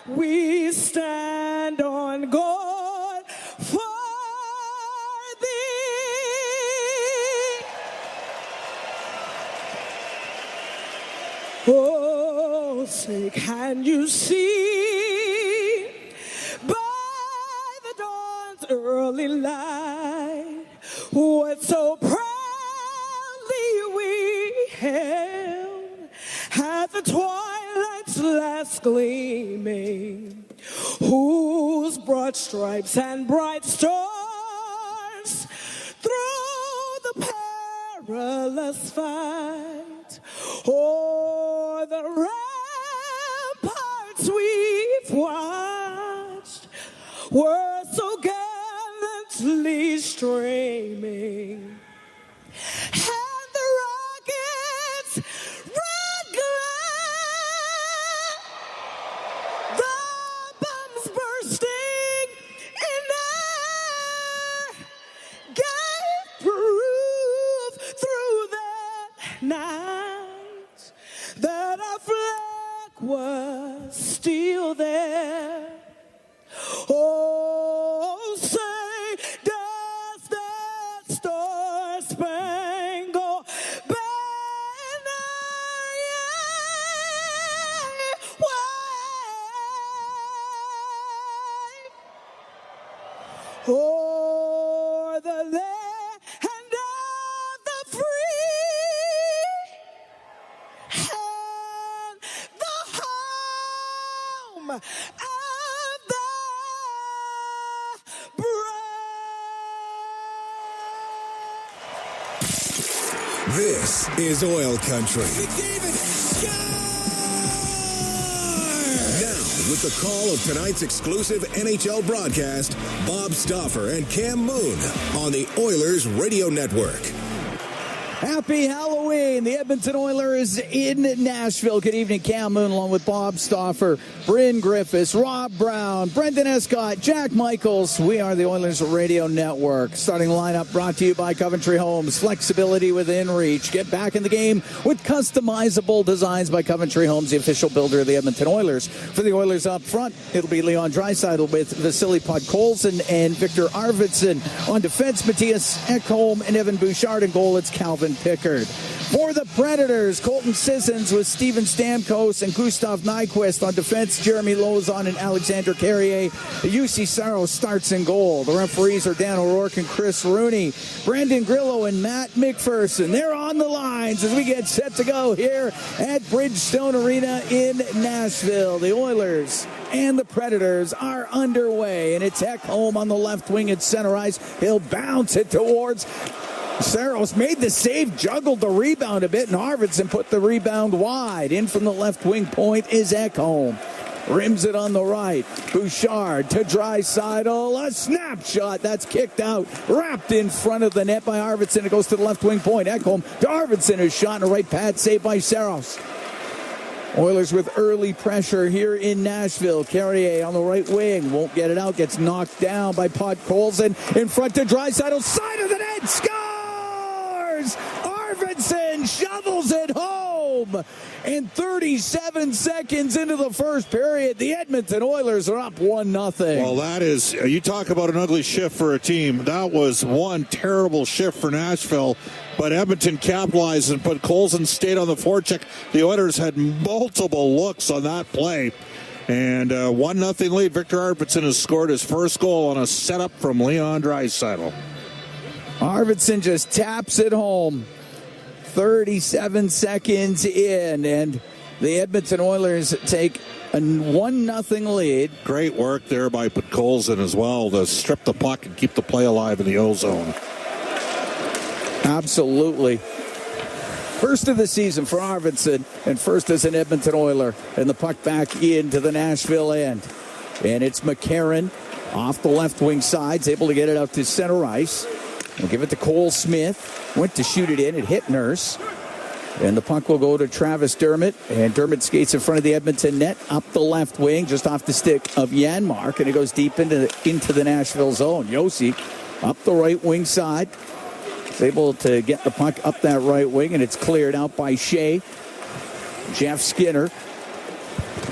we stand on guard for thee. Oh, say, can you see by the dawn's early light what so proudly we hailed at the twilight's last gleaming, whose broad stripes and bright stars through the perilous fight o'er the ramparts we've watched were so gallantly streaming, and the rockets red glare, the bombs bursting in air, gave proof through the night that our flag was still there. Oh, say, does that star-spangled banner yet wave o'er the land of the free and the home of the brave. This is Oil Country. Now, with the call of tonight's exclusive NHL broadcast, Bob Stauffer and Cam Moon on the Oilers Radio Network. Happy Halloween. The Edmonton Oilers in Nashville. Good evening, Cam Moon, along with Bob Stauffer, Bryn Griffiths, Rob Brown, Brendan Escott, Jack Michaels. We are the Oilers Radio Network. Starting lineup brought to you by Coventry Homes. Flexibility within reach. Get back in the game with customizable designs by Coventry Homes, the official builder of the Edmonton Oilers. For the Oilers up front, it'll be Leon Draisaitl with Vasily Podkolzin and Victor Arvidsson. On defense, Matthias Ekholm and Evan Bouchard. In goal, it's Calvin Pickard. For the Predators, Colton Sissons with Steven Stamkos and Gustav Nyquist. On defense, Jeremy Lauzon and Alexander Carrier. UC Saros starts in goal. The referees are Dan O'Rourke and Chris Rooney. Brandon Grillo and Matt McPherson. They're on the lines as we get set to go here at Bridgestone Arena in Nashville. The Oilers and the Predators are underway, and it's Ekholm on the left wing at center ice. He'll bounce it towards Saros, made the save, juggled the rebound a bit, and Arvidsson put the rebound wide. In from the left wing point is Ekholm. Rims it on the right. Bouchard to Draisaitl. A snapshot that's kicked out. Wrapped in front of the net by Arvidsson. It goes to the left wing point. Ekholm to Arvidsson. Who's shot in a right pad save by Saros. Oilers with early pressure here in Nashville. Carrier on the right wing. Won't get it out. Gets knocked down by Podkolzin. In front to Draisaitl. Side of the net. Scores! Arvidsson shovels it home. And 37 seconds into the first period, the Edmonton Oilers are up 1-0. Well, that is, you talk about an ugly shift for a team. That was one terrible shift for Nashville. But Edmonton capitalized and put Colson stayed on the forecheck. The Oilers had multiple looks on that play. And 1-0 lead. Victor Arvidsson has scored his first goal on a setup from Leon Draisaitl. Arvidsson just taps it home. 37 seconds in, and the Edmonton Oilers take a 1-0 lead. Great work there by Podkolzin as well to strip the puck and keep the play alive in the O-zone. Absolutely. First of the season for Arvidsson, and first as an Edmonton Oiler. And the puck back into the Nashville end. And it's McCarron off the left wing side. He's able to get it out to center ice. We'll give it to Cole Smith. Went to shoot it in. It hit Nurse. And the puck will go to Travis Dermott. And Dermott skates in front of the Edmonton net. Up the left wing, just off the stick of Janmark. And it goes deep into the Nashville zone. Josi up the right wing side. Is able to get the puck up that right wing. And it's cleared out by Shea. Jeff Skinner.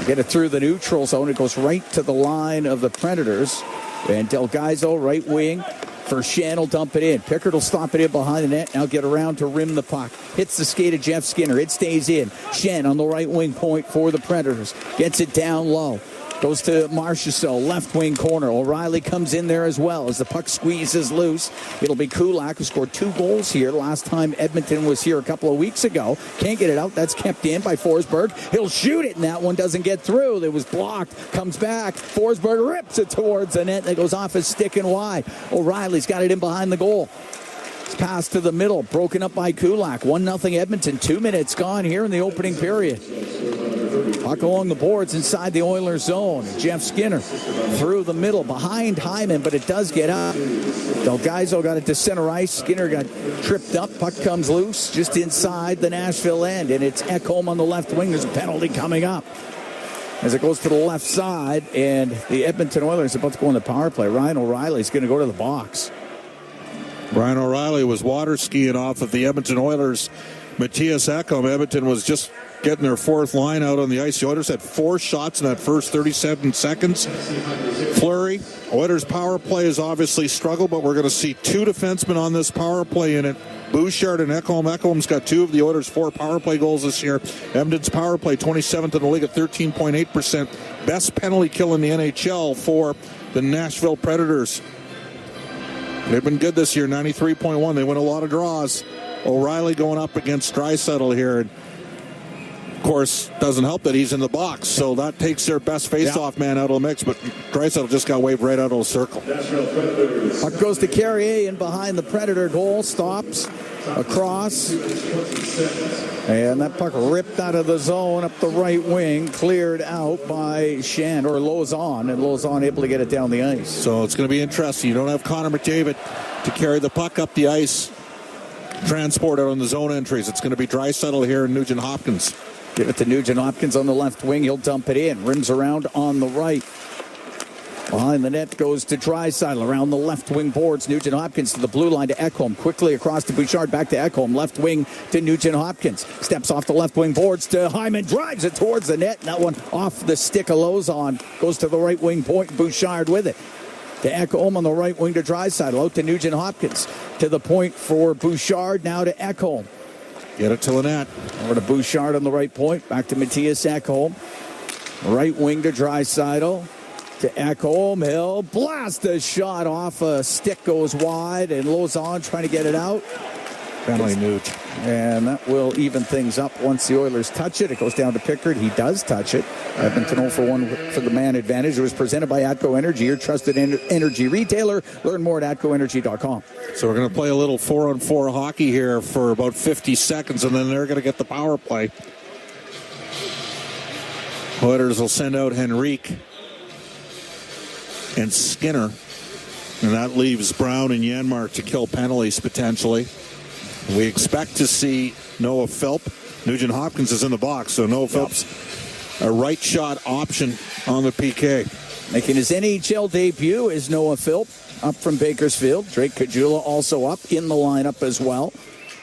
Get it through the neutral zone. It goes right to the line of the Predators. And Del Gaizo, right wing. For Shan will dump it in. Pickard will stop it in behind the net. Now get around to rim the puck. Hits the skate of Jeff Skinner. It stays in. Shan on the right wing point for the Predators. Gets it down low. Goes to Marchessault, left wing corner. O'Reilly comes in there as well as the puck squeezes loose. It'll be Kulak, who scored 2 goals here last time Edmonton was here a couple of weeks ago. Can't get it out. That's kept in by Forsberg. He'll shoot it, and that one doesn't get through. It was blocked. Comes back. Forsberg rips it towards the net. That goes off his stick and wide. O'Reilly's got it in behind the goal. It's passed to the middle. Broken up by Kulak. 1-0 Edmonton. 2 minutes gone here in the opening period. Puck along the boards inside the Oilers zone. Jeff Skinner through the middle behind Hyman, but it does get up. Del Gaizo got it to center ice. Skinner got tripped up. Puck comes loose just inside the Nashville end, and it's Ekholm on the left wing. There's a penalty coming up as it goes to the left side, and the Edmonton Oilers are about to go on the power play. Ryan O'Reilly's going to go to the box. Ryan O'Reilly was water skiing off of the Edmonton Oilers. Matthias Ekholm. Edmonton was just getting their 4th line out on the ice. The Oilers had 4 shots in that first 37 seconds. Fleury. Oilers power play has obviously struggled, but we're going to see 2 defensemen on this power play in it. Bouchard and Ekholm. Ekholm's got 2 of the Oilers' 4 power play goals this year. Edmonton's power play 27th in the league at 13.8%. Best penalty kill in the NHL for the Nashville Predators. They've been good this year, 93.1. They win a lot of draws. O'Reilly going up against Draisaitl here. And of course, doesn't help that he's in the box, so that takes their best face-off man out of the mix, but Draisaitl just got waved right out of the circle. Puck goes to Carrier in behind the Predator goal, stops across, and that puck ripped out of the zone up the right wing, cleared out by Shan, or Lauzon, and Lauzon able to get it down the ice. So it's going to be interesting. You don't have Connor McDavid to carry the puck up the ice, transport it on the zone entries. It's going to be Draisaitl here and Nugent Hopkins. Give it to Nugent Hopkins on the left wing. He'll dump it in. Rims around on the right. Behind the net goes to Draisaitl. Around the left wing boards. Nugent Hopkins to the blue line to Ekholm. Quickly across to Bouchard. Back to Ekholm. Left wing to Nugent Hopkins. Steps off the left wing boards to Hyman. Drives it towards the net. That one off the stick of Lauzon. Goes to the right wing point. Bouchard with it. To Ekholm on the right wing to Draisaitl. Out to Nugent Hopkins. To the point for Bouchard. Now to Ekholm. Get it to the net. Over to Bouchard on the right point. Back to Matthias Ekholm. Right wing to Draisaitl. To Ekholm. He'll blast a shot off. A stick goes wide. And Lauzon trying to get it out. Penalty Nuge. And that will even things up once the Oilers touch it. It goes down to Pickard. He does touch it. Edmonton 0 for 1 for the man advantage. It was presented by Atco Energy, your trusted energy retailer. Learn more at atcoenergy.com. So we're going to play a little 4-on-4 hockey here for about 50 seconds, and then they're going to get the power play. Oilers will send out Henrique and Skinner, and that leaves Brown and Janmark to kill penalties potentially. We expect to see Noah Philp. Nugent Hopkins is in the box, so Noah Philp's a right shot option on the PK. Making his NHL debut is Noah Philp, up from Bakersfield. Drake Caggiula also up in the lineup as well.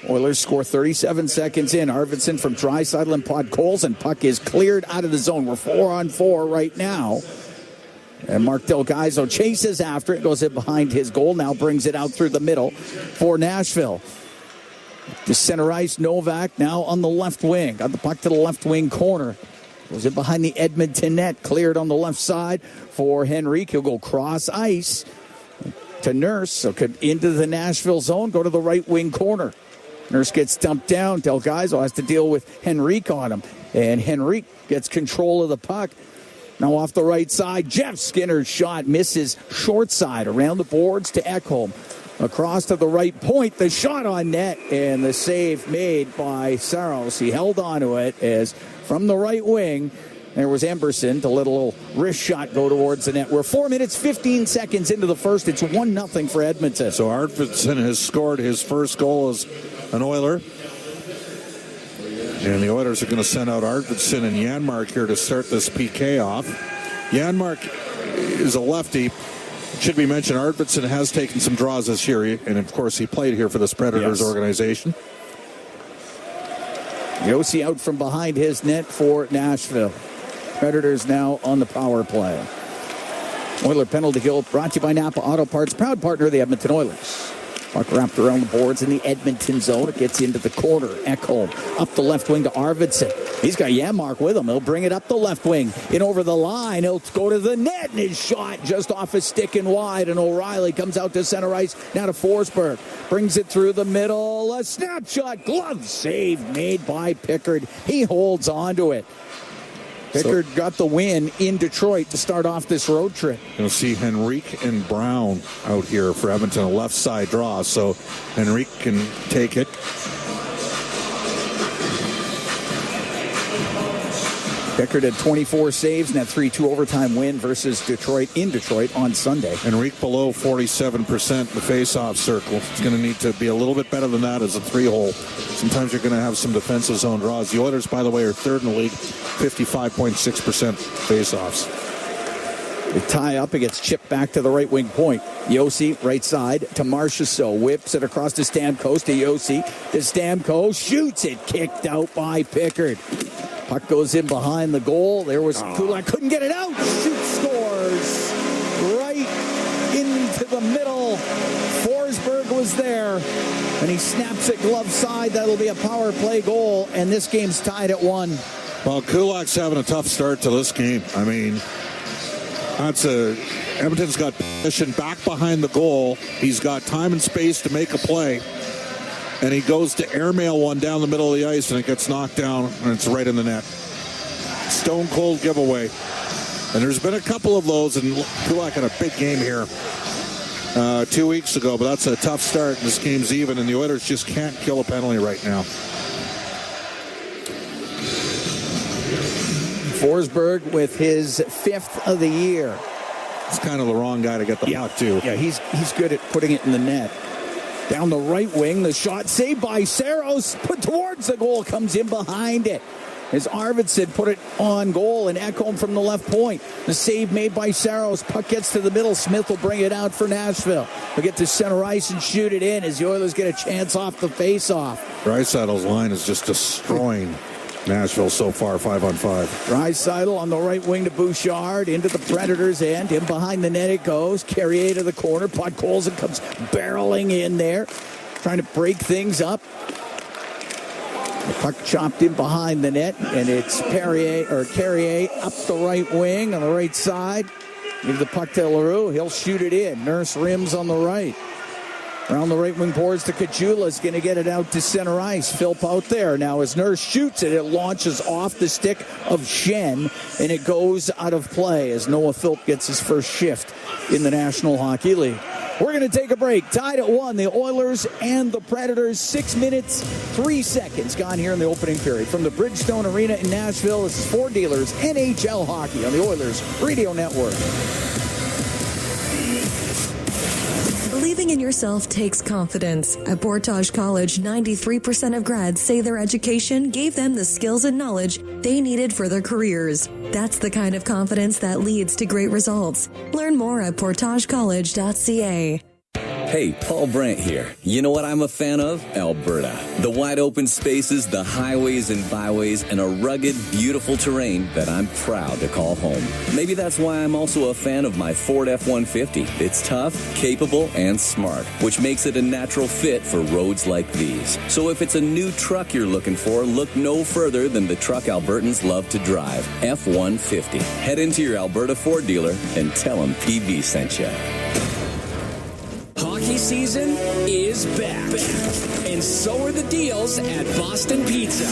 Oilers score 37 seconds in. Arvidsson from Draisaitl and Podkolzin. Puck is cleared out of the zone. We're 4-on-4 right now. And Mark Del Gaizo chases after it, goes in behind his goal, now brings it out through the middle for Nashville. To center ice, Novak now on the left wing. Got the puck to the left wing corner. Goes in behind the Edmonton net. Cleared on the left side for Henrique. He'll go cross ice to Nurse. So could into the Nashville zone. Go to the right wing corner. Nurse gets dumped down. Del Gaizo has to deal with Henrique on him. And Henrique gets control of the puck. Now off the right side, Jeff Skinner's shot misses short side around the boards to Ekholm. Across to the right point, the shot on net, and the save made by Saros. He held on to it as from the right wing, there was Emberson to let a little wrist shot go towards the net. We're 4 minutes, 15 seconds into the first. It's 1-0 for Edmonton. So Arvidsson has scored his first goal as an Oiler. And the Oilers are going to send out Arvidsson and Janmark here to start this PK off. Janmark is a lefty. It should be mentioned, Arvidsson has taken some draws this year, and of course he played here for this Predators organization. Yossi out from behind his net for Nashville. Predators now on the power play. Oiler penalty kill brought to you by Napa Auto Parts, proud partner of the Edmonton Oilers. Puck wrapped around the boards in the Edmonton zone. It gets into the corner. Ekholm up the left wing to Arvidsson. He's got Janmark with him. He'll bring it up the left wing. In over the line. He'll go to the net. And his shot just off his stick and wide. And O'Reilly comes out to center ice. Now to Forsberg. Brings it through the middle. A snapshot. Glove save made by Pickard. He holds on to it. Pickard got the win in Detroit to start off this road trip. You'll see Henrique and Brown out here for Edmonton, a left side draw. So Henrique can take it. Pickard had 24 saves in that 3-2 overtime win versus Detroit in Detroit on Sunday. Henrique below 47% in the face-off circle. It's going to need to be a little bit better than that as a 3-hole. Sometimes you're going to have some defensive zone draws. The Oilers, by the way, are third in the league, 55.6% face-offs. They tie up. It gets chipped back to the right wing point. Yossi, right side to Marchessault. Whips it across to Stamkos to Yossi. To Stamkos. Shoots it. Kicked out by Pickard. Puck goes in behind the goal. There was Kulak. Couldn't get it out. Shoot scores. Right into the middle. Forsberg was there. And he snaps it glove side. That'll be a power play goal. And this game's tied at 1. Well, Kulak's having a tough start to this game. I mean, Edmonton's got position back behind the goal. He's got time and space to make a play. And he goes to airmail one down the middle of the ice, and it gets knocked down, and it's right in the net. Stone cold giveaway. And there's been a couple of those, and Kulak had a big game here 2 weeks ago, but that's a tough start. This game's even, and the Oilers just can't kill a penalty right now. Forsberg with his 5th of the year. It's kind of the wrong guy to get the puck to. Yeah, he's good at putting it in the net. Down the right wing, the shot saved by Saros, put towards the goal, comes in behind it. As Arvidsson put it on goal and Ekholm from the left point. The save made by Saros. Puck gets to the middle. Smith will bring it out for Nashville. They'll get to center ice and shoot it in as the Oilers get a chance off the face-off. Draisaitl's line is just destroying Nashville so far, 5-on-5. Draisaitl on the right wing to Bouchard, into the Predators' end. In behind the net it goes. Carrier to the corner. Podkolzin comes barreling in there, trying to break things up. The puck chopped in behind the net, and it's Carrier up the right wing on the right side. Give the puck to LaRue. He'll shoot it in. Nurse rims on the right. Around the right wing boards to Kachula is going to get it out to center ice. Philp out there. Now as Nurse shoots it, it launches off the stick of Shen, and it goes out of play as Noah Philp gets his first shift in the National Hockey League. We're going to take a break. Tied at 1, the Oilers and the Predators. 6 minutes, 3 seconds gone here in the opening period. From the Bridgestone Arena in Nashville, this is Ford Dealers NHL Hockey on the Oilers Radio Network. Believing in yourself takes confidence. At Portage College, 93% of grads say their education gave them the skills and knowledge they needed for their careers. That's the kind of confidence that leads to great results. Learn more at portagecollege.ca. Hey, Paul Brandt here. You know what I'm a fan of? Alberta. The wide open spaces, the highways and byways, and a rugged, beautiful terrain that I'm proud to call home. Maybe that's why I'm also a fan of my Ford F-150. It's tough, capable, and smart, which makes it a natural fit for roads like these. So if it's a new truck you're looking for, look no further than the truck Albertans love to drive, F-150. Head into your Alberta Ford dealer and tell them PB sent you. Hockey season is back. And so are the deals at Boston Pizza.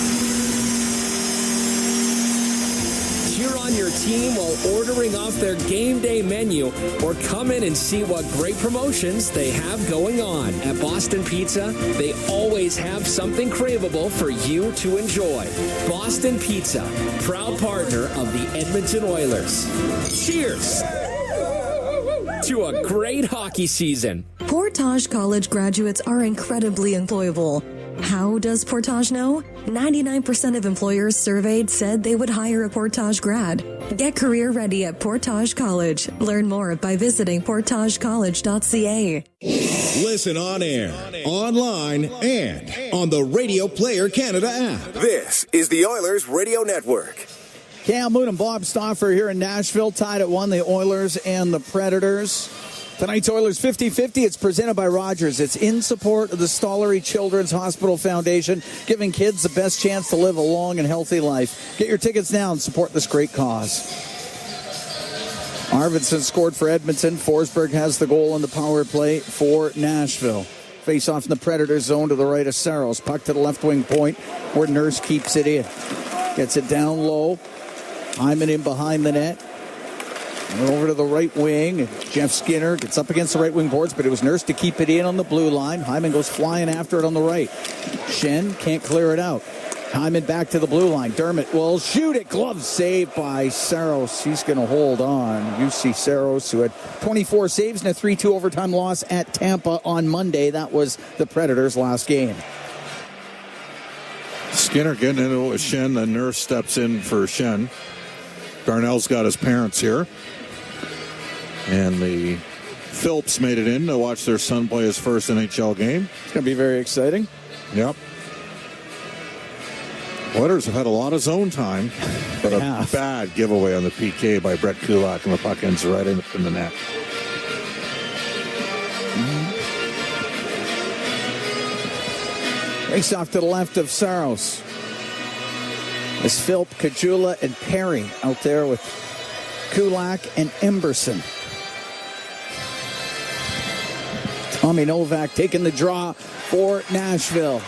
Cheer on your team while ordering off their game day menu, or come in and see what great promotions they have going on. At Boston Pizza, they always have something craveable for you to enjoy. Boston Pizza, proud partner of the Edmonton Oilers. Cheers to a great hockey season. Portage College graduates are incredibly employable. How does Portage know? 99% of employers surveyed said they would hire a Portage grad. Get career ready at Portage College. Learn more by visiting portagecollege.ca. Listen on air, online, and on the Radio Player Canada app. This is the Oilers Radio Network. Cam Moon and Bob Stauffer here in Nashville, tied at 1, the Oilers and the Predators. Tonight's Oilers 50-50. It's presented by Rogers. It's in support of the Stollery Children's Hospital Foundation, giving kids the best chance to live a long and healthy life. Get your tickets now and support this great cause. Arvidsson scored for Edmonton. Forsberg has the goal on the power play for Nashville. Face off in the Predators zone to the right of Saros. Puck to the left wing point where Nurse keeps it in. Gets it down low. Hyman in behind the net. And over to the right wing. Jeff Skinner gets up against the right wing boards, but it was Nurse to keep it in on the blue line. Hyman goes flying after it on the right. Shen can't clear it out. Hyman back to the blue line. Dermott will shoot it. Glove saved by Saros. He's going to hold on. You see Saros, who had 24 saves in a 3-2 overtime loss at Tampa on Monday. That was the Predators' last game. Skinner getting into it with Shen. The Nurse steps in for Shen. Darnell's got his parents here. And the Phillips made it in to watch their son play his first NHL game. It's going to be very exciting. Yep. Oilers have had a lot of zone time, but a bad giveaway on the PK by Brett Kulak, and the puck ends right in the net. Race off to the left of Saros. It's Philp, Kajula, and Perry out there with Kulak and Emberson. Tommy Novak taking the draw for Nashville.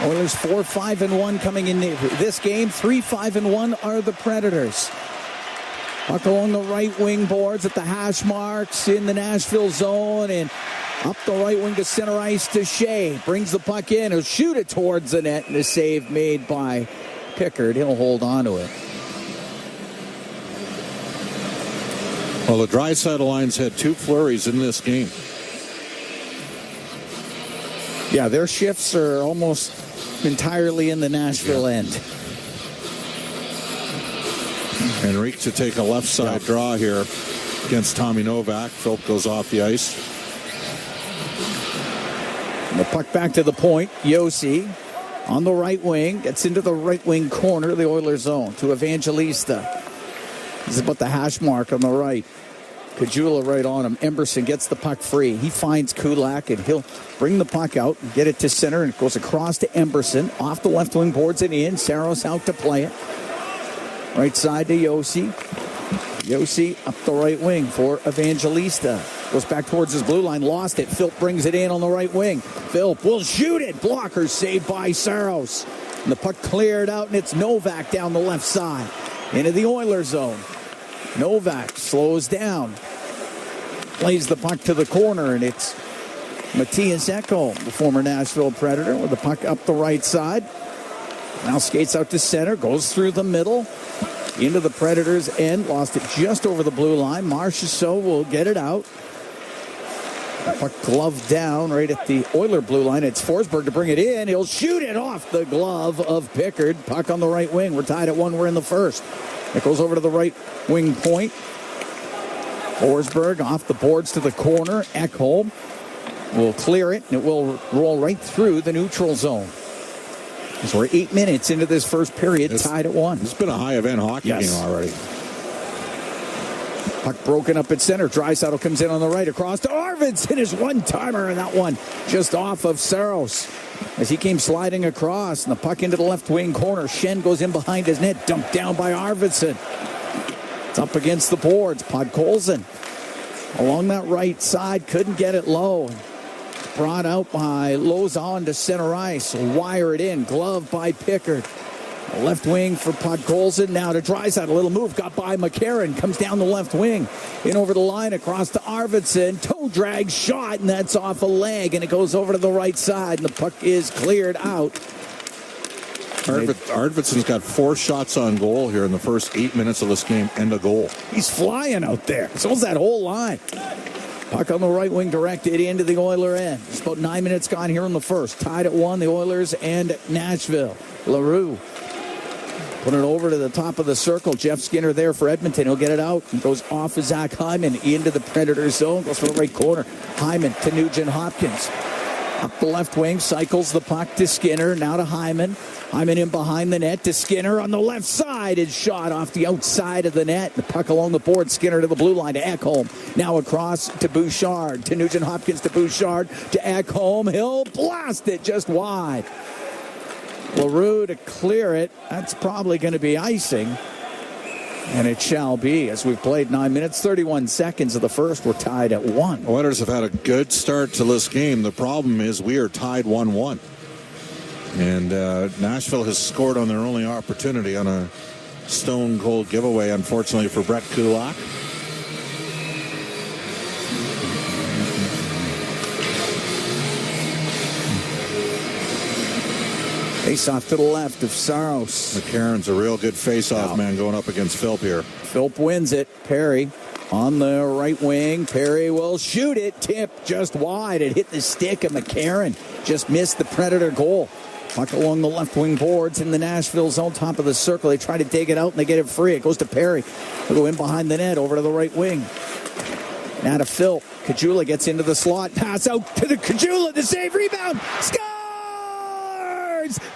Oilers 4-5-1 coming in this game. 3-5-1 are the Predators. Puck along the right wing boards at the hash marks in the Nashville zone, and up the right wing to center ice to Shea. Brings the puck in. He'll shoot it towards the net, and a save made by Pickard. He'll hold on to it. Well, the Draisaitl Lions had 2 flurries in this game. Yeah, their shifts are almost entirely in the Nashville end. Enrique to take a left side draw here against Tommy Novak. Philp goes off the ice. And the puck back to the point. Yossi on the right wing. Gets into the right wing corner of the Oilers zone to Evangelista. This is about the hash mark on the right. Kajula right on him. Emberson gets the puck free. He finds Kulak, and he'll bring the puck out and get it to center, and it goes across to Emberson. Off the left wing boards and in. Saros out to play it. Right side to Yossi. Yossi up the right wing for Evangelista. Goes back towards his blue line. Lost it. Philp brings it in on the right wing. Philp will shoot it. Blocker saved by Saros. And the puck cleared out, and it's Novak down the left side into the Oilers zone. Novak slows down. Plays the puck to the corner, and it's Matthias Ekholm, the former Nashville Predator, with the puck up the right side. Now skates out to center, goes through the middle, into the Predators' end. Lost it just over the blue line. Marchessault will get it out. Puck gloved down right at the Oiler blue line. It's Forsberg to bring it in. He'll shoot it off the glove of Pickard. Puck on the right wing. We're tied at 1. We're in the first. It goes over to the right wing point. Forsberg off the boards to the corner. Ekholm will clear it, and it will roll right through the neutral zone. So we're 8 minutes into this first period, tied at 1. It's been a high-event hockey game already. Puck broken up at center. Draisaitl comes in on the right across to Arvidsson. His one-timer, and that one just off of Saros as he came sliding across, and the puck into the left wing corner. Shen goes in behind his net, dumped down by Arvidsson. It's up against the boards. Podkolzin along that right side, couldn't get it low. Brought out by Lozon to center ice. Wire it in. Glove by Pickard. Left wing for Podkolzin. Now to Draisaitl. A little move. Got by McCarron. Comes down the left wing. In over the line. Across to Arvidsson. Toe drag shot. And that's off a leg. And it goes over to the right side. And the puck is cleared out. Arvidsson's got 4 shots on goal here in the first 8 minutes of this game and a goal. He's flying out there. So's that whole line. Puck on the right wing directed into the Oiler end. It's about 9 minutes gone here in the first. Tied at 1, the Oilers and Nashville. LaRue put it over to the top of the circle. Jeff Skinner there for Edmonton. He'll get it out. He goes off of Zach Hyman into the Predator zone. Goes for the right corner. Hyman to Nugent Hopkins. Up the left wing, cycles the puck to Skinner, now to Hyman. Hyman in behind the net to Skinner on the left side. Is shot off the outside of the net. The puck along the board. Skinner to the blue line to Ekholm. Now across to Bouchard. To Nugent Hopkins to Bouchard. To Ekholm. He'll blast it just wide. LaRue to clear it. That's probably going to be icing. And it shall be, as we've played 9 minutes, 31 seconds of the first. We're tied at 1. Oilers have had a good start to this game. The problem is we are tied 1-1. And Nashville has scored on their only opportunity on a stone-cold giveaway, unfortunately, for Brett Kulak. Face-off to the left of Saros. McCarron's a real good face-off man going up against Philp here. Philp wins it. Perry on the right wing. Perry will shoot it. Tip just wide. It hit the stick of McCarron. Just missed the Predator goal. Puck along the left wing boards in the Nashville zone, top of the circle. They try to dig it out and they get it free. It goes to Perry. They'll go in behind the net over to the right wing. Now to Philp. Kajula gets into the slot. Pass out to the Kajula. The save, rebound. Scores!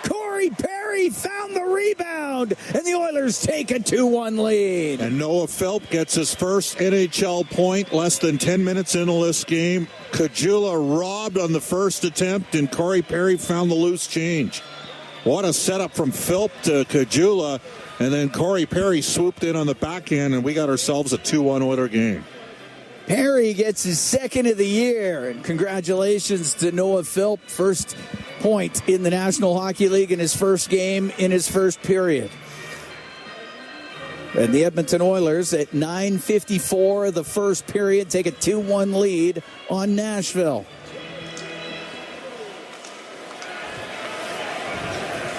Corey Perry found the rebound, and the Oilers take a 2-1 lead. And Noah Philp gets his first NHL point less than 10 minutes into this game. Kajula robbed on the first attempt, and Corey Perry found the loose change. What a setup from Philp to Kajula, and then Corey Perry swooped in on the backhand, and we got ourselves a 2-1 Oiler game. Perry gets his second of the year, and congratulations to Noah Philp. First point in the National Hockey League in his first game in his first period. And the Edmonton Oilers at 9:54 of the first period take a 2-1 lead on Nashville.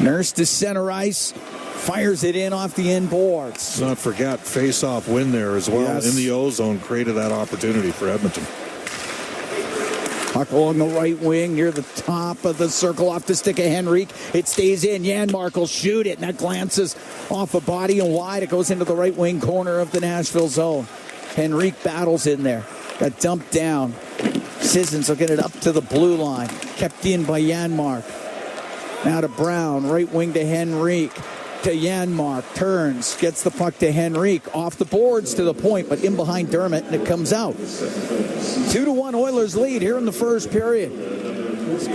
Nurse to center ice. Fires it in off the end boards. Let's not forget face-off win there as well. Yes. In the O-zone created that opportunity for Edmonton. Puck along the right wing near the top of the circle off the stick of Henrique. It stays in. Janmark will shoot it, and that glances off a body and wide. It goes into the right wing corner of the Nashville zone. Henrique battles in there. Got dumped down. Sissons will get it up to the blue line. Kept in by Janmark. Now to Brown. Right wing to Henrique. To Janmark, turns, gets the puck to Henrique, off the boards to the point, but in behind Dermott, and it comes out. 2-1 Oilers lead here in the first period.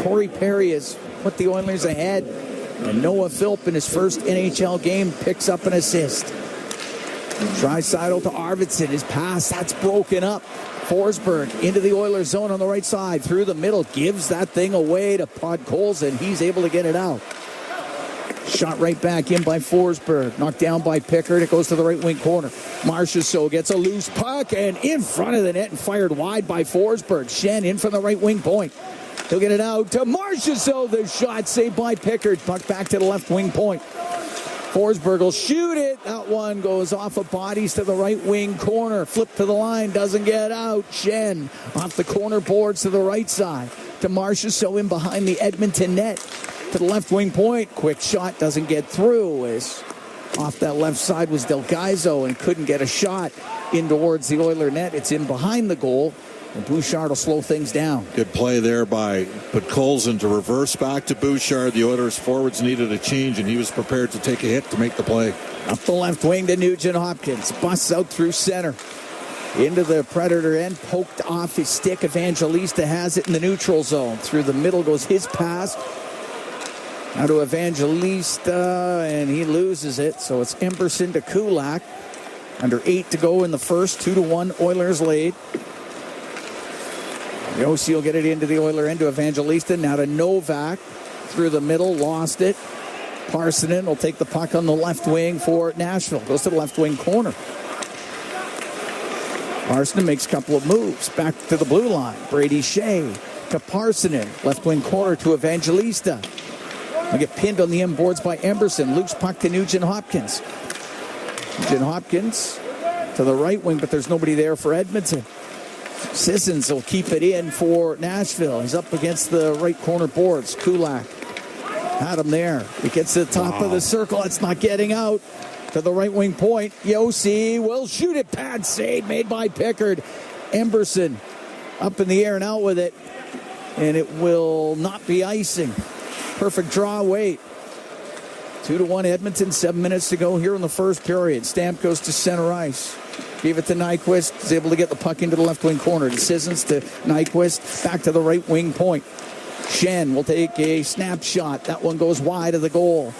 Corey Perry has put the Oilers ahead, and Noah Philp in his first NHL game picks up an assist. Draisaitl to Arvidsson, his pass, that's broken up. Forsberg into the Oilers zone on the right side, through the middle, gives that thing away to Podkolzin. He's able to get it out. Shot right back in by Forsberg. Knocked down by Pickard. It goes to the right wing corner. Marchessault gets a loose puck and in front of the net and fired wide by Forsberg. Schenn in from the right wing point. He'll get it out to Marchessault. The shot saved by Pickard. Puck back to the left wing point. Forsberg will shoot it. That one goes off of bodies to the right wing corner. Flip to the line. Doesn't get out. Schenn off the corner boards to the right side. To Marchessault in behind the Edmonton net. To the left wing point. Quick shot doesn't get through. As off that left side was Del Gaizo and couldn't get a shot in towards the Oiler net. It's in behind the goal. And Bouchard will slow things down. Good play there by Podkolzin to reverse back to Bouchard. The Oilers forwards needed a change, and he was prepared to take a hit to make the play. Up the left wing to Nugent Hopkins. Busts out through center. Into the Predator end. Poked off his stick. Evangelista has it in the neutral zone. Through the middle goes his pass. Now to Evangelista, and he loses it. So it's Emberson to Kulak. Under 8 to go in the first. 2-1 Oilers lead. Yossi will get it into the Oiler end to Evangelista. Now to Novak. Through the middle, lost it. Parsonen will take the puck on the left wing for Nashville. Goes to the left wing corner. Parsonen makes a couple of moves. Back to the blue line. Brady Shea to Parsonen. Left wing corner to Evangelista. They get pinned on the end boards by Emberson. Loose puck to Nugent Hopkins. Nugent Hopkins to the right wing, but there's nobody there for Edmonton. Sissons will keep it in for Nashville. He's up against the right corner boards. Kulak had him there. He gets to the top of the circle. It's not getting out. To the right wing point. Yossi will shoot it. Pad save made by Pickard. Emberson up in the air and out with it. and it will not be icing. Perfect draw weight. 2-1 Edmonton, 7 minutes to go here in the first period. Stamp goes to center ice. Gave it to Nyquist. Is able to get the puck into the left wing corner. Decisions to Nyquist. Back to the right wing point. Shen will take a snapshot. That one goes wide of the goal.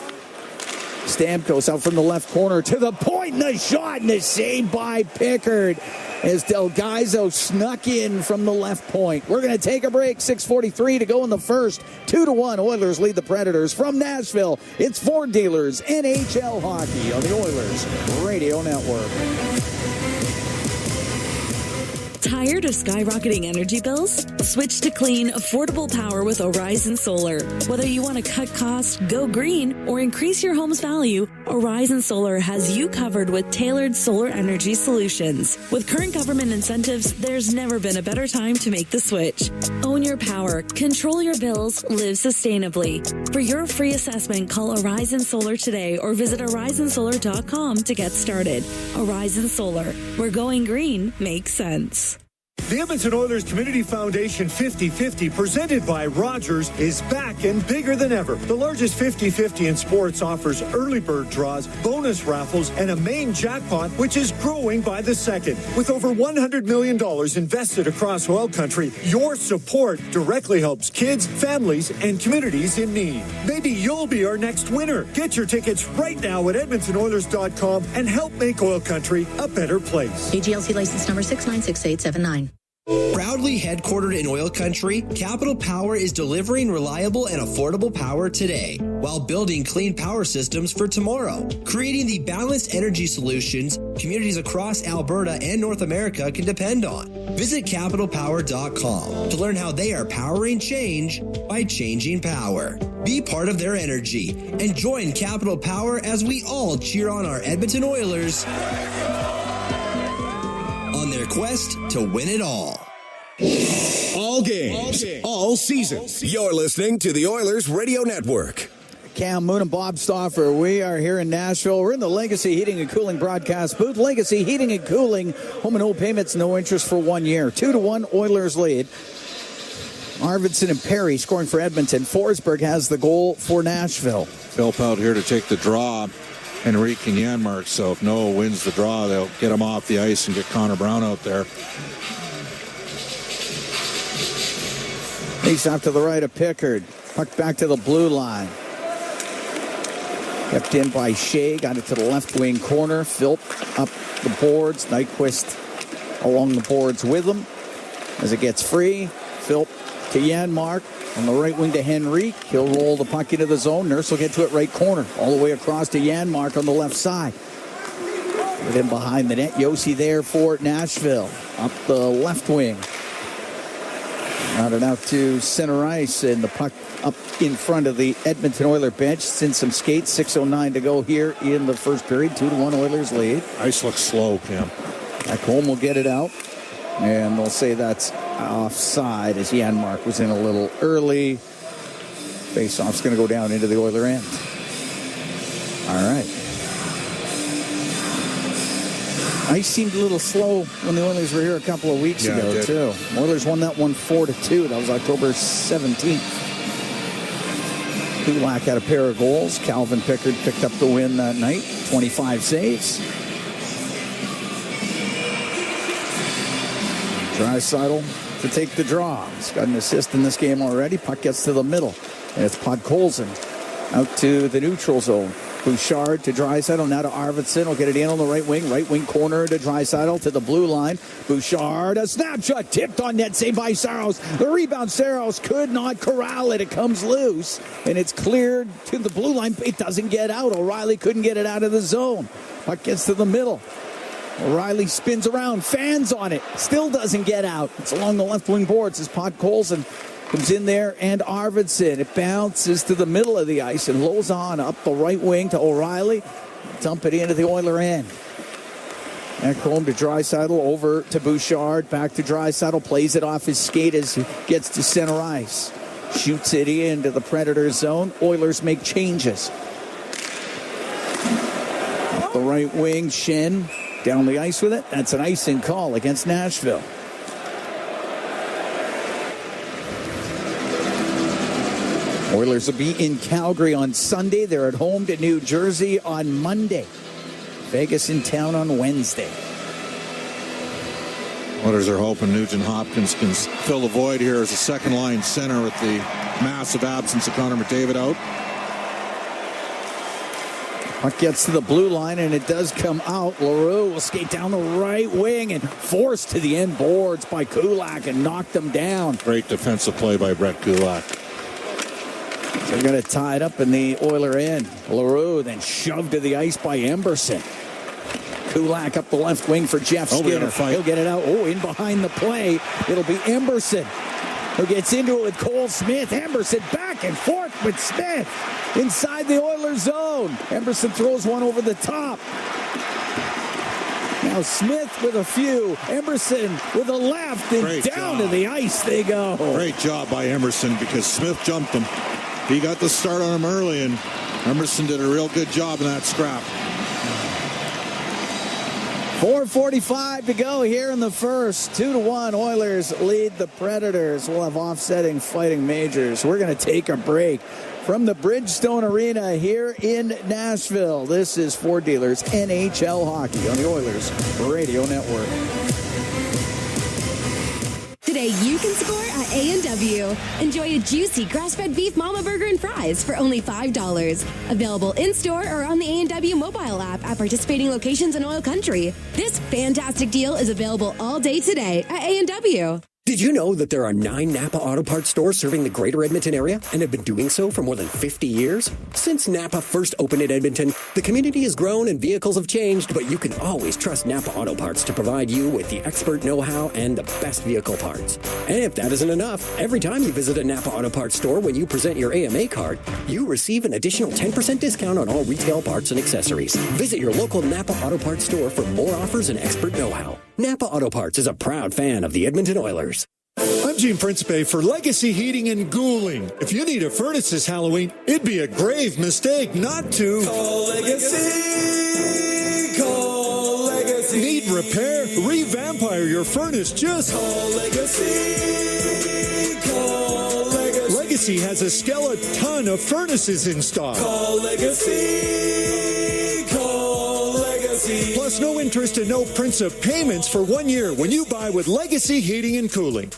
Stamkos out from the left corner to the point. And the shot and the save by Pickard as Delgaizo snuck in from the left point. We're going to take a break. 6:43 to go in the first. 2-1 Oilers lead the Predators from Nashville. It's Ford Dealers NHL Hockey on the Oilers Radio Network. Tired of skyrocketing energy bills? Switch to clean, affordable power with Horizon Solar. Whether you want to cut costs, go green, or increase your home's value, Horizon Solar has you covered with tailored solar energy solutions. With current government incentives, there's never been a better time to make the switch. Own your power, control your bills, live sustainably. For your free assessment, call Horizon Solar today or visit horizonsolar.com to get started. Horizon Solar, where going green makes sense. The Edmonton Oilers Community Foundation 50-50, presented by Rogers, is back and bigger than ever. The largest 50-50 in sports offers early bird draws, bonus raffles, and a main jackpot, which is growing by the second. With over $100 million invested across oil country, your support directly helps kids, families, and communities in need. Maybe you'll be our next winner. Get your tickets right now at EdmontonOilers.com and help make oil country a better place. AGLC license number 696879. Proudly headquartered in oil country, Capital Power is delivering reliable and affordable power today while building clean power systems for tomorrow, creating the balanced energy solutions communities across Alberta and North America can depend on. Visit capitalpower.com to learn how they are powering change by changing power. Be part of their energy and join Capital Power as we all cheer on our Edmonton Oilers on their quest to win it all. All games, all season. You're listening to the Oilers Radio Network. Cam Moon and Bob Stauffer. We are here in Nashville. We're in the Legacy Heating and Cooling broadcast booth. Legacy Heating and Cooling. Home and home payments, no interest for 1 year. 2-1 Oilers lead. Arvidsson and Perry scoring for Edmonton. Forsberg has the goal for Nashville. Philp out here to take the draw. Henrique and Janmark. So if Noah wins the draw, they'll get him off the ice and get Connor Brown out there. Face off to the right of Pickard. Puck back to the blue line. Kept in by Shea. Got it to the left wing corner. Philp up the boards. Nyquist along the boards with him. As it gets free, Philp to Janmark. On the right wing to Henrique. He'll roll the puck into the zone. Nurse will get to it right corner. All the way across to Janmark on the left side. With him behind the net. Yossi there for Nashville. Up the left wing. Rounded out to center ice, and the puck up in front of the Edmonton Oilers bench. Since some skates, 6:09 to go here in the first period. 2-1 Oilers lead. Ice looks slow, Cam. Ekholm will get it out, and they'll say that's offside as Janmark was in a little early. Face-off's going to go down into the Oiler end. All right. Ice seemed a little slow when the Oilers were here a couple of weeks ago, too. Oilers won that one 4-2. That was October 17th. Kulak had a pair of goals. Calvin Pickard picked up the win that night. 25 saves. Draisaitl to take the draw. He's got an assist in this game already. Puck gets to the middle. And it's Podkolzin out to the neutral zone. Bouchard to Draisaitl, now to Arvidsson. Will get it in on the right wing corner to Draisaitl to the blue line. Bouchard, a snapshot tipped on net, saved by Saros. The rebound, Saros could not corral it. It comes loose, and it's cleared to the blue line. It doesn't get out. O'Reilly couldn't get it out of the zone. Puck gets to the middle. O'Reilly spins around, fans on it, still doesn't get out. It's along the left wing boards as Podkolzin comes in there, and Arvidsson. It bounces to the middle of the ice, and Lozon up the right wing to O'Reilly. Dump it into the Oiler end. Ekholm to Draisaitl, over to Bouchard, back to Draisaitl, plays it off his skate as he gets to center ice. Shoots it into the Predator zone. Oilers make changes. Up the right wing, Shen down the ice with it. That's an icing call against Nashville. Oilers will be in Calgary on Sunday. They're at home to New Jersey on Monday. Vegas in town on Wednesday. Oilers are hoping Nugent Hopkins can fill the void here as a second-line center with the massive absence of Connor McDavid out. Puck gets to the blue line, and it does come out. Leroux will skate down the right wing and forced to the end boards by Kulak and knock them down. Great defensive play by Brett Kulak. They're going to tie it up in the Oiler end. Leroux then shoved to the ice by Emberson. Kulak up the left wing for Jeff Skinner. He'll get it out. Oh, in behind the play. It'll be Emberson who gets into it with Cole Smith. Emberson back and forth with Smith inside the Oilers zone. Emberson throws one over the top. Now Smith with a few. Emberson with a left and Great down job. to the ice they go. Great job by Emerson because Smith jumped him. He got the start on him early, and Emerson did a real good job in that scrap. 4:45 to go here in the first. 2-1 Oilers lead the Predators. We'll have offsetting Fighting Majors. We're going to take a break from the Bridgestone Arena here in Nashville. This is Ford Dealers NHL Hockey on the Oilers Radio Network. Today you can score at A&W. Enjoy a juicy grass-fed beef mama burger and fries for only $5. Available in-store or on the A&W mobile app at participating locations in Oil Country. This fantastic deal is available all day today at A&W. Did you know that there are 9 Napa Auto Parts stores serving the greater Edmonton area and have been doing so for more than 50 years? Since Napa first opened in Edmonton, the community has grown and vehicles have changed, but you can always trust Napa Auto Parts to provide you with the expert know-how and the best vehicle parts. And if that isn't enough, every time you visit a Napa Auto Parts store when you present your AMA card, you receive an additional 10% discount on all retail parts and accessories. Visit your local Napa Auto Parts store for more offers and expert know-how. Napa Auto Parts is a proud fan of the Edmonton Oilers. I'm Gene Principe for Legacy Heating and Cooling. If you need a furnace this Halloween, it'd be a grave mistake not to Call Legacy. Call Legacy. Need repair? Revampire your furnace. Just call Legacy. Call Legacy. Legacy has a skeleton of furnaces in stock. Call Legacy. Call Legacy. Plus no interest and no principal payments for 1 year when you buy with Legacy Heating and Cooling.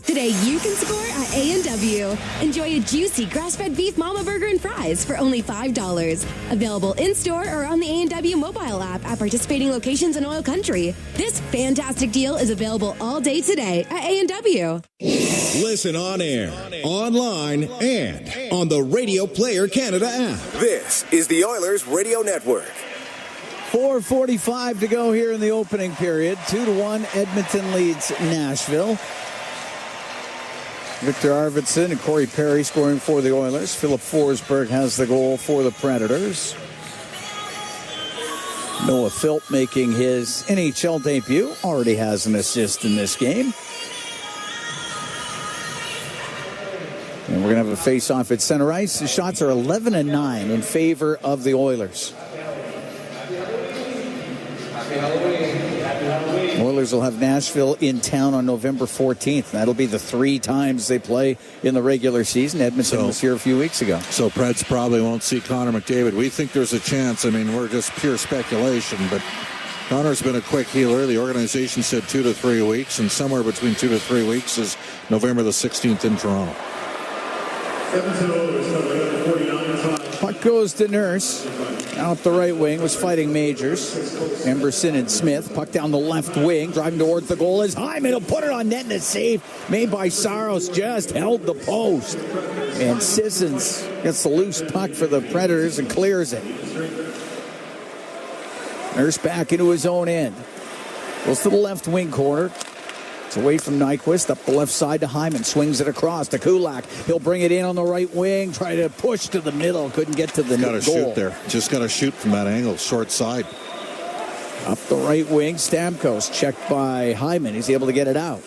Today you can score at A&W. Enjoy a juicy grass-fed beef mama burger and fries for only $5. Available in-store or on the A&W mobile app at participating locations in Oil Country. This fantastic deal is available all day today at A&W. Listen on air, online, and on the Radio Player Canada app. This is the Oilers Radio Network. 4:45 to go here in the opening period. 2-1 Edmonton leads Nashville. Victor Arvidsson and Corey Perry scoring for the Oilers. Philip Forsberg has the goal for the Predators. Noah Philp making his NHL debut. Already has an assist in this game. And we're going to have a face-off at center ice. The shots are 11-9 in favor of the Oilers. Oilers will have Nashville in town on November 14th. That'll be the 3 times they play in the regular season. Edmonton was here a few weeks ago. So Preds probably won't see Connor McDavid. We think there's a chance. I mean, we're just pure speculation, but Connor's been a quick healer. The organization said 2 to 3 weeks, and somewhere between 2 to 3 weeks is November the 16th in Toronto. Puck goes to Nurse. Out the right wing was Fighting Majors. Emberson and Smith. Puck down the left wing. Driving towards the goal is Hyman. He'll put it on net, and a save made by Saros. Just held the post. And Sissons gets the loose puck for the Predators and clears it. Nurse back into his own end. Goes to the left wing corner. It's away from Nyquist, up the left side to Hyman. Swings it across to Kulak. He'll bring it in on the right wing. Try to push to the middle. Couldn't get to the goal. Got to shoot there. Just got to shoot from that angle, short side. Up the right wing, Stamkos checked by Hyman. He's able to get it out.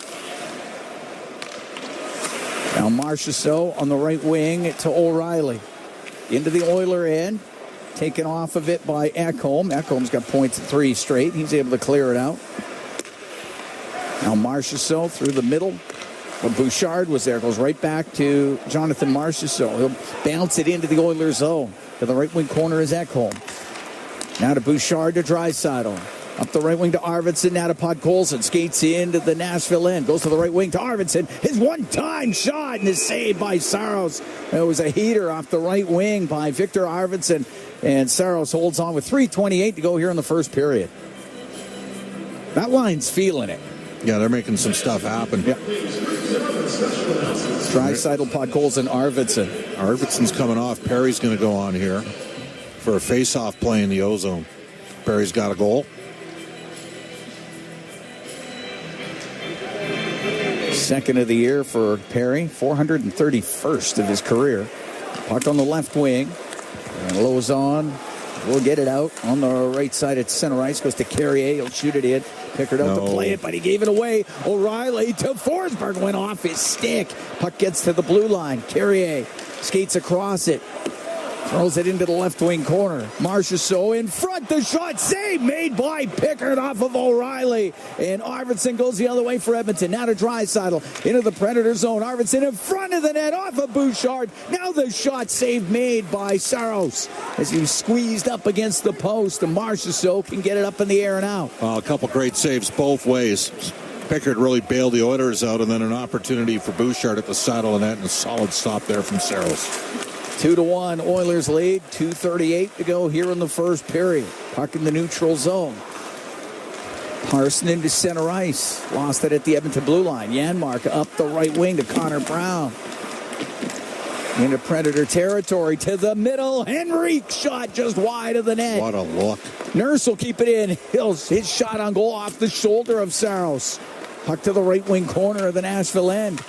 Now Marchessault on the right wing to O'Reilly. Into the Oiler end. Taken off of it by Ekholm. Ekholm's got points at 3 straight. He's able to clear it out. Now Marchessault through the middle. But Bouchard was there. Goes right back to Jonathan Marchessault. He'll bounce it into the Oilers' zone. To the right wing corner is Ekholm. Now to Bouchard to Draisaitl. Up the right wing to Arvidsson. Now to Podkolzin. Skates into the Nashville end. Goes to the right wing to Arvidsson. His one-time shot and is saved by Saros. It was a heater off the right wing by Victor Arvidsson. And Saros holds on with 3:28 to go here in the first period. That line's feeling it. Yeah, they're making some stuff happen. Yeah. Draisaitl, Podkolzin, Arvidsson. Arvidsson's coming off. Perry's going to go on here for a face-off play in the O-zone. Perry's got a goal. Second of the year for Perry, 431st of his career. Puck on the left wing. And Lozon will get it out on the right side at center ice. Goes to Carrier. He'll shoot it in. Pickard out to play it, but he gave it away. O'Reilly to Forsberg. Went off his stick. Puck gets to the blue line. Carrier skates across it. Throws it into the left wing corner. Marchessault in front. The shot save made by Pickard off of O'Reilly. And Arvidsson goes the other way for Edmonton. Now to Draisaitl into the Predator zone. Arvidsson in front of the net off of Bouchard. Now the shot save made by Saros as he squeezed up against the post. And Marchessault can get it up in the air and out. A couple great saves both ways. Pickard really bailed the Oilers out, and then an opportunity for Bouchard at the side of the net and a solid stop there from Saros. 2-1 Oilers lead. 2:38 to go here in the first period. Puck in the neutral zone. Parson into center ice. Lost it at the Edmonton blue line. Janmark up the right wing to Connor Brown. Into Predator territory to the middle. Henrique shot just wide of the net. What a look. Nurse will keep it in. His shot on goal off the shoulder of Saros. Puck to the right wing corner of the Nashville end.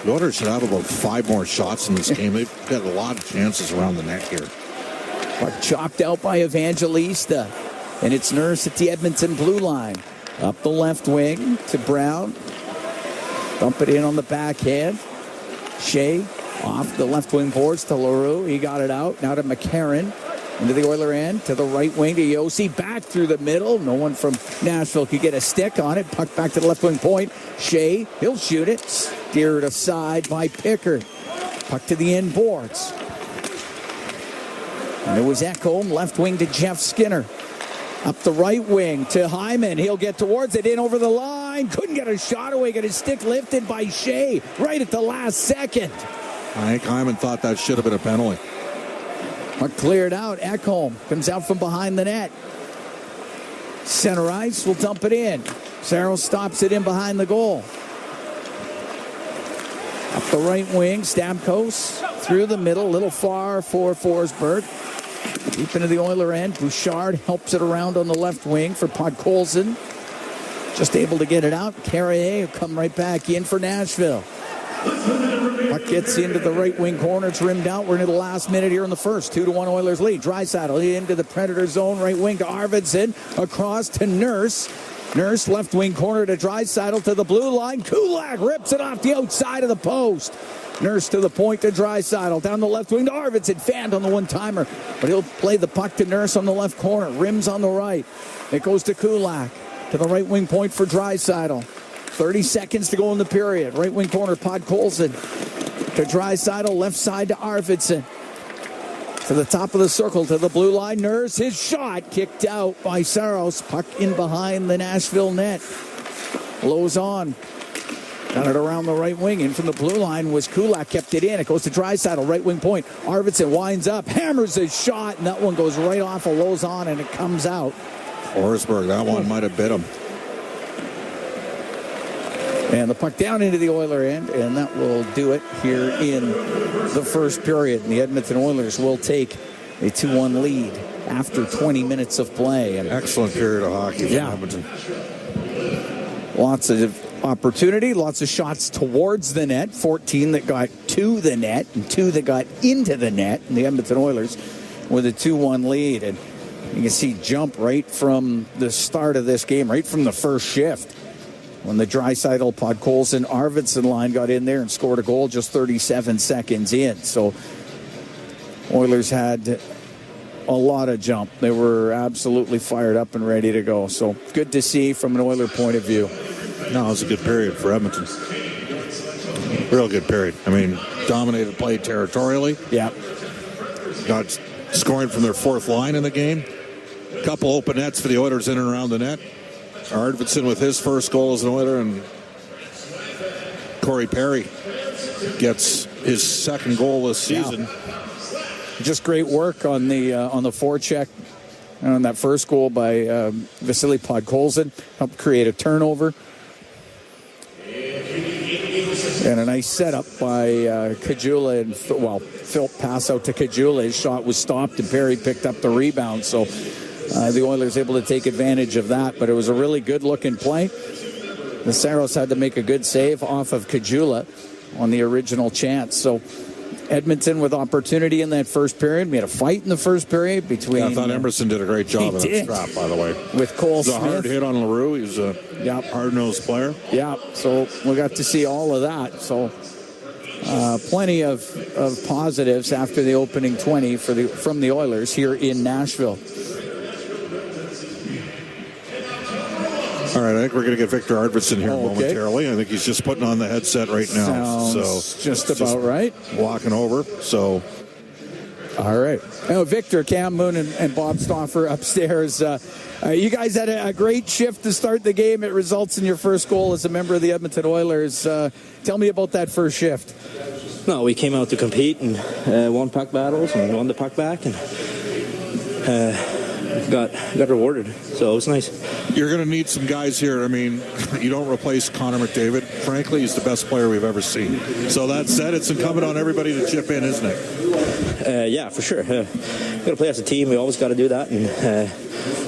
The Oilers should have about 5 more shots in this game. They've got a lot of chances around the net here. Puck chopped out by Evangelista. And it's Nurse at the Edmonton blue line. Up the left wing to Brown. Dump it in on the backhand. Shea off the left wing boards to LaRue. He got it out. Now to McCarron. Into the Oiler end. To the right wing to Yossi. Back through the middle. No one from Nashville could get a stick on it. Puck back to the left wing point. Shea. He'll shoot it. Steered aside by Pickard. Puck to the end boards. And it was Ekholm. Left wing to Jeff Skinner. Up the right wing to Hyman. He'll get towards it. In over the line. Couldn't get a shot away. Got his stick lifted by Shea right at the last second. I think Hyman thought that should have been a penalty. Puck cleared out. Ekholm comes out from behind the net. Center ice will dump it in. Saros stops it in behind the goal. Up the right wing. Stamkos through the middle. A little far for Forsberg. Deep into the Oiler end. Bouchard helps it around on the left wing for Podkolzin. Just able to get it out. Carrier will come right back in for Nashville. Puck gets into the right wing corner. It's rimmed out. We're into the last minute here in the first. 2-1 Oilers lead. Draisaitl into the Predator zone. Right wing to Arvidsson. Across to Nurse. Nurse left wing corner to Draisaitl to the blue line. Kulak rips it off the outside of the post. Nurse to the point to Draisaitl. Down the left wing to Arvidsson. Fanned on the one-timer. But he'll play the puck to Nurse on the left corner. Rims on the right. It goes to Kulak. To the right wing point for Draisaitl. 30 seconds to go in the period. Right wing corner, Podkolzin. To Draisaitl, left side to Arvidsson. To the top of the circle, to the blue line. Nurse, his shot kicked out by Saros. Puck in behind the Nashville net. Blows on. Got it around the right wing. In from the blue line was Kulak. Kept it in. It goes to Draisaitl, right wing point. Arvidsson winds up, hammers his shot, and that one goes right off of Lozon, and it comes out. Forsberg, that one might have bit him. And the puck down into the Oiler end, and that will do it here in the first period. And the Edmonton Oilers will take a 2-1 lead after 20 minutes of play. And excellent period of hockey for Edmonton. Lots of opportunity, lots of shots towards the net. 14 that got to the net and 2 that got into the net. And the Edmonton Oilers with a 2-1 lead. And you can see jump right from the start of this game, right from the first shift. When the Draisaitl, Podkolzin, Arvidsson line got in there and scored a goal just 37 seconds in. So Oilers had a lot of jump. They were absolutely fired up and ready to go. So good to see from an Oiler point of view. No, it was a good period for Edmonton. Real good period. I mean, dominated play territorially. Yeah. Got scoring from their fourth line in the game. Couple open nets for the Oilers in and around the net. Arvidsson with his first goal as an Oiler, and Corey Perry gets his second goal this season. Yeah. Just great work on the forecheck. And that first goal by Vasily Podkolzin helped create a turnover. And a nice setup by Kajula. And, Phil pass out to Kajula. His shot was stopped, and Perry picked up the rebound. So the Oilers able to take advantage of that. But it was a really good-looking play. The Saros had to make a good save off of Kajula on the original chance. So Edmonton with opportunity in that first period. We had a fight in the first period between... I thought Emerson did a great job of that strap, by the way. With Cole Smith. It was a hard hit on LaRue. He was a hard-nosed player. Yeah, so we got to see all of that. So plenty of positives after the opening 20 from the Oilers here in Nashville. All right, I think we're going to get Victor Arvidsson here momentarily. I think he's just putting on the headset right now. Sounds just about right. Walking over, so... All right. Now, Victor, Cam Moon, and Bob Stauffer upstairs. You guys had a great shift to start the game. It results in your first goal as a member of the Edmonton Oilers. Tell me about that first shift. No, we came out to compete and won puck battles and won the puck back and got rewarded. So it was nice. You're going to need some guys here. I mean, you don't replace Connor McDavid. Frankly, he's the best player we've ever seen. So that said, it's incumbent on everybody to chip in, isn't it? Yeah, for sure. We've got to play as a team. We always got to do that. And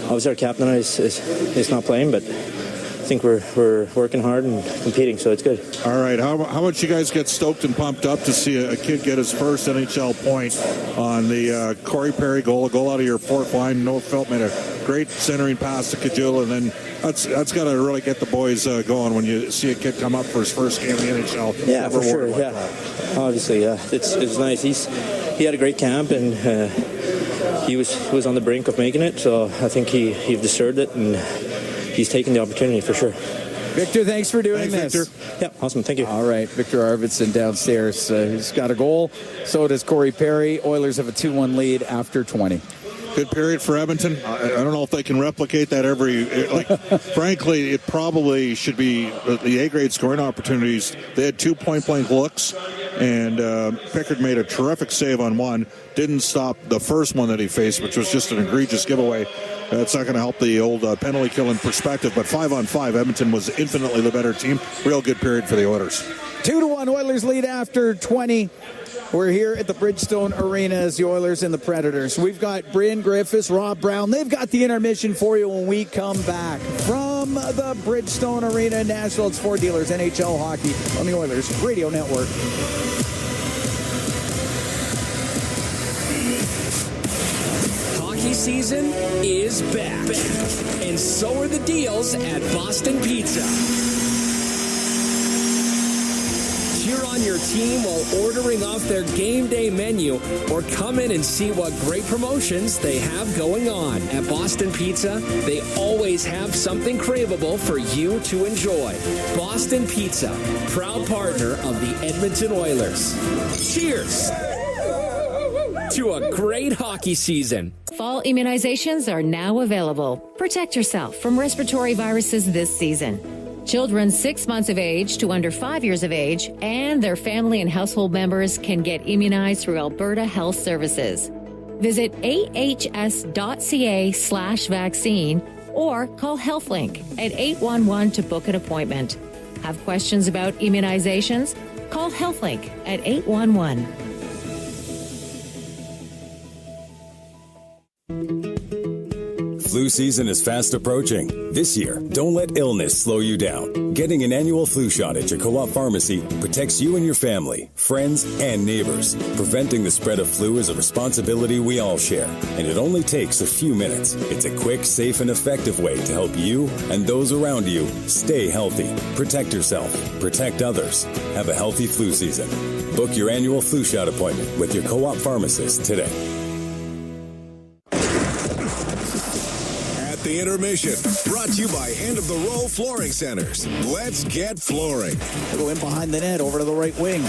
obviously our captain is not playing, but I think we're working hard and competing, so it's good. All right. How much you guys get stoked and pumped up to see a kid get his first NHL point on the Corey Perry goal, a goal out of your fourth line? Noah Felt made a great centering pass to Kajula, and then that's got to really get the boys going when you see a kid come up for his first game in the NHL. Yeah, for sure. Yeah, obviously, it's nice. He had a great camp, and he was on the brink of making it. So I think he deserved it, and he's taking the opportunity for sure. Victor, thanks for doing this. Victor. Yeah, awesome. Thank you. All right, Victor Arvidsson downstairs. He's got a goal. So does Corey Perry. Oilers have a 2-1 lead after 20. Good period for Edmonton. I don't know if they can replicate that frankly, it probably should be the A-grade scoring opportunities. They had 2 point-blank looks, and Pickard made a terrific save on one. Didn't stop the first one that he faced, which was just an egregious giveaway. That's not going to help the old penalty kill in perspective, but 5-on-5, Edmonton was infinitely the better team. Real good period for the Oilers. 2-1 Oilers lead after 20. We're here at the Bridgestone Arena as the Oilers and the Predators. We've got Bryn Griffiths, Rob Brown. They've got the intermission for you when we come back. From the Bridgestone Arena in Nashville, it's Ford Dealers NHL Hockey on the Oilers Radio Network. Hockey season is back. And so are the deals at Boston Pizza. Cheer on your team while ordering off their game day menu, or come in and see what great promotions they have going on. At Boston Pizza, they always have something craveable for you to enjoy. Boston Pizza, proud partner of the Edmonton Oilers. Cheers to a great hockey season. Fall immunizations are now available. Protect yourself from respiratory viruses this season. Children 6 months of age to under 5 years of age and their family and household members can get immunized through Alberta Health Services. Visit ahs.ca/vaccine or call HealthLink at 811 to book an appointment. Have questions about immunizations? Call HealthLink at 811. Flu season is fast approaching. This year, don't let illness slow you down. Getting an annual flu shot at your co-op pharmacy protects you and your family, friends, and neighbors. Preventing the spread of flu is a responsibility we all share, and it only takes a few minutes. It's a quick, safe, and effective way to help you and those around you stay healthy. Protect yourself. Protect others. Have a healthy flu season. Book your annual flu shot appointment with your co-op pharmacist today. The the intermission. Brought to you by End of the Row Flooring Centers. Let's get flooring. Go in behind the net, over to the right wing.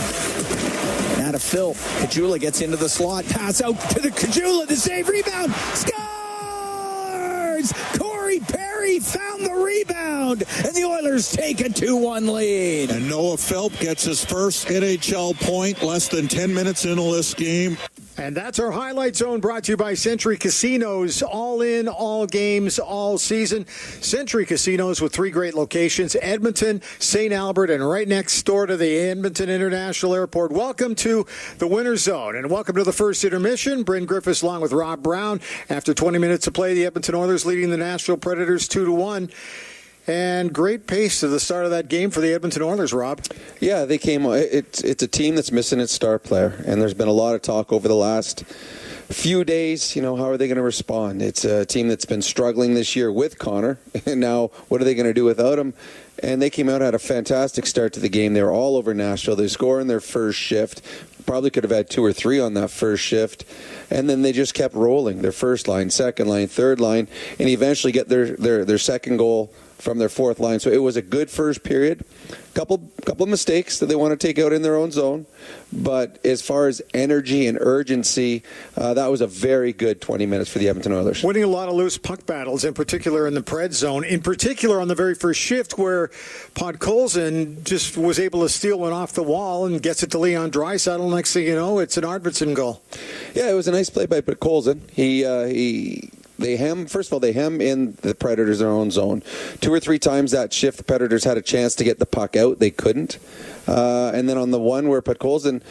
Now to Phil. Kajula gets into the slot. Pass out to the Kajula. The save, rebound. Scores! Corey Perry found the rebound. And the Oilers take a 2-1 lead. And Noah Philp gets his first NHL point less than 10 minutes into this game. And that's our Highlight Zone, brought to you by Century Casinos. All in, all games, all season. Century Casinos with 3 great locations: Edmonton, St. Albert, and right next door to the Edmonton International Airport. Welcome to the Winner's Zone, and welcome to the first intermission. Bryn Griffiths along with Rob Brown. After 20 minutes of play, the Edmonton Oilers leading the Nashville Predators 2-1. And great pace to the start of that game for the Edmonton Oilers, Rob. Yeah, they came. It's a team that's missing its star player, and there's been a lot of talk over the last few days. How are they going to respond? It's a team that's been struggling this year with Connor, and now what are they going to do without him? And they came out, had a fantastic start to the game. They were all over Nashville. They scored in their first shift. Probably could have had 2 or 3 on that first shift. And then they just kept rolling. Their first line, second line, third line, and eventually get their second goal from their fourth line. So it was a good first period. Couple of mistakes that they want to take out in their own zone. But as far as energy and urgency, that was a very good 20 minutes for the Edmonton Oilers. Winning a lot of loose puck battles, in particular in the Pred zone. In particular on the very first shift where Podkolzin just was able to steal one off the wall and gets it to Leon Draisaitl. Next thing you know, it's an Arvidsson goal. Yeah, it was a nice play by Podkolzin. They hem in the Predators' their own zone. 2 or 3 times that shift, the Predators had a chance to get the puck out. They couldn't. And then on the one where Podkolzin,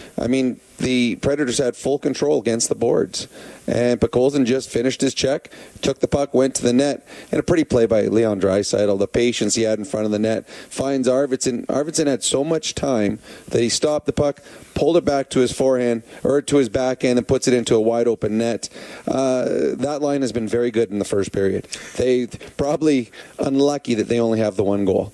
the Predators had full control against the boards. And Podkolzin just finished his check, took the puck, went to the net, and a pretty play by Leon Draisaitl. The patience he had in front of the net, finds Arvidsson. Arvidsson had so much time that he stopped the puck, pulled it back to his forehand, or to his backhand, and puts it into a wide open net. That line has been very good in the first period. They probably unlucky that they only have the 1 goal.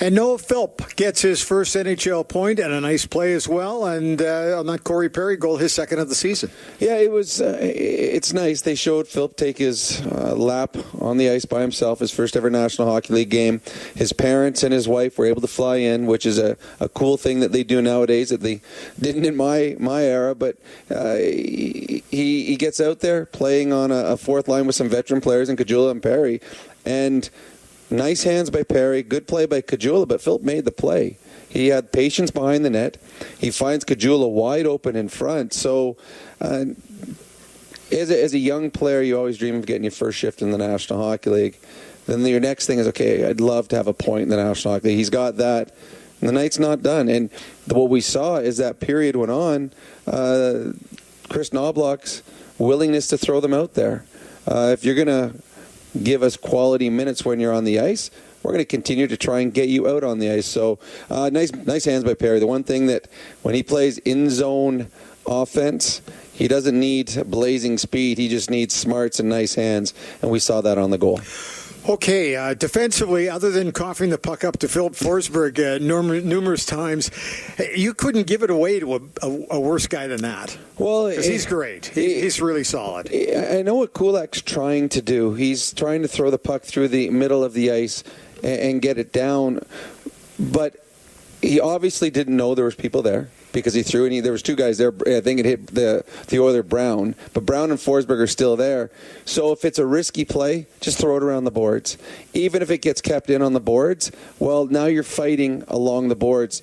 And Noah Philp gets his first NHL point and a nice play as well. And on that Corey Perry goal, his second of the season. Yeah, it was. It's nice. They showed Philp take his lap on the ice by himself, his first ever National Hockey League game. His parents and his wife were able to fly in, which is a cool thing that they do nowadays that they didn't in my era. But he gets out there playing on a fourth line with some veteran players in Kajula and Perry. And nice hands by Perry, good play by Kajula, but Philp made the play. He had patience behind the net. He finds Kajula wide open in front. So as a young player, you always dream of getting your first shift in the National Hockey League. Then your next thing is, okay, I'd love to have a point in the National Hockey League. He's got that. And the night's not done. And what we saw as that period went on, Chris Knobloch's willingness to throw them out there. If you're going to give us quality minutes when you're on the ice, we're going to continue to try and get you out on the ice. So nice hands by Perry. The one thing that when he plays in-zone offense, he doesn't need blazing speed. He just needs smarts and nice hands, and we saw that on the goal. Okay, defensively, other than coughing the puck up to Philip Forsberg numerous times, you couldn't give it away to a worse guy than that. Well, because he's great. He's really solid. I know what Kulak's trying to do. He's trying to throw the puck through the middle of the ice and get it down, but he obviously didn't know there was people there, because he threw, and there was 2 guys there. I think it hit the Oiler Brown, but Brown and Forsberg are still there. So if it's a risky play, just throw it around the boards. Even if it gets kept in on the boards, well, now you're fighting along the boards.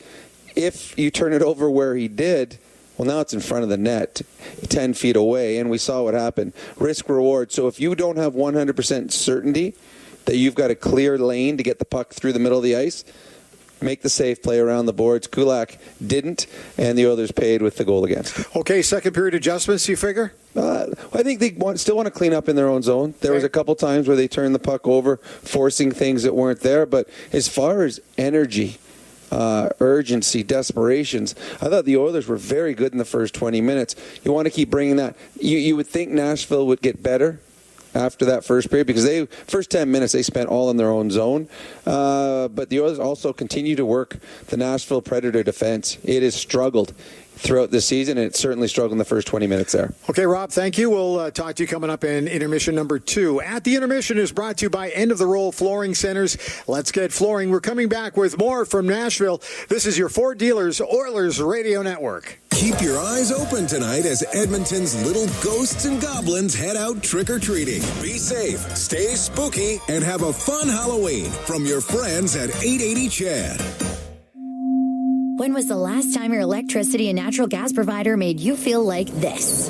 If you turn it over where he did, well, now it's in front of the net, 10 feet away, and we saw what happened. Risk reward. So if you don't have 100% certainty that you've got a clear lane to get the puck through the middle of the ice, make the safe play around the boards. Kulak didn't, and the Oilers paid with the goal against. Okay, second period adjustments, you figure? I think they still want to clean up in their own zone. There was a couple times where they turned the puck over, forcing things that weren't there. But as far as energy, urgency, desperations, I thought the Oilers were very good in the first 20 minutes. You want to keep bringing that. You would think Nashville would get better after that first period, because first 10 minutes they spent all in their own zone. But the Oilers also continue to work the Nashville Predator defense. It has struggled. throughout the season, and it certainly struggled in the first 20 minutes there. Okay, Rob, thank you. We'll talk to you coming up in intermission number 2. At the Intermission is brought to you by End of the Roll Flooring Centers. Let's get flooring. We're coming back with more from Nashville. This is your Ford Dealers Oilers Radio Network. Keep your eyes open tonight as Edmonton's little ghosts and goblins head out trick-or-treating. Be safe, stay spooky, and have a fun Halloween from your friends at 880 Chad. When was the last time your electricity and natural gas provider made you feel like this?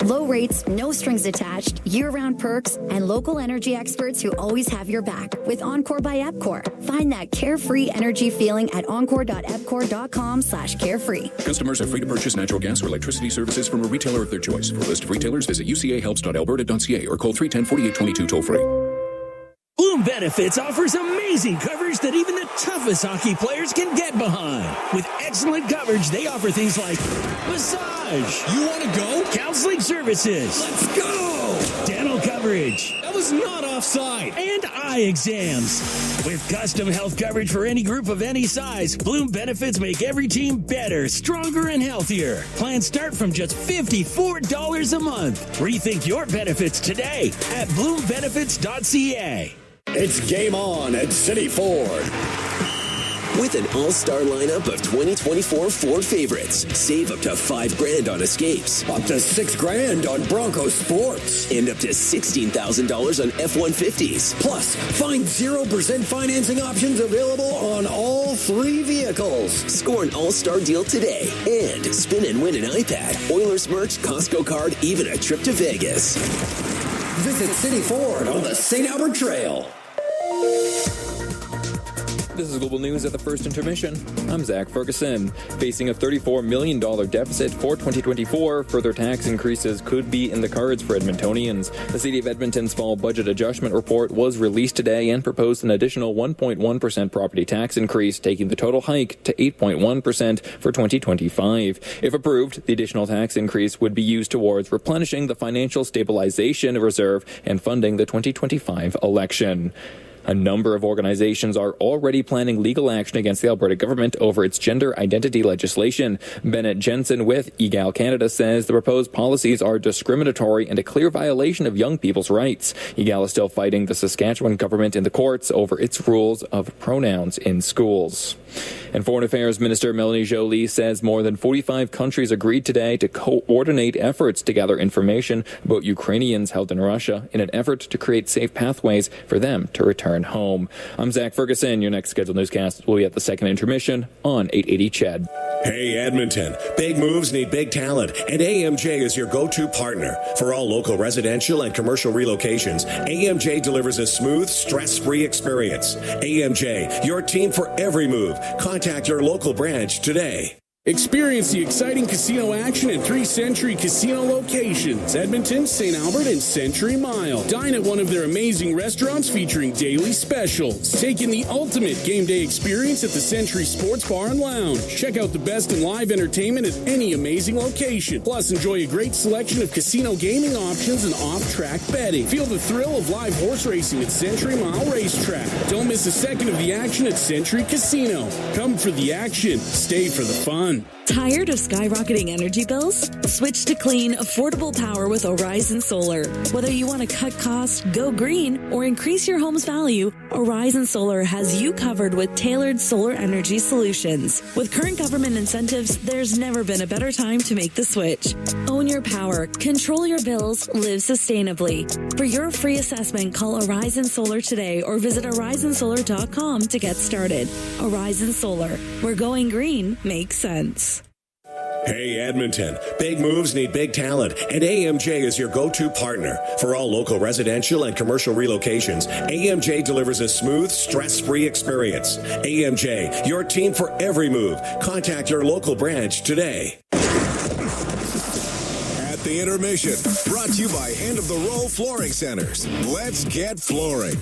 Low rates, no strings attached, year-round perks, and local energy experts who always have your back with Encore by Epcor. Find that carefree energy feeling at encore.epcor.com/carefree. Customers are free to purchase natural gas or electricity services from a retailer of their choice. For a list of retailers, visit ucahelps.alberta.ca or call 310-4822 toll-free. Bloom Benefits offers amazing coverage that even the toughest hockey players can get behind. With excellent coverage, they offer things like massage. You want to go? Counseling services. Let's go. Dental coverage. That was not offside. And eye exams. With custom health coverage for any group of any size, Bloom Benefits make every team better, stronger, and healthier. Plans start from just $54 a month. Rethink your benefits today at bloombenefits.ca. It's game on at City Ford. With an all-star lineup of 2024 Ford favorites, save up to $5,000 on Escapes, up to $6,000 on Bronco Sports, and up to $16,000 on F-150s. Plus, find 0% financing options available on all 3 vehicles. Score an all-star deal today and spin and win an iPad, Oilers merch, Costco card, even a trip to Vegas. Visit City Ford on the St. Albert Trail. This is Global News at the first intermission. I'm Zach Ferguson. Facing a $34 million deficit for 2024, further tax increases could be in the cards for Edmontonians. The City of Edmonton's fall budget adjustment report was released today and proposed an additional 1.1% property tax increase, taking the total hike to 8.1% for 2025. If approved, the additional tax increase would be used towards replenishing the Financial Stabilization Reserve and funding the 2025 election. A number of organizations are already planning legal action against the Alberta government over its gender identity legislation. Bennett Jensen with Egal Canada says the proposed policies are discriminatory and a clear violation of young people's rights. Egal is still fighting the Saskatchewan government in the courts over its rules of pronouns in schools. And Foreign Affairs Minister Melanie Joly says more than 45 countries agreed today to coordinate efforts to gather information about Ukrainians held in Russia in an effort to create safe pathways for them to return home. I'm Zach Ferguson. Your next scheduled newscast will be at the second intermission on 880 Chad. Hey, Edmonton. Big moves need big talent, and AMJ is your go-to partner. For all local residential and commercial relocations, AMJ delivers a smooth, stress-free experience. AMJ, your team for every move. Contact your local branch today. Experience the exciting casino action at 3 Century Casino locations, Edmonton, St. Albert, and Century Mile. Dine at one of their amazing restaurants featuring daily specials. Take in the ultimate game day experience at the Century Sports Bar and Lounge. Check out the best in live entertainment at any amazing location. Plus, enjoy a great selection of casino gaming options and off-track betting. Feel the thrill of live horse racing at Century Mile Racetrack. Don't miss a second of the action at Century Casino. Come for the action. Stay for the fun. Tired of skyrocketing energy bills? Switch to clean, affordable power with Horizon Solar. Whether you want to cut costs, go green, or increase your home's value, Horizon Solar has you covered with tailored solar energy solutions. With current government incentives, there's never been a better time to make the switch. Own your power, control your bills, live sustainably. For your free assessment, call Horizon Solar today or visit horizonsolar.com to get started. Horizon Solar, where going green makes sense. Hey, Edmonton. Big moves need big talent, and AMJ is your go-to partner. For all local residential and commercial relocations, AMJ delivers a smooth, stress-free experience. AMJ, your team for every move. Contact your local branch today. At The Intermission, brought to you by End of the Roll Flooring Centers. Let's get flooring.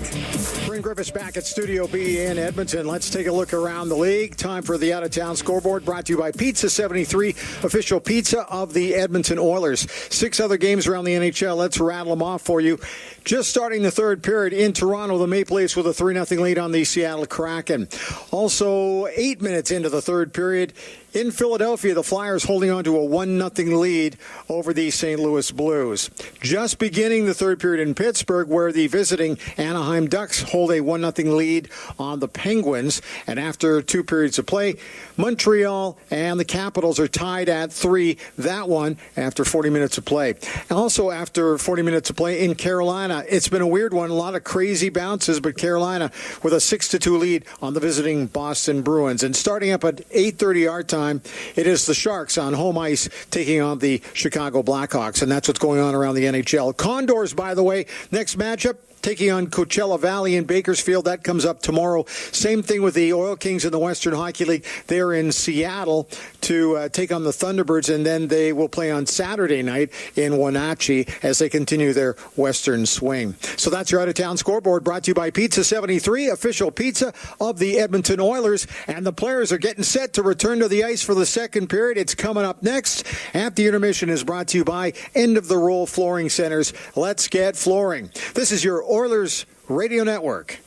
Bryn Griffiths back at Studio B in Edmonton. Let's take a look around the league. Time for the out-of-town scoreboard, brought to you by Pizza 73, official pizza of the Edmonton Oilers. 6 other games around the NHL. Let's rattle them off for you. Just starting the third period in Toronto, the Maple Leafs with a 3-0 lead on the Seattle Kraken. Also, 8 minutes into the third period, in Philadelphia, the Flyers holding on to a 1-0 lead over the St. Louis Blues. Just beginning the third period in Pittsburgh, where the visiting Anaheim Ducks hold a 1-0 lead on the Penguins. And after 2 periods of play, Montreal and the Capitals are tied at 3. That one after 40 minutes of play. Also after 40 minutes of play in Carolina, it's been a weird one. A lot of crazy bounces, but Carolina with a 6-2 lead on the visiting Boston Bruins. And starting up at 8:30 our time, it is the Sharks on home ice taking on the Chicago Blackhawks, and that's what's going on around the NHL. Condors, by the way, next matchup, taking on Coachella Valley in Bakersfield. That comes up tomorrow. Same thing with the Oil Kings in the Western Hockey League. They're in Seattle to take on the Thunderbirds, and then they will play on Saturday night in Wenatchee as they continue their Western swing. So that's your out-of-town scoreboard, brought to you by Pizza 73, official pizza of the Edmonton Oilers. And the players are getting set to return to the ice for the second period. It's coming up next. At the Intermission is brought to you by End of the Roll Flooring Centers. Let's get flooring. This is your Oilers Radio Network.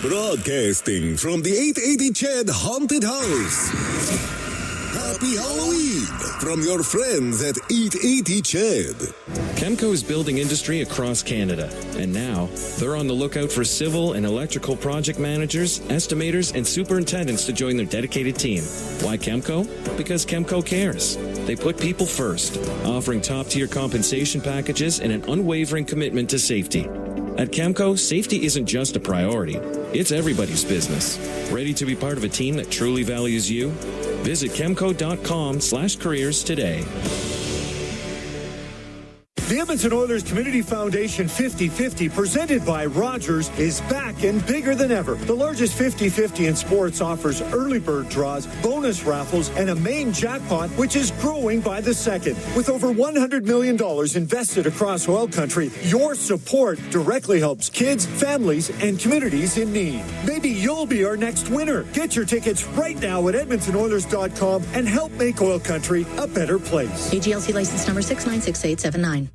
Broadcasting from the 880 Ched Haunted House. Happy Halloween from your friends at 880 Ched. Chemco is building industry across Canada, and now they're on the lookout for civil and electrical project managers, estimators, and superintendents to join their dedicated team. Why Chemco? Because Chemco cares. They put people first, offering top-tier compensation packages and an unwavering commitment to safety. At Chemco, safety isn't just a priority. It's everybody's business. Ready to be part of a team that truly values you? Visit chemco.com/careers today. The Edmonton Oilers Community Foundation 50-50, presented by Rogers, is back and bigger than ever. The largest 50-50 in sports offers early bird draws, bonus raffles, and a main jackpot, which is growing by the second. With over $100 million invested across oil country, your support directly helps kids, families, and communities in need. Maybe you'll be our next winner. Get your tickets right now at EdmontonOilers.com and help make oil country a better place. AGLC license number 696879.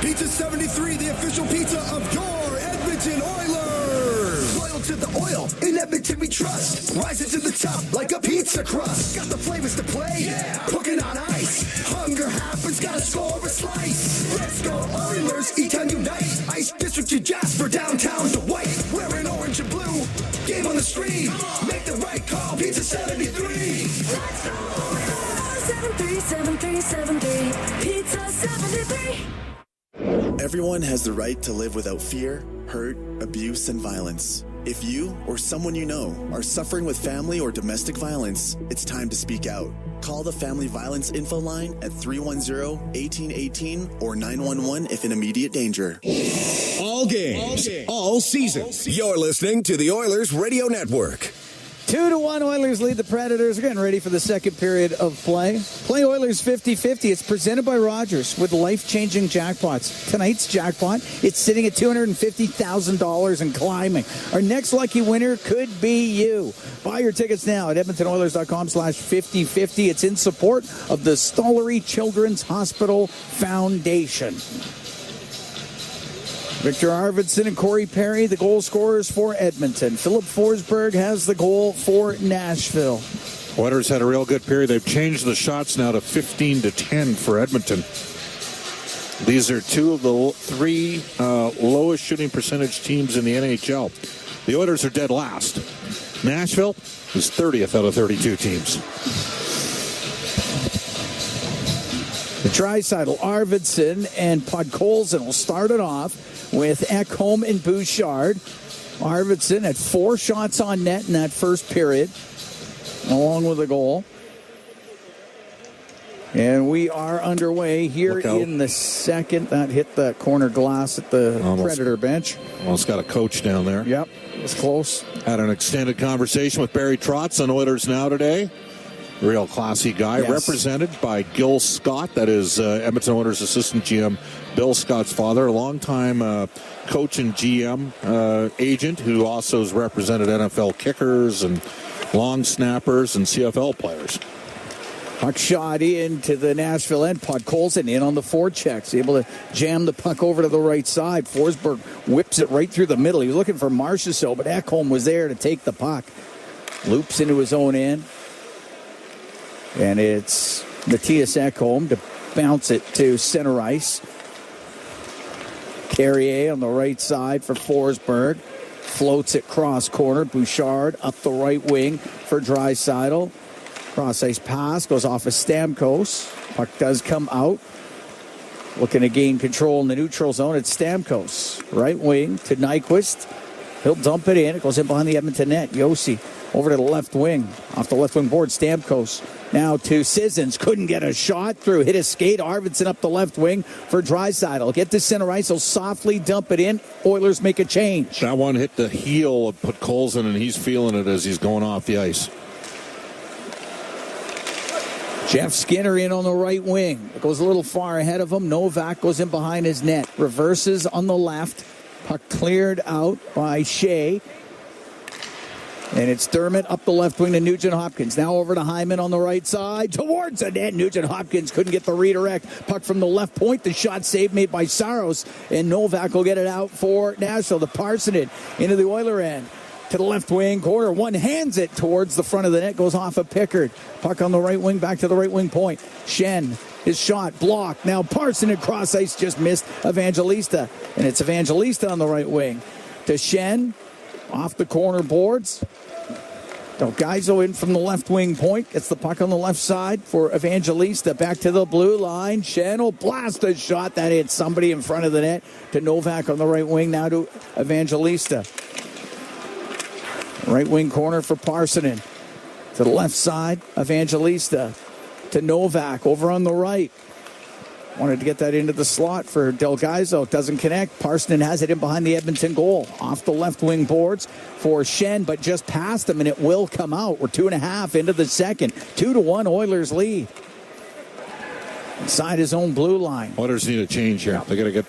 Pizza 73, the official pizza of your Edmonton Oilers. Loyal to the oil, in Edmonton we trust. Rising to the top like a pizza crust. Got the flavors to play, cooking on ice. Hunger happens, gotta score a slice. Let's go Oilers, E-Town unite. Ice District to Jasper, downtown to White. Wearing orange and blue, game on the stream. Make the right call, Pizza 73. Let's go Oilers. 737373, Pizza 73. Everyone has the right to live without fear, hurt, abuse, and violence. If you or someone you know are suffering with family or domestic violence, it's time to speak out. Call the Family Violence Info Line at 310-1818 or 911 if in immediate danger. All games, all season. You're listening to the Oilers Radio Network. 2-1 Oilers lead the Predators. We're getting ready for the second period of play. Play Oilers 50-50. It's presented by Rogers with life-changing jackpots. Tonight's jackpot, it's sitting at $250,000 and climbing. Our next lucky winner could be you. Buy your tickets now at EdmontonOilers.com/5050. It's in support of the Stollery Children's Hospital Foundation. Victor Arvidsson and Corey Perry, the goal scorers for Edmonton. Philip Forsberg has the goal for Nashville. Oilers had a real good period. They've changed the shots now to 15-10 for Edmonton. These are two of the three lowest shooting percentage teams in the NHL. The Oilers are dead last. Nashville is 30th out of 32 teams. The Draisaitl, Arvidsson, and Podkolzin will start it off with Ekholm and Bouchard. Arvidsson had 4 shots on net in that first period, along with a goal. And we are underway here in the second. That hit the corner glass at the Predator bench. Almost got a coach down there. Yep, it was close. Had an extended conversation with Barry Trotz on Oilers Now today. Real classy guy, Yes. represented by Gil Scott. That is Edmonton Oilers assistant GM Bill Scott's father, a longtime coach and GM agent who also has represented NFL kickers and long snappers and CFL players. Puck shot into the Nashville end. Podkolzin in on the forechecks, able to jam the puck over to the right side. Forsberg whips it right through the middle. He was looking for Marchessault, but Ekholm was there to take the puck. Loops into his own end. And it's Matthias Ekholm to bounce it to center ice. Carrier on the right side for Forsberg. Floats it cross corner. Bouchard up the right wing for Draisaitl. Cross ice pass goes off of Stamkos. Puck does come out. Looking to gain control in the neutral zone. It's Stamkos. Right wing to Nyquist. He'll dump it in. It goes in behind the Edmonton net. Yossi over to the left wing. Off the left wing board, Stamkos. Now to Sissons. Couldn't get a shot through. Hit a skate. Arvidsson up the left wing for Draisaitl. Get to center ice. He'll softly dump it in. Oilers make a change. That one hit the heel of Podkolzin, and he's feeling it as he's going off the ice. Jeff Skinner in on the right wing. It goes a little far ahead of him. Novak goes in behind his net. Reverses on the left. Puck cleared out by Shea. And it's Dermott up the left wing to Nugent-Hopkins. Now over to Hyman on the right side. Towards the net. Nugent-Hopkins couldn't get the redirect. Puck from the left point. The shot save made by Saros. And Novak will get it out for Nashville. The Parsonen into the Oiler end. To the left wing corner. One hands it towards the front of the net. Goes off of Pickard. Puck on the right wing. Back to the right wing point. Shen. His shot blocked. Now Parsonen cross ice just missed Evangelista. And it's Evangelista on the right wing. To Shen. Off the corner boards. Delgaizo in from the left wing point. Gets the puck on the left side for Evangelista. Back to the blue line. Shen will blast a shot that hits somebody in front of the net. To Novak on the right wing. Now to Evangelista. Right wing corner for Parsonen. To the left side, Evangelista. To Novak over on the right. Wanted to get that into the slot for Delgaizo. Doesn't connect. Parsonen has it in behind the Edmonton goal. Off the left wing boards for Shen, but just past him, and it will come out. We're 2.5 into the second. 2-1 Oilers lead. Inside his own blue line. Oilers need a change here. They got to get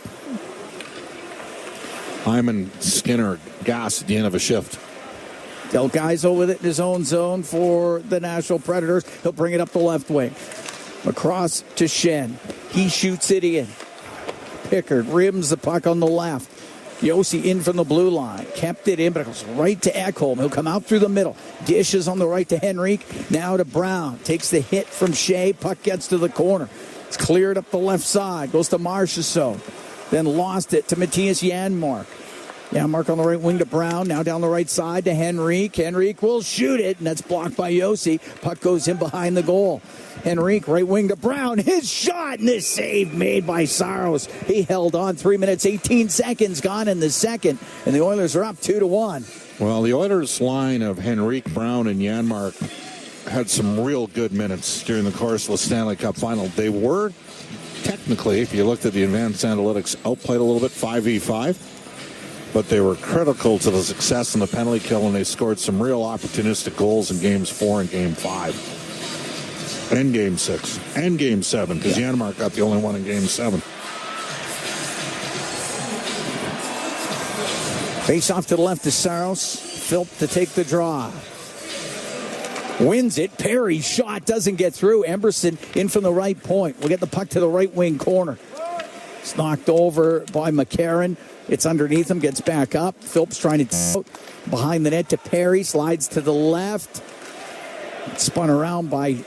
Hyman, Skinner, gas at the end of a shift. Delgaizo with it in his own zone for the Nashville Predators. He'll bring it up the left wing. Across to Shen. He shoots it in. Pickard rims the puck on the left. Yossi in from the blue line. Kept it in, but it goes right to Ekholm. He'll come out through the middle. Dishes on the right to Henrique. Now to Brown. Takes the hit from Shea. Puck gets to the corner. It's cleared up the left side. Goes to Marchessault. Then lost it to Matthias Janmark. Janmark on the right wing to Brown. Now down the right side to Henrique. Henrique will shoot it, and that's blocked by Yossi. Puck goes in behind the goal. Henrique, right wing to Brown. His shot, and this save made by Saros. He held on. 3 minutes, 18 seconds gone in the second, and the Oilers are up 2-1. Well, the Oilers' line of Henrique, Brown, and Janmark had some real good minutes during the course of the Stanley Cup final. They were, technically, if you looked at the advanced analytics, outplayed a little bit, 5v5. But they were critical to the success in the penalty kill, and they scored some real opportunistic goals in Games 4 and Game 5. And Game 6. And Game 7, because Janmark got the only one in Game 7. Face off to the left to Saros. Philp to take the draw. Wins it. Perry's shot doesn't get through. Emberson in from the right point. We'll get the puck to the right wing corner. It's knocked over by McCarron. It's underneath him, gets back up. Phillips trying to out behind the net to Perry, slides to the left. It's spun around by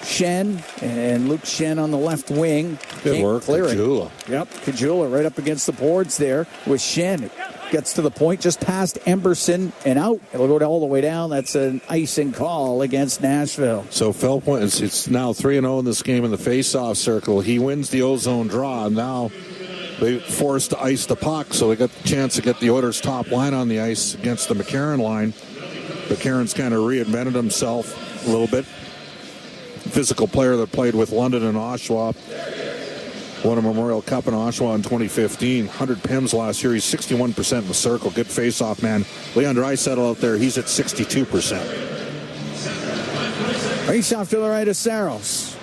Shen, and Luke Shen on the left wing. Good work, Kajula. Yep, Kajula right up against the boards there with Shen. It gets to the point just past Emberson and out. It'll go all the way down. That's an icing call against Nashville. So Philp, it's now 3-0 in this game in the face-off circle. He wins the ozone draw. Now they forced to ice the puck, so they got the chance to get the Oilers' top line on the ice against the McCarron line. McCarron's kind of reinvented himself a little bit. Physical player that played with London and Oshawa. Won a Memorial Cup in Oshawa in 2015. 100 PIMs last year. He's 61% in the circle. Good face-off man. Leon Draisaitl out there, he's at 62%. Race off to the right of Saros.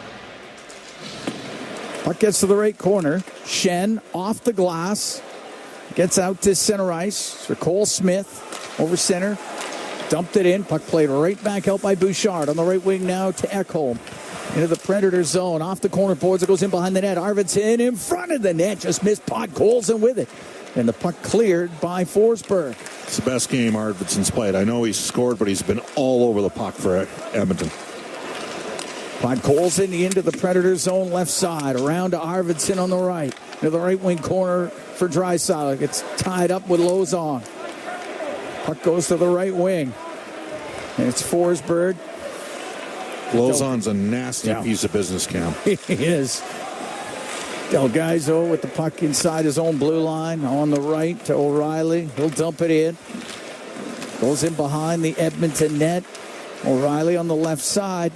Puck gets to the right corner. Shen off the glass. Gets out to center ice for Cole Smith over center. Dumped it in. Puck played right back out by Bouchard. On the right wing now to Ekholm. Into the Predator zone. Off the corner boards. It goes in behind the net. Arvidsson in front of the net. Just missed puck. Colson with it. And the puck cleared by Forsberg. It's the best game Arvidsson's played. I know he's scored, but he's been all over the puck for Edmonton. By Colson into the Predator zone left side. Around to Arvidsson on the right. To the right wing corner for Draisaitl. Gets tied up with Lozon. Puck goes to the right wing. And it's Forsberg. Lozon's a nasty piece of business, Cam. He is. Del Gaizo with the puck inside his own blue line. On the right to O'Reilly. He'll dump it in. Goes in behind the Edmonton net. O'Reilly on the left side.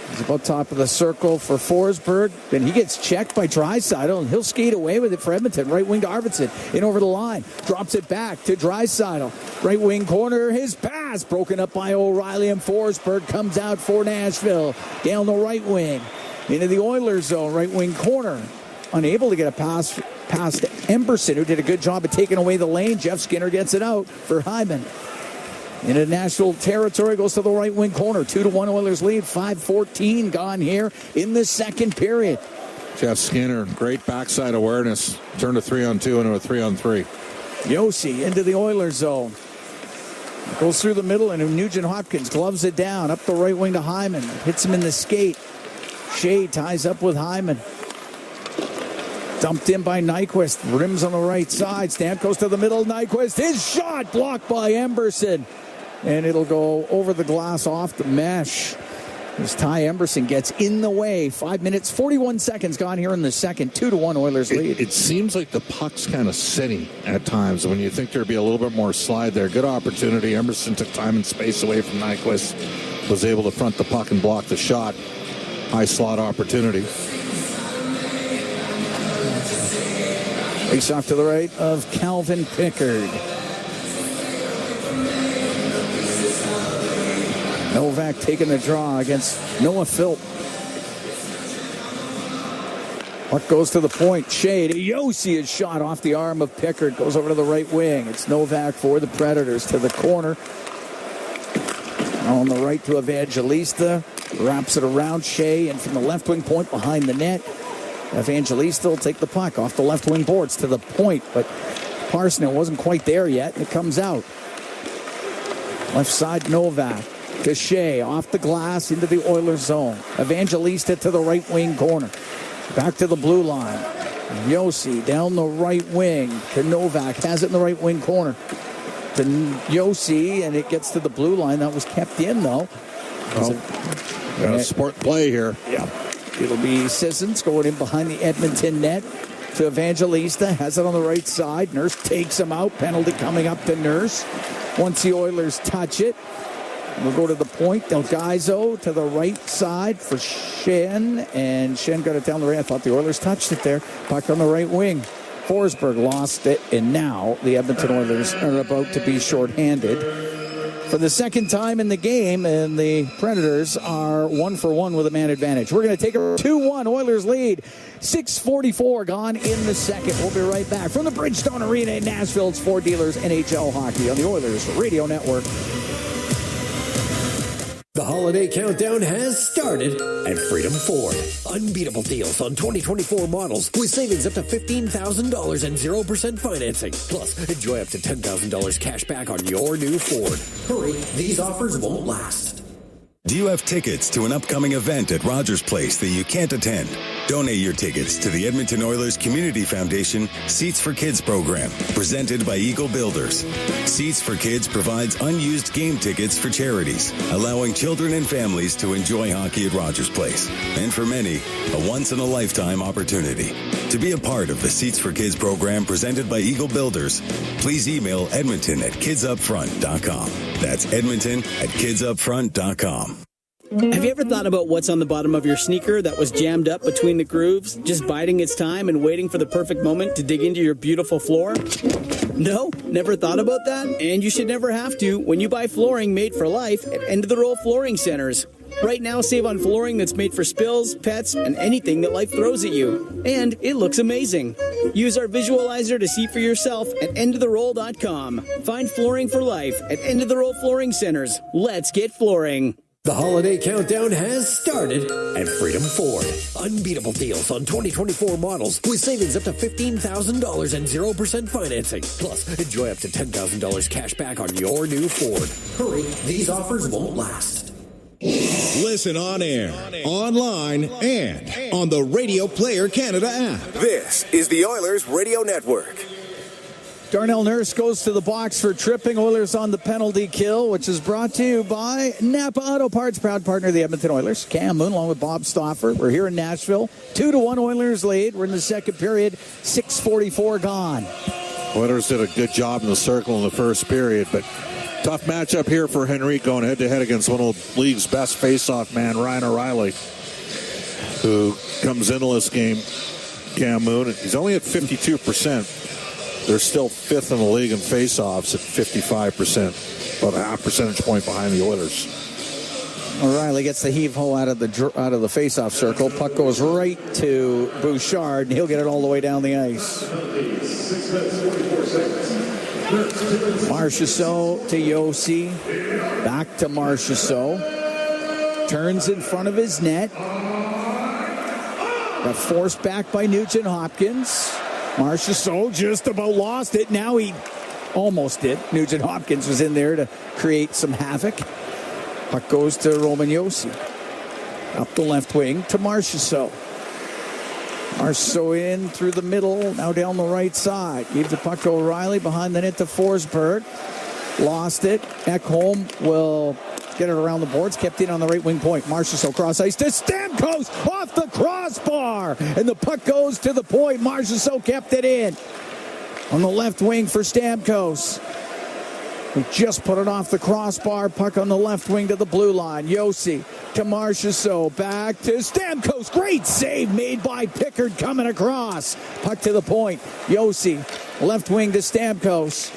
He's about top of the circle for Forsberg. Then he gets checked by Draisaitl, and he'll skate away with it for Edmonton. Right wing to Arvidsson. In over the line. Drops it back to Draisaitl. Right wing corner. His pass broken up by O'Reilly, and Forsberg comes out for Nashville. Down the right wing. Into the Oilers zone. Right wing corner. Unable to get a pass past Emberson, who did a good job of taking away the lane. Jeff Skinner gets it out for Hyman. Into Nashville territory, goes to the right wing corner. 2-1 Oilers lead. 5:14 gone here in the second period. Jeff Skinner, great backside awareness. Turned a 3-on-2 into a 3-on-3. Yossi into the Oilers zone. Goes through the middle, and Nugent Hopkins gloves it down. Up the right wing to Hyman. Hits him in the skate. Shea ties up with Hyman. Dumped in by Nyquist. Rims on the right side. Stamkos to the middle. Nyquist. His shot blocked by Emberson. And it'll go over the glass off the mesh. As Ty Emberson gets in the way. 5 minutes, 41 seconds gone here in the second. 2-1 Oilers lead. It seems like the puck's kind of sitting at times when you think there'd be a little bit more slide there. Good opportunity. Emberson took time and space away from Nyquist. Was able to front the puck and block the shot. High slot opportunity. Face off to the right of Calvin Pickard. Novak taking the draw against Noah Philp. Puck goes to the point. Shea to Yossi, is shot off the arm of Pickard. Goes over to the right wing. It's Novak for the Predators to the corner. On the right to Evangelista. Wraps it around Shea and from the left wing point behind the net. Evangelista will take the puck off the left wing boards to the point, but Parsons wasn't quite there yet, and it comes out. Left side Novak. Shea off the glass into the Oilers zone. Evangelista to the right wing corner. Back to the blue line. Yossi down the right wing to Novak. Has it in the right wing corner. To Yossi, and it gets to the blue line. That was kept in, though. Got a sport play here. Yeah. It'll be Sissons going in behind the Edmonton net to Evangelista. Has it on the right side. Nurse takes him out. Penalty coming up to Nurse. Once the Oilers touch it, we'll go to the point. Del Gaizo to the right side for Shen. And Shen got it down the right. I thought the Oilers touched it there. Puck on the right wing. Forsberg lost it. And now the Edmonton Oilers are about to be shorthanded for the second time in the game, and the Predators are 1-for-1 with a man advantage. We're going to take a 2-1 Oilers lead. 6:44 gone in the second. We'll be right back from the Bridgestone Arena in Nashville. It's Ford Dealers NHL Hockey on the Oilers Radio Network. The holiday countdown has started at Freedom Ford. Unbeatable deals on 2024 models with savings up to $15,000 and 0% financing. Plus, enjoy up to $10,000 cash back on your new Ford. Hurry, these offers won't last. Do you have tickets to an upcoming event at Rogers Place that you can't attend? Donate your tickets to the Edmonton Oilers Community Foundation Seats for Kids program, presented by Eagle Builders. Seats for Kids provides unused game tickets for charities, allowing children and families to enjoy hockey at Rogers Place. And for many, a once-in-a-lifetime opportunity. To be a part of the Seats for Kids program presented by Eagle Builders, please email edmonton@kidsupfront.com. That's edmonton@kidsupfront.com. Have you ever thought about what's on the bottom of your sneaker that was jammed up between the grooves, just biding its time and waiting for the perfect moment to dig into your beautiful floor? No? Never thought about that? And you should never have to when you buy flooring made for life at End of the Roll Flooring Centers. Right now, save on flooring that's made for spills, pets, and anything that life throws at you. And it looks amazing. Use our visualizer to see for yourself at endoftheroll.com. Find flooring for life at End of the Roll Flooring Centers. Let's get flooring. The holiday countdown has started at Freedom Ford. Unbeatable deals on 2024 models with savings up to $15,000 and 0% financing. Plus, enjoy up to $10,000 cash back on your new Ford. Hurry, these offers won't last. Listen on air, online, and on the Radio Player Canada app. This is the Oilers Radio Network. Darnell Nurse goes to the box for tripping. Oilers on the penalty kill, which is brought to you by Napa Auto Parts, proud partner of the Edmonton Oilers. Cam Moon along with Bob Stauffer. We're here in Nashville. 2-1 Oilers lead. We're in the second period. 6:44 gone. Oilers did a good job in the circle in the first period, but tough matchup here for Henrique going head-to-head against one of the league's best face-off man, Ryan O'Reilly, who comes into this game, Cam Moon. He's only at 52%. They're still fifth in the league in face-offs at 55%, about a half percentage point behind the Oilers. O'Reilly gets the heave-ho out of the face-off circle. Puck goes right to Bouchard, and he'll get it all the way down the ice. Marchessault to Yossi. Back to Marchessault. Turns in front of his net. Got forced back by Nugent Hopkins. Marchessault just about lost it. Now he almost did. Nugent Hopkins was in there to create some havoc. Puck goes to Roman Josi. Up the left wing to Marchessault. Marchessault in through the middle. Now down the right side. Gave the puck to O'Reilly. Behind the net to Forsberg. Lost it. Ekholm will get it around the boards. Kept in on the right wing point. Marchessault cross ice to Stamkos off the crossbar. And the puck goes to the point. Marchessault kept it in. On the left wing for Stamkos. We just put it off the crossbar. Puck on the left wing to the blue line. Yossi to Marchessault. Back to Stamkos. Great save made by Pickard coming across. Puck to the point. Yossi. Left wing to Stamkos.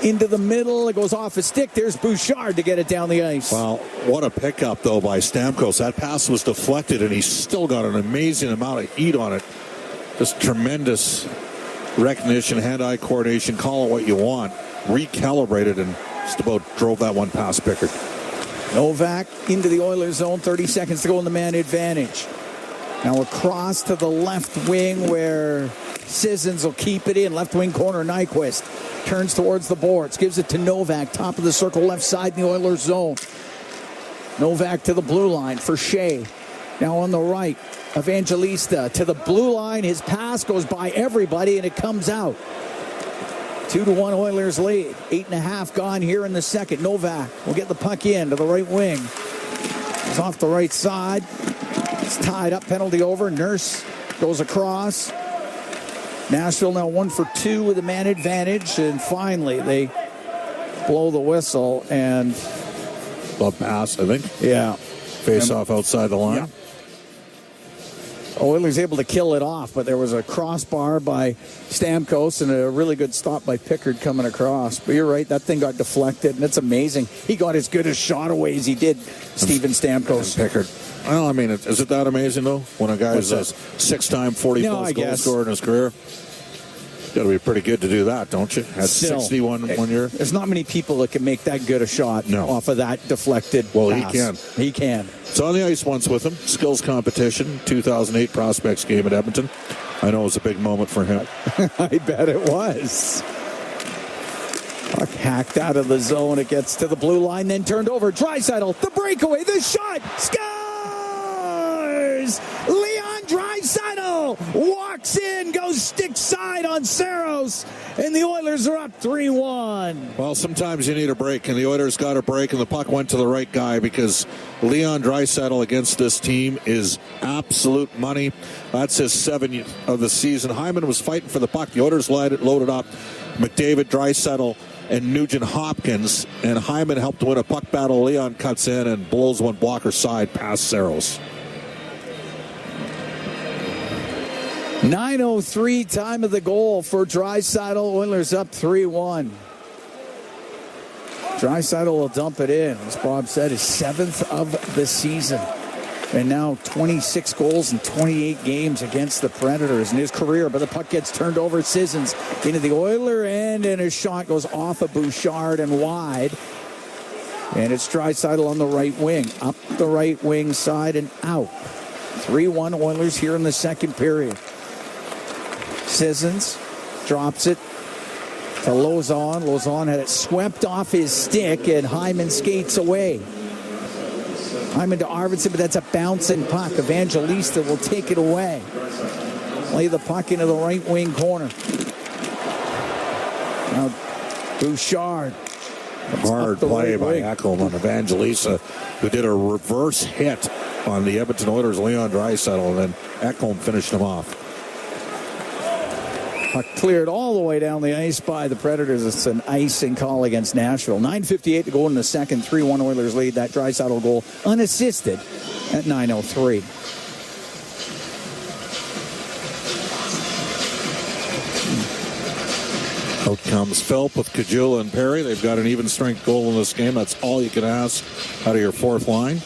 Into the middle. It goes off his stick. There's Bouchard to get it down the ice. Wow, what a pickup, though, by Stamkos. That pass was deflected, and he's still got an amazing amount of heat on it. Just tremendous recognition, hand-eye coordination, call it what you want. Recalibrated and just about drove that one past Pickard. Novak into the Oilers zone. 30 seconds to go in the man advantage. Now across to the left wing where Sissons will keep it in. Left wing corner, Nyquist. Turns towards the boards. Gives it to Novak. Top of the circle, left side in the Oilers zone. Novak to the blue line for Shea. Now on the right, Evangelista to the blue line. His pass goes by everybody and it comes out. 2-1 Oilers lead. 8.5 gone here in the second. Novak will get the puck in to the right wing. It's off the right side. It's tied up. Penalty over. Nurse goes across. Nashville now 1 for 2 with a man advantage. And finally, they blow the whistle. And Club pass, I think. Yeah. Face off outside the line. Yeah. Oilers able to kill it off, but there was a crossbar by Stamkos and a really good stop by Pickard coming across. But you're right, that thing got deflected, and it's amazing. He got as good a shot away as he did, Steven Stamkos. Pickard. Well, I mean, is it that amazing, though, when a guy's a 6-time 40-plus goal scorer in his career? Got to be pretty good to do that, don't you? Had 61 one year. There's not many people that can make that good a shot off of that deflected pass. He can. He can. It's on the ice once with him. Skills competition, 2008 Prospects game at Edmonton. I know it was a big moment for him. I bet it was. Puck hacked out of the zone. It gets to the blue line, then turned over. Draisaitl, the breakaway, the shot, scores! Leon Draisaitl walks in, goes stick side on Saros, and the Oilers are up 3-1. Well, sometimes you need a break, and the Oilers got a break, and the puck went to the right guy because Leon Draisaitl against this team is absolute money. That's his 7th of the season. Hyman was fighting for the puck. The Oilers loaded up McDavid, Draisaitl, and Nugent Hopkins, and Hyman helped win a puck battle. Leon cuts in and blows one blocker side past Saros. 9:03 time of the goal for Draisaitl. Oilers up 3-1. Draisaitl will dump it in. As Bob said, his 7th of the season. And now 26 goals in 28 games against the Predators in his career. But the puck gets turned over. Sissons into the Oiler end, and his shot goes off of Bouchard and wide. And it's Draisaitl on the right wing. Up the right wing side and out. 3-1 Oilers here in the second period. Sissons drops it to Lauzon. Lauzon had it swept off his stick, and Hyman skates away. Hyman to Arvidsson, but that's a bouncing puck. Evangelista will take it away. Lay the puck into the right wing corner. Now Bouchard. Hard play by Ekholm on Evangelista, who did a reverse hit on the Edmonton Oilers' Leon Draisaitl, and then Ekholm finished him off. Puck cleared all the way down the ice by the Predators. It's an icing call against Nashville. 9:58 to go in the second. 3-1 Oilers lead. That Draisaitl goal unassisted at 9:03. Out comes Philp with Caggiula and Perry. They've got an even strength goal in this game. That's all you can ask out of your fourth line.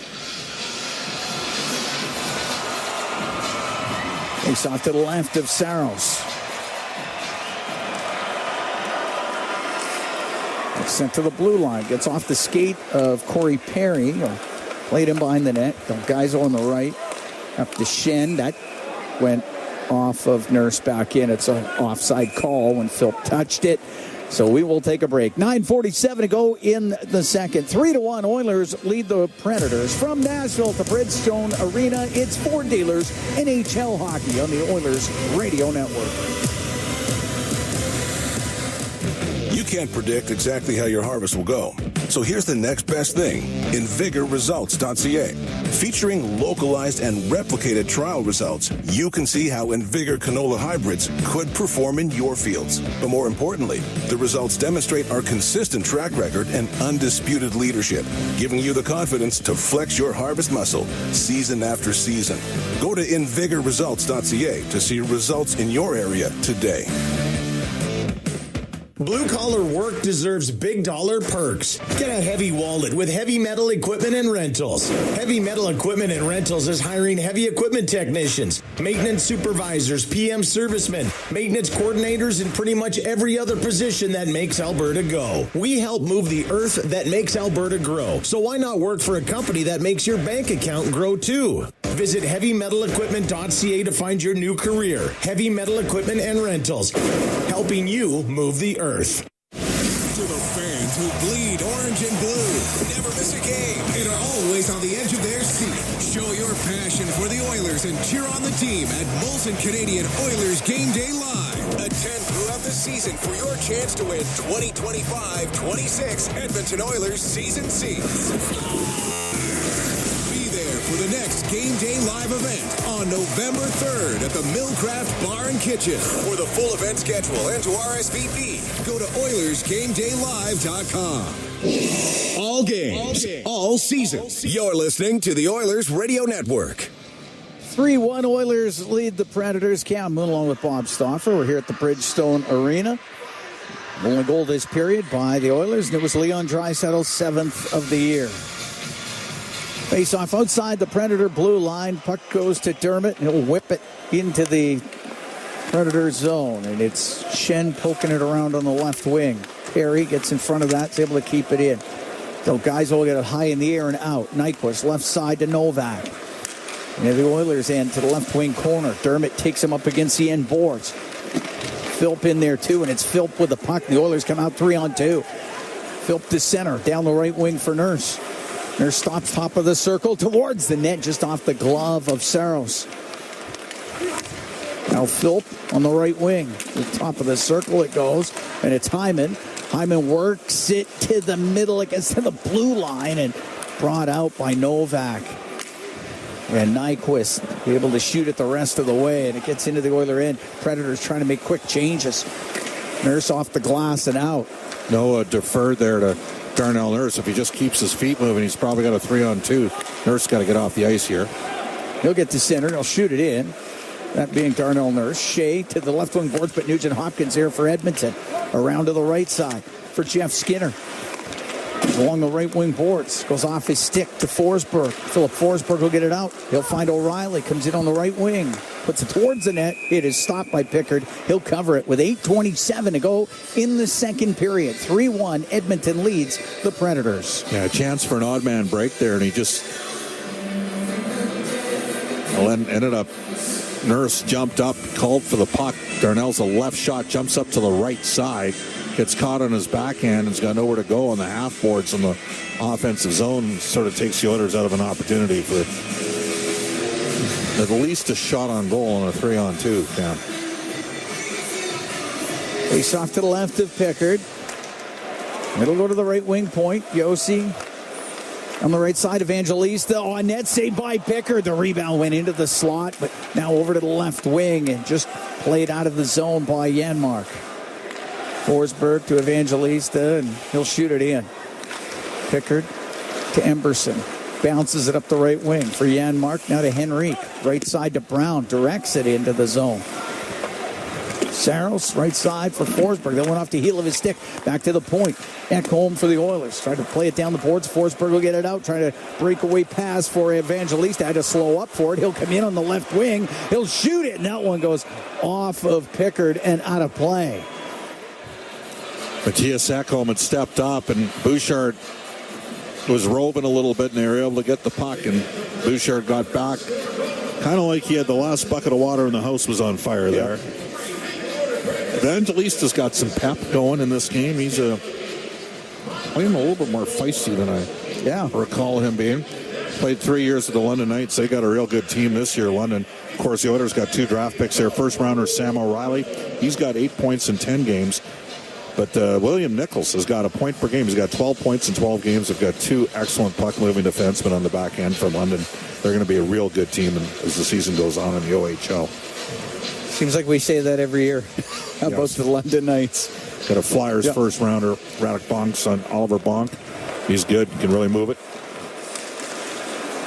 Face off to the left of Saros. Sent to the blue line. Gets off the skate of Corey Perry. Played him behind the net. The guys on the right. Up to Shen. That went off of Nurse back in. It's an offside call when Philp touched it. So we will take a break. 9:47 to go in the second. 3-1 Oilers lead the Predators from Nashville to Bridgestone Arena. It's Ford Dealers NHL hockey on the Oilers Radio Network. You can't predict exactly how your harvest will go. So here's the next best thing. InvigorResults.ca. Featuring localized and replicated trial results, you can see how Invigor canola hybrids could perform in your fields. But more importantly, the results demonstrate our consistent track record and undisputed leadership, giving you the confidence to flex your harvest muscle season after season. Go to InvigorResults.ca to see results in your area today. Blue-collar work deserves big dollar perks. Get a heavy wallet with Heavy Metal Equipment and Rentals. Heavy Metal Equipment and Rentals is hiring heavy equipment technicians, maintenance supervisors, PM servicemen, maintenance coordinators, and pretty much every other position that makes Alberta go. We help move the earth that makes Alberta grow. So why not work for a company that makes your bank account grow too? Visit HeavyMetalEquipment.ca to find your new career. Heavy Metal Equipment and Rentals, helping you move the earth. To the fans who bleed orange and blue, never miss a game, and are always on the edge of their seat. Show your passion for the Oilers and cheer on the team at Molson Canadian Oilers Game Day Live. Attend throughout the season for your chance to win 2025-26 Edmonton Oilers Season Seats. For the next Game Day Live event on November 3rd at the Millcraft Bar and Kitchen. For the full event schedule and to RSVP, go to OilersGameDayLive.com. All games, all seasons. You're listening to the Oilers Radio Network. 3-1 Oilers lead the Predators. Cam Moon along with Bob Stauffer. We're here at the Bridgestone Arena. Only goal this period by the Oilers, and it was Leon Draisaitl's 7th of the year. Face off outside the Predator blue line. Puck goes to Dermott. He'll whip it into the Predator zone. And it's Shen poking it around on the left wing. Perry gets in front of that. Is able to keep it in. So guys will get it high in the air and out. Nyquist left side to Novak. And the Oilers end to the left wing corner. Dermott takes him up against the end boards. Philp in there too. And it's Philp with the puck. The Oilers come out 3-on-2. Philp to center. Down the right wing for Nurse. Nurse stops top of the circle towards the net, just off the glove of Saros. Now Philp on the right wing. The top of the circle it goes, and it's Hyman. Hyman works it to the middle. It gets to the blue line and brought out by Novak. And Nyquist able to shoot it the rest of the way, and it gets into the Oiler end. Predators trying to make quick changes. Nurse off the glass and out. Noah deferred there to Darnell Nurse. If he just keeps his feet moving, he's probably got a 3-on-2. Nurse got to get off the ice here. He'll get to center. He'll shoot it in. That being Darnell Nurse. Shea to the left wing boards, but Nugent Hopkins here for Edmonton. Around to the right side for Jeff Skinner. Along the right wing boards. Goes off his stick to Forsberg. Philip Forsberg will get it out. He'll find O'Reilly. Comes in on the right wing. Puts it towards the net. It is stopped by Pickard. He'll cover it with 8:27 to go in the second period. 3-1. Edmonton leads the Predators. Yeah, a chance for an odd man break there, and he just ended up. Nurse jumped up, called for the puck. Darnell's a left shot, jumps up to the right side. Gets caught on his backhand and's got nowhere to go on the half boards in the offensive zone. Sort of takes the Oilers out of an opportunity for at least a shot on goal on a 3-on-2. Yeah. Face off to the left of Pickard. It'll go to the right wing point. Yossi on the right side. Evangelista. Oh, net saved by Pickard. The rebound went into the slot, but now over to the left wing and just played out of the zone by Janmark. Forsberg to Evangelista, and he'll shoot it in. Pickard to Emberson. Bounces it up the right wing for Janmark. Now to Henrique. Right side to Brown. Directs it into the zone. Saros, right side for Forsberg. That went off the heel of his stick. Back to the point. Ekholm for the Oilers. Tried to play it down the boards. Forsberg will get it out. Trying to breakaway pass for Evangelista. Had to slow up for it. He'll come in on the left wing. He'll shoot it. And that one goes off of Pickard and out of play. Matthias Ekholm had stepped up, and Bouchard was roving a little bit, and they were able to get the puck, and Bouchard got back. Kind of like he had the last bucket of water and the house was on fire there. Evangelista's got some pep going in this game. He's a little bit more feisty than I recall him being. Played 3 years at the London Knights. They got a real good team this year, London. Of course, the Oilers got 2 draft picks there. First rounder Sam O'Reilly. He's got 8 points in 10 games. But William Nichols has got a point per game. He's got 12 points in 12 games. They've got 2 excellent puck-moving defensemen on the back end for London. They're going to be a real good team as the season goes on in the OHL. Seems like we say that every year about the London Knights. Got a Flyers first rounder, Radek Bonk's son, Oliver Bonk. He's good. Can really move it.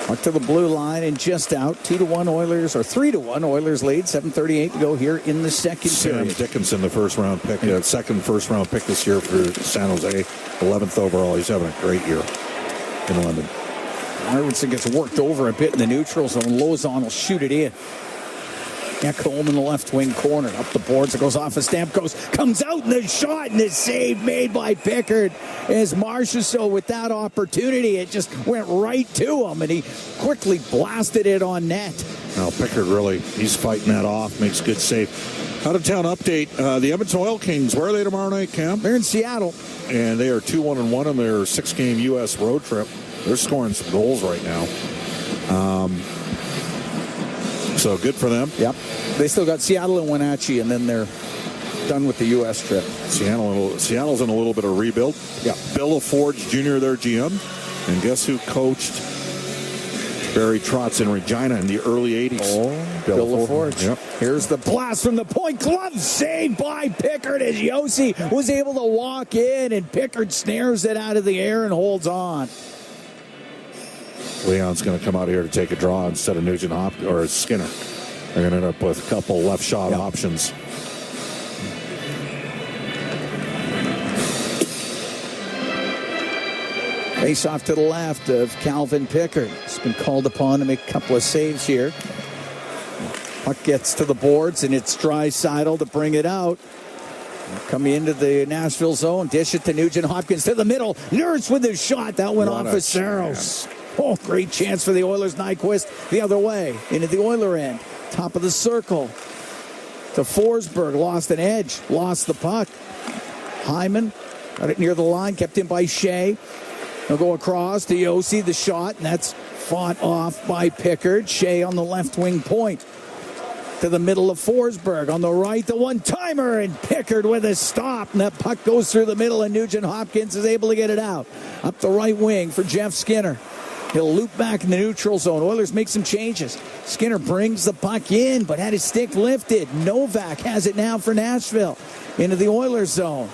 Up to the blue line and just out. 2-1 Oilers, or 3-1 Oilers lead. 7:38 to go here in the second Sam period. Dickinson, the first-round pick, second first-round pick this year for San Jose, 11th overall. He's having a great year in London. Arvidsson gets worked over a bit in the neutral zone. Lozon will shoot it in. Ekholm in the left wing corner. Up the boards. It goes off a Stamkos. Comes out in the shot, and the save made by Pickard. As Marchessault with that opportunity, it just went right to him, and he quickly blasted it on net. Now Pickard he's fighting that off. Makes good save. Out-of-town update. The Edmonton Oil Kings, where are they tomorrow night, Cam? They're in Seattle. And they are 2-1-1 on their 6-game U.S. road trip. They're scoring some goals right now. So good for them. Yep. They still got Seattle and Wenatchee, and then they're done with the U.S. trip. Seattle's in a little bit of rebuild. Yeah. Bill LaForge Jr., their GM. And guess who coached Barry Trotz in Regina in the early 80s? Oh, Bill LaForge. Yep. Here's the blast from the point. Glove saved by Pickard as Yossi was able to walk in, and Pickard snares it out of the air and holds on. Leon's going to come out here to take a draw instead of Nugent or Skinner. They're going to end up with a couple left shot options. Face off to the left of Calvin Pickard. He's been called upon to make a couple of saves here. Puck gets to the boards, and it's Draisaitl to bring it out. Coming into the Nashville zone, dish it to Nugent Hopkins to the middle. Nurse with his shot. That went off of Saros. Oh, great chance for the Oilers. Nyquist the other way into the Oiler end. Top of the circle to Forsberg. Lost an edge. Lost the puck. Hyman got it near the line. Kept in by Shea. He'll go across to Yossi. The shot, and that's fought off by Pickard. Shea on the left wing point. To the middle of Forsberg. On the right, the one-timer, and Pickard with a stop. And that puck goes through the middle, and Nugent Hopkins is able to get it out. Up the right wing for Jeff Skinner. He'll loop back in the neutral zone. Oilers make some changes. Skinner brings the puck in, but had his stick lifted. Novak has it now for Nashville. Into the Oilers zone.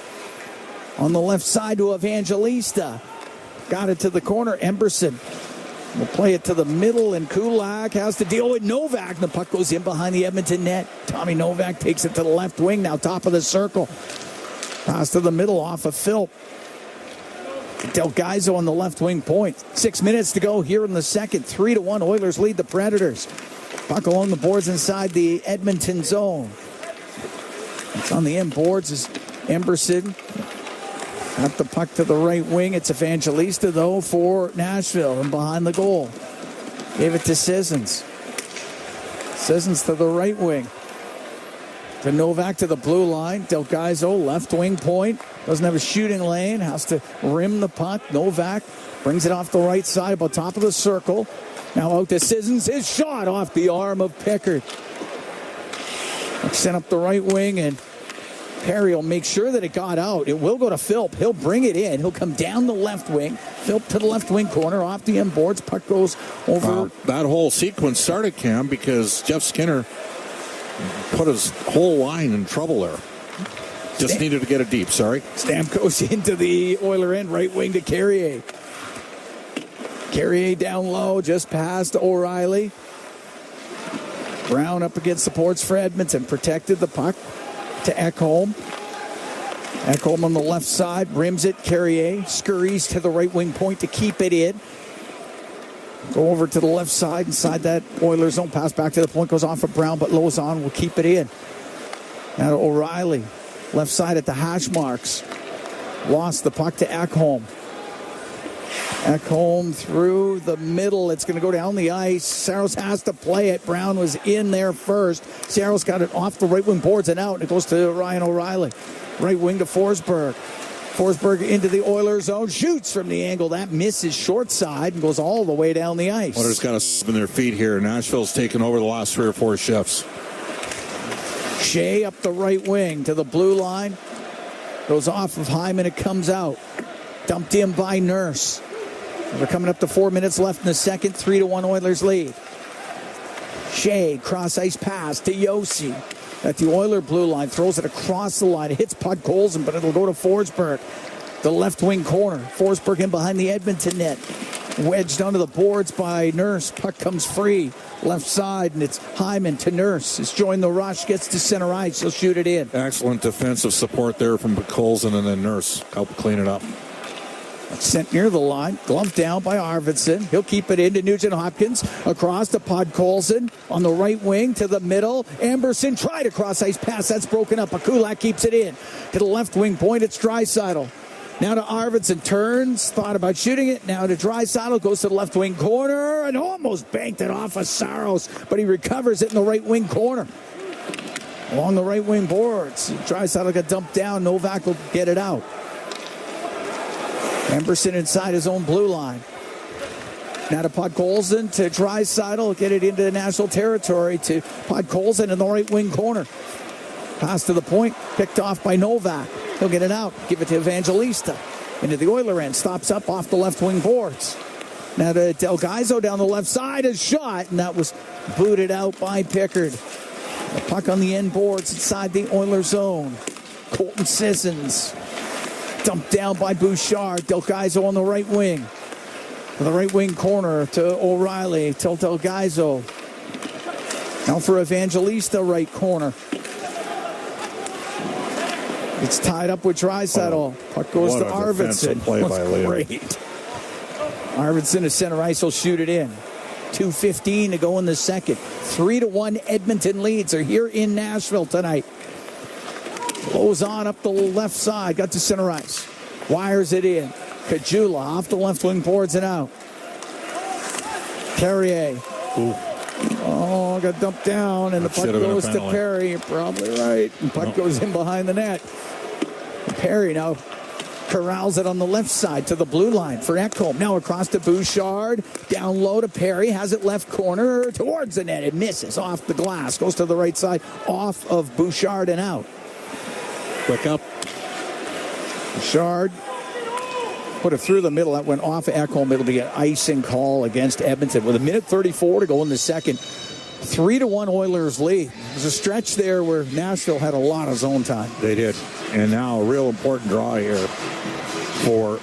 On the left side to Evangelista. Got it to the corner. Emberson will play it to the middle, and Kulak has to deal with Novak. The puck goes in behind the Edmonton net. Tommy Novak takes it to the left wing, now top of the circle. Pass to the middle off of Phil. Delgaizo on the left wing point. 6 minutes to go here in the second. 3-1 Oilers lead the Predators. Puck along the boards inside the Edmonton zone. It's on the end boards is Emberson. Got the puck to the right wing. It's Evangelista, though, for Nashville and behind the goal. Gave it to Sissons. Sissons to the right wing. To Novak to the blue line. Delgaizo, left wing point. Doesn't have a shooting lane. Has to rim the puck. Novak brings it off the right side, about top of the circle. Now out to Sissons. His shot off the arm of Pickard. Sent up the right wing, and Perry will make sure that it got out. It will go to Philp. He'll bring it in. He'll come down the left wing. Philp to the left wing corner, off the end boards. Puck goes over. That whole sequence started, Cam, because Jeff Skinner put his whole line in trouble there. Just needed to get it deep, sorry. Stamkos into the Oiler end, right wing to Carrier. Carrier down low, just past O'Reilly. Brown up against the boards for Edmonton. Protected the puck to Ekholm. Ekholm on the left side, rims it. Carrier scurries to the right wing point to keep it in. Go over to the left side, inside that Oilers zone. Pass back to the point, goes off of Brown, but Lozon will keep it in. Now to O'Reilly. Left side at the hash marks. Lost the puck to Ekholm. Ekholm through the middle. It's going to go down the ice. Saros has to play it. Brown was in there first. Saros got it off the right wing boards and out. And it goes to Ryan O'Reilly. Right wing to Forsberg. Forsberg into the Oilers zone. Shoots from the angle. That misses short side and goes all the way down the ice. Oilers got to spin their feet here. Nashville's taken over the last 3 or 4 shifts. Shea up the right wing to the blue line. Goes off of Hyman. It comes out. Dumped in by Nurse. We're coming up to 4 minutes left in the second. 3-1 Oilers lead. Shea, cross ice pass to Yossi. At the Oiler blue line, throws it across the line. It hits Podkolzin, but it'll go to Forsberg. The left wing corner. Forsberg in behind the Edmonton net. Wedged onto the boards by Nurse. Puck comes free. Left side, and it's Hyman to Nurse. It's joined the rush, gets to center ice. He'll shoot it in. Excellent defensive support there from Podkolzin, and then Nurse helped clean it up. Sent near the line, glove down by Arvidsson. He'll keep it into Nugent Hopkins. Across to Podkolzin on the right wing to the middle. Amberson tried a cross ice pass. That's broken up. Akulak keeps it in. To the left wing point, it's Draisaitl. Now to Arvidsson, turns, thought about shooting it. Now to Draisaitl, goes to the left wing corner and almost banked it off of Saros, but he recovers it in the right wing corner. Along the right wing boards, Draisaitl got dumped down. Novak will get it out. Emberson inside his own blue line. Now to Podkolzin, to Draisaitl, get it into the national territory to Podkolzin in the right wing corner. Pass to the point, picked off by Novak. He'll get it out, give it to Evangelista. Into the Oiler end, stops up off the left wing boards. Now to Delgaizo down the left side, a shot, and that was booted out by Pickard. The puck on the end boards inside the Oiler zone. Colton Sissons. Dumped down by Bouchard. Delgaizo on the right wing. To the right wing corner to O'Reilly. Till Delgaizo. Now for Evangelista, right corner. It's tied up with Draisaitl. Puck goes to Arvidsson. Play by great. Arvidsson to center ice will shoot it in. 2:15 to go in the second. 3-1 Edmonton leads are here in Nashville tonight. Blows on up the left side. Got to center ice. Wires it in. Kajula off the left wing boards and out. Carrier. Ooh. Oh, got dumped down, and the puck goes to Perry. You're probably right. And puck goes in behind the net. Perry now corrals it on the left side to the blue line for Ekholm. Now across to Bouchard. Down low to Perry. Has it left corner towards the net. It misses off the glass. Goes to the right side off of Bouchard and out. Quick up. Bouchard put it through the middle. That went off of Ekholm. It'll be an icing call against Edmonton with 1:34 to go in the second. 3-1 Oilers lead. There's a stretch there where Nashville had a lot of zone time. They did. And now a real important draw here for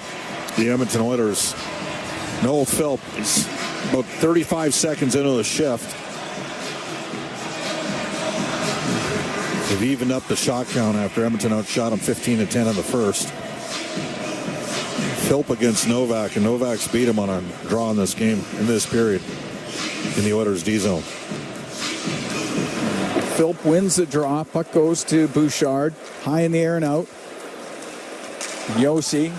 the Edmonton Oilers. Noel Philp is about 35 seconds into the shift. They've evened up the shot count after Edmonton outshot them 15-10 in the first. Philp against Novak, and Novak's beat him on a draw in this game, in this period, in the Oilers' D zone. Philp wins the draw. Puck goes to Bouchard. High in the air and out. Yossi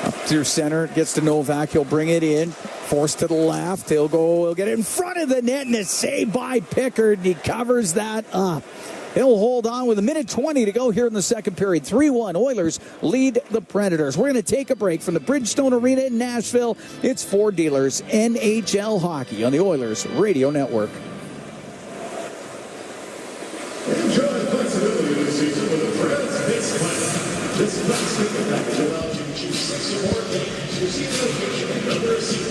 up through center. Gets to Novak. He'll bring it in. Forced to the left. He'll get it in front of the net, and a save by Pickard. He covers that up. He'll hold on with 1:20 to go here in the second period. 3-1. Oilers lead the Predators. We're going to take a break from the Bridgestone Arena in Nashville. It's Ford Dealers NHL Hockey on the Oilers Radio Network. Enjoy the flexibility this season with the Preds Base Plan. This flexible package allows you to choose 6 or more games, receive location, and number of seats.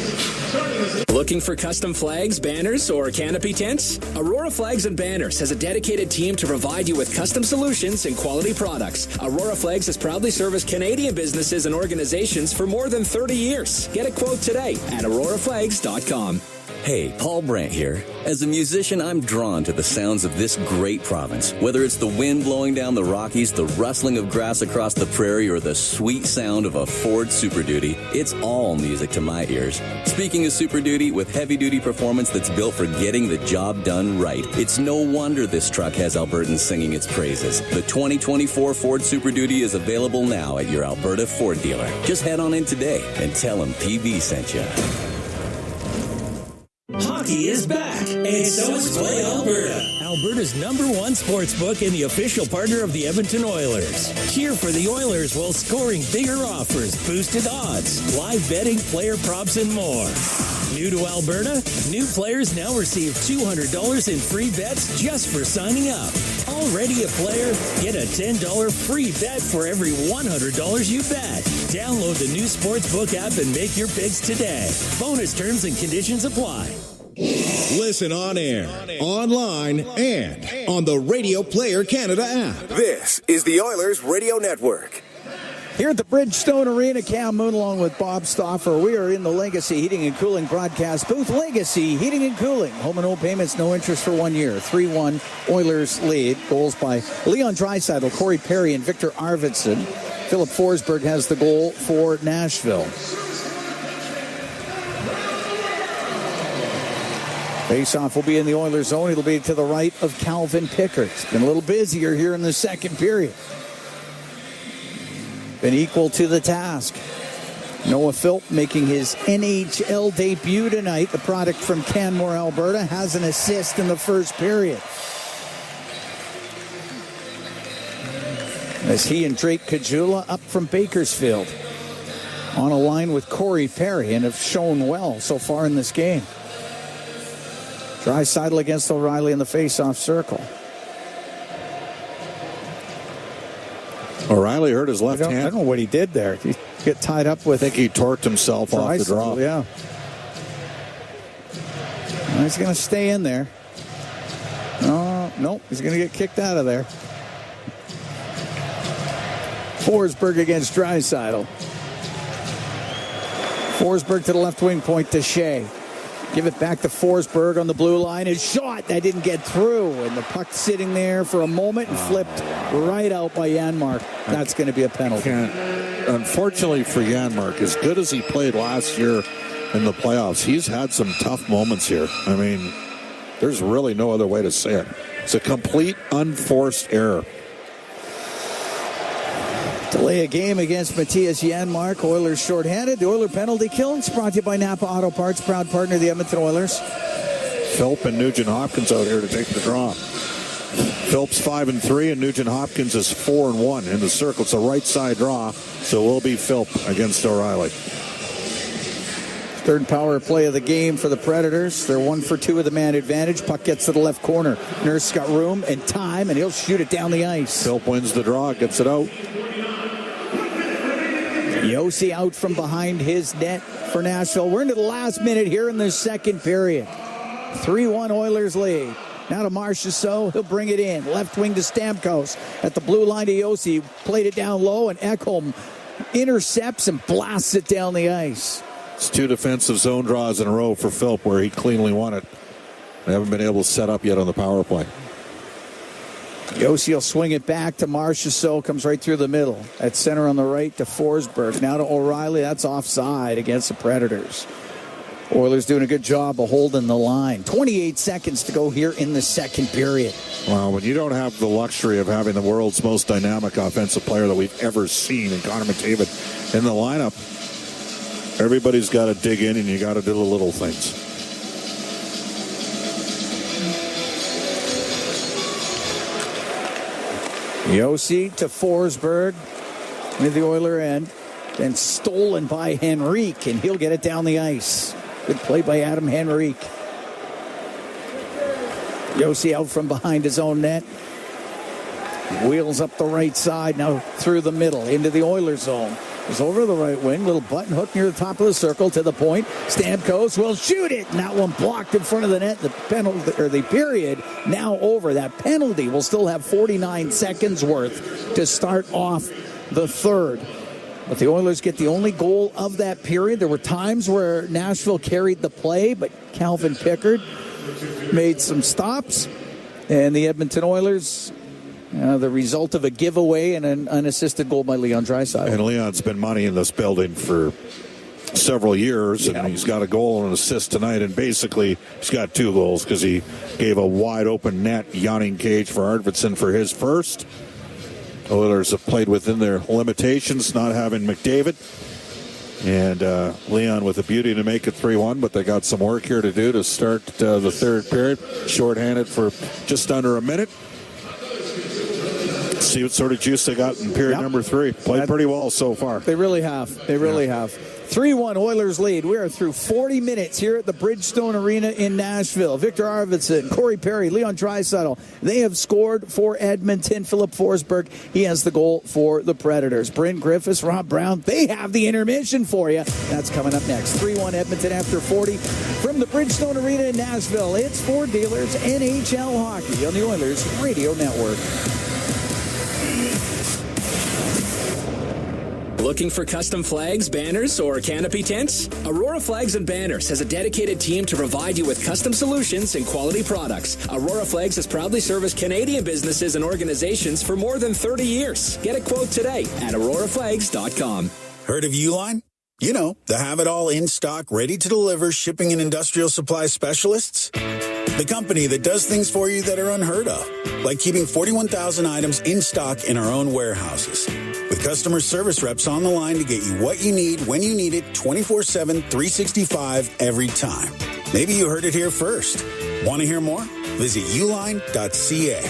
Looking for custom flags, banners, or canopy tents? Aurora Flags and Banners has a dedicated team to provide you with custom solutions and quality products. Aurora Flags has proudly serviced Canadian businesses and organizations for more than 30 years. Get a quote today at auroraflags.com. Hey, Paul Brandt here. As a musician, I'm drawn to the sounds of this great province. Whether it's the wind blowing down the Rockies, the rustling of grass across the prairie, or the sweet sound of a Ford Super Duty, it's all music to my ears. Speaking of Super Duty, with heavy-duty performance that's built for getting the job done right, it's no wonder this truck has Albertans singing its praises. The 2024 Ford Super Duty is available now at your Alberta Ford dealer. Just head on in today and tell them PB sent you. Hockey is back, and so is Play Alberta, Alberta's #1 sports book and the official partner of the Edmonton Oilers. Cheer for the Oilers while scoring bigger offers, boosted odds, live betting, player props, and more. New to Alberta? New players now receive $200 in free bets just for signing up. Already a player? Get a $10 free bet for every $100 you bet. Download the new Sportsbook app and make your picks today. Bonus terms and conditions apply. Listen on air, online, and on the Radio Player Canada app. This is the Oilers Radio Network. Here at the Bridgestone Arena, Cam Moon along with Bob Stauffer. We are in the Legacy Heating and Cooling broadcast booth. Legacy Heating and Cooling. Home and home payments, no interest for 1 year. 3-1 Oilers lead. Goals by Leon Draisaitl, Corey Perry, and Victor Arvidsson. Philip Forsberg has the goal for Nashville. Faceoff will be in the Oilers zone. It'll be to the right of Calvin Pickard. It's been a little busier here in the second period. Been equal to the task. Noah Philp making his NHL debut tonight. The product from Canmore, Alberta, has an assist in the first period. As he and Drake Caggiula up from Bakersfield on a line with Corey Perry and have shown well so far in this game. Draisaitl against O'Reilly in the face-off circle. O'Reilly hurt his left hand. I don't know what he did there. He got tied up with. I think he torqued himself off the draw. Yeah. Well, he's going to stay in there. Oh, nope. He's going to get kicked out of there. Forsberg against Draisaitl. Forsberg to the left wing point to Shea. Give it back to Forsberg on the blue line. His shot, that didn't get through. And the puck sitting there for a moment and flipped right out by Janmark. That's going to be a penalty. Unfortunately for Janmark, as good as he played last year in the playoffs, he's had some tough moments here. I mean, there's really no other way to say it. It's a complete unforced error. Delay a game against Matthias Janmark. Oilers shorthanded. The Oiler penalty kill. It's brought to you by Napa Auto Parts, proud partner of the Edmonton Oilers. Philp and Nugent Hopkins out here to take the draw. Philp's 5-3 and Nugent Hopkins is 4-1 in the circle. It's a right side draw, so it will be Philp against O'Reilly. Third power play of the game for the Predators. They're 1 for 2 with the man advantage. Puck gets to the left corner. Nurse got room and time, and he'll shoot it down the ice. Philp wins the draw, gets it out. Yossi out from behind his net for Nashville. We're into the last minute here in the second period. 3-1 Oilers lead. Now to Marchessault. He'll bring it in. Left wing to Stamkos. At the blue line to Yossi. Played it down low, and Ekholm intercepts and blasts it down the ice. It's 2 defensive zone draws in a row for Philp where he cleanly won it. They haven't been able to set up yet on the power play. Yossi will swing it back to Marchessault, comes right through the middle. At center on the right to Forsberg. Now to O'Reilly. That's offside against the Predators. Oilers doing a good job of holding the line. 28 seconds to go here in the second period. Well, when you don't have the luxury of having the world's most dynamic offensive player that we've ever seen in Connor McDavid in the lineup, everybody's got to dig in and you got to do the little things. Yossi to Forsberg with the Oiler end. Then stolen by Henrique, and he'll get it down the ice. Good play by Adam Henrique. Yossi out from behind his own net. Wheels up the right side, now through the middle, into the Oilers zone. It's over the right wing, little button hook near the top of the circle to the point. Stamkos will shoot it, and that one blocked in front of the net. The penalty, or the period, now over. That penalty will still have 49 seconds worth to start off the third. But the Oilers get the only goal of that period. There were times where Nashville carried the play, but Calvin Pickard made some stops. And the Edmonton Oilers, the result of a giveaway and an unassisted goal by Leon Draisaitl. And Leon's been money in this building for several years, and he's got a goal and an assist tonight. And basically, he's got 2 goals because he gave a wide-open net, yawning cage for Arvidsson for his first. Oilers have played within their limitations, not having McDavid. And Leon with the beauty to make it 3-1, but they got some work here to do to start the third period. Shorthanded for just under a minute. See what sort of juice they got in period number 3. Played pretty well so far. They really have. They really have. 3-1 Oilers lead. We are through 40 minutes here at the Bridgestone Arena in Nashville. Victor Arvidsson, Corey Perry, Leon Draisaitl. They have scored for Edmonton. Philip Forsberg, he has the goal for the Predators. Bryn Griffiths, Rob Brown, they have the intermission for you. That's coming up next. 3-1 Edmonton after 40 from the Bridgestone Arena in Nashville. It's Ford Dealers NHL Hockey on the Oilers Radio Network. Looking for custom flags, banners, or canopy tents? Aurora Flags and Banners has a dedicated team to provide you with custom solutions and quality products. Aurora Flags has proudly serviced Canadian businesses and organizations for more than 30 years. Get a quote today at auroraflags.com. Heard of Uline? You know, the have-it-all in-stock, ready-to-deliver shipping and industrial supply specialists. The company that does things for you that are unheard of, like keeping 41,000 items in stock in our own warehouses. With customer service reps on the line to get you what you need when you need it 24/7, 365 every time. Maybe you heard it here first. Want to hear more? Visit uline.ca.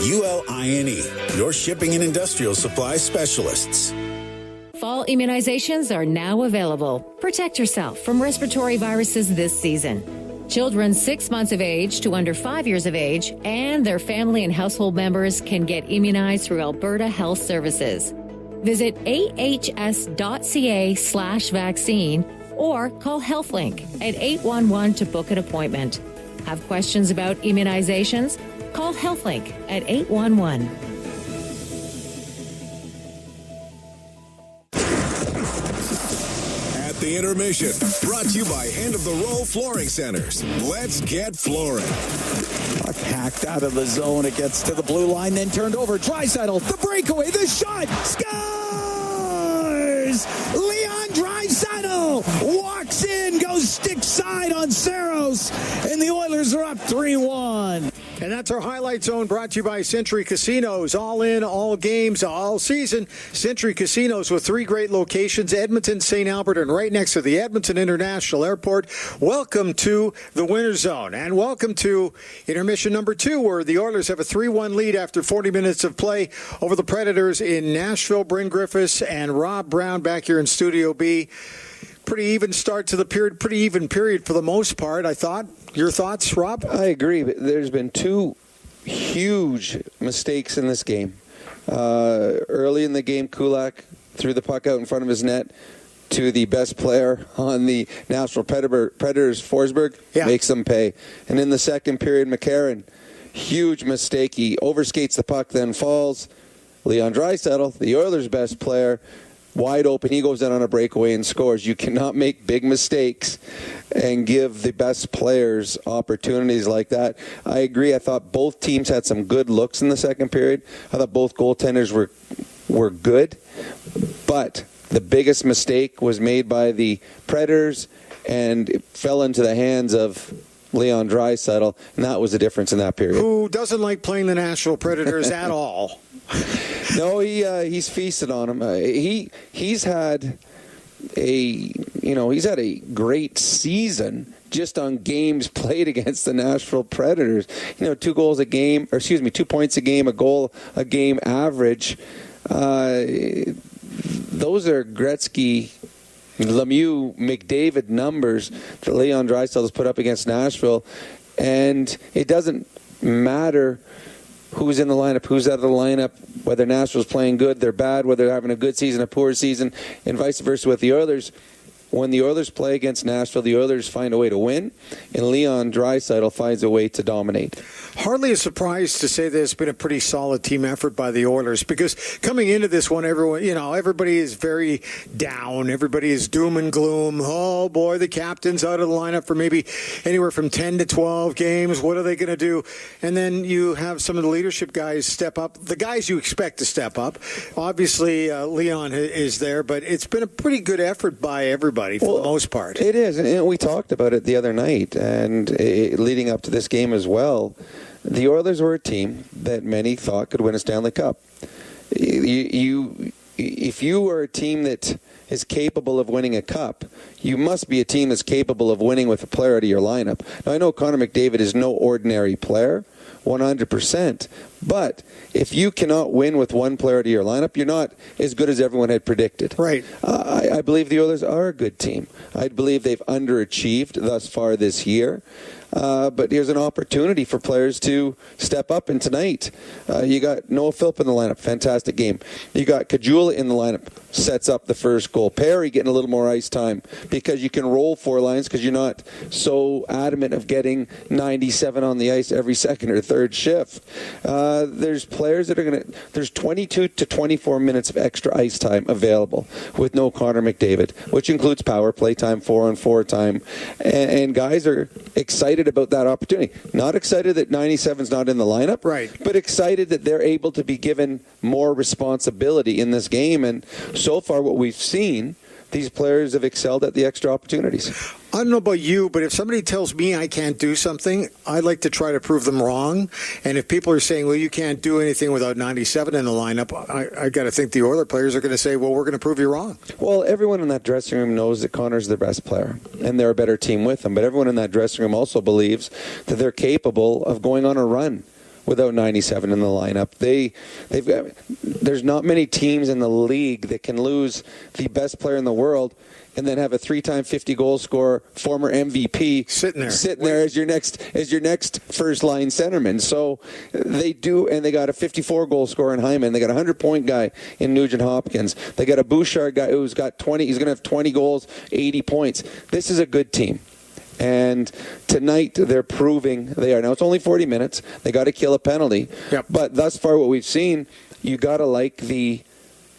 ULINE, your shipping and industrial supply specialists. Fall immunizations are now available. Protect yourself from respiratory viruses this season. Children 6 months of age to under 5 years of age and their family and household members can get immunized through Alberta Health Services. Visit ahs.ca/vaccine or call HealthLink at 811 to book an appointment. Have questions about immunizations? Call HealthLink at 811. The intermission, brought to you by End of the Row Flooring Centers. Let's get flooring. Puck hacked out of the zone. It gets to the blue line, then turned over. Draisaitl, the breakaway, the shot, scores! Leon Draisaitl walks in, goes stick side on Saros, and the Oilers are up 3-1. And that's our Highlight Zone, brought to you by Century Casinos. All in, all games, all season. Century Casinos with 3 great locations, Edmonton, St. Albert, and right next to the Edmonton International Airport. Welcome to the Winter Zone, and welcome to intermission number 2, where the Oilers have a 3-1 lead after 40 minutes of play over the Predators in Nashville. Bryn Griffiths and Rob Brown back here in Studio B. Pretty even start to the period, pretty even period for the most part, I thought. Your thoughts, Rob? I agree, but there's been 2 huge mistakes in this game. Early in the game, Kulak threw the puck out in front of his net to the best player on the Nashville Predators, Forsberg, makes them pay. And in the second period, McCarron, huge mistake. He overskates the puck, then falls. Leon Draisaitl, the Oilers' best player, wide open. He goes in on a breakaway and scores. You cannot make big mistakes and give the best players opportunities like that. I agree. I thought both teams had some good looks in the second period. I thought both goaltenders were good, but the biggest mistake was made by the Predators, and it fell into the hands of Leon Draisaitl, and that was the difference in that period. Who doesn't like playing the Nashville Predators at all? No, he's feasted on him. He's had a great season just on games played against the Nashville Predators. 2 points a game, a goal a game average. Those are Gretzky, Lemieux, McDavid numbers that Leon Draisaitl has put up against Nashville, and it doesn't matter who's in the lineup, who's out of the lineup, whether Nashville's playing good, they're bad, whether they're having a good season, a poor season, and vice versa with the Oilers. When the Oilers play against Nashville, the Oilers find a way to win, and Leon Draisaitl finds a way to dominate. Hardly a surprise to say that it's been a pretty solid team effort by the Oilers, because coming into this one, everybody is very down. Everybody is doom and gloom. Oh, boy, the captain's out of the lineup for maybe anywhere from 10 to 12 games. What are they going to do? And then you have some of the leadership guys step up, the guys you expect to step up. Obviously, Leon is there, but it's been a pretty good effort by everybody for the most part. It is, and we talked about it the other night, and leading up to this game as well. The Oilers were a team that many thought could win a Stanley Cup. If you are a team that is capable of winning a cup, you must be a team that's capable of winning with a player out of your lineup. Now, I know Connor McDavid is no ordinary player, 100%, but if you cannot win with one player out of your lineup, you're not as good as everyone had predicted. Right. I believe the Oilers are a good team. I believe they've underachieved thus far this year. But here's an opportunity for players to step up. And tonight, you got Noah Philp in the lineup. Fantastic game. You got Kajula in the lineup. Sets up the first goal. Perry getting a little more ice time because you can roll 4 lines because you're not so adamant of getting 97 on the ice every second or third shift. There's players that are going to... There's 22 to 24 minutes of extra ice time available with no Connor McDavid, which includes power play time, 4-on-4 time. And guys are excited about that opportunity. Not excited that 97's not in the lineup, right? But excited that they're able to be given more responsibility in this game. And so far what we've seen, these players have excelled at the extra opportunities. I don't know about you, but if somebody tells me I can't do something, I like to try to prove them wrong. And if people are saying, well, you can't do anything without 97 in the lineup, I got to think the Oilers players are going to say, well, we're going to prove you wrong. Well, everyone in that dressing room knows that Connor's their best player, and they're a better team with him. But everyone in that dressing room also believes that they're capable of going on a run without 97 in the lineup. There's not many teams in the league that can lose the best player in the world and then have a 3-time 50-goal scorer, former MVP, sitting there as your next first-line centerman. So they do, and they got a 54-goal scorer in Hyman. They got a 100-point guy in Nugent Hopkins. They got a Bouchard guy who's got 20. He's going to have 20 goals, 80 points. This is a good team. And tonight they're proving they are. Now it's only 40 minutes. They got to kill a penalty. Yep. But thus far what we've seen, you got to like the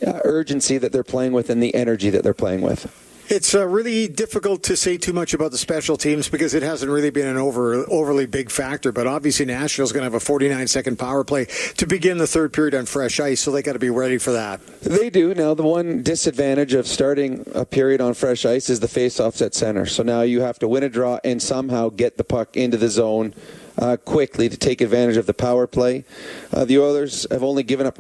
urgency that they're playing with and the energy that they're playing with. It's really difficult to say too much about the special teams because it hasn't really been an overly big factor. But obviously Nashville's going to have a 49-second power play to begin the third period on fresh ice, so they got to be ready for that. They do. Now, the one disadvantage of starting a period on fresh ice is the face-offs at center. So now you have to win a draw and somehow get the puck into the zone quickly to take advantage of the power play. The Oilers have only given up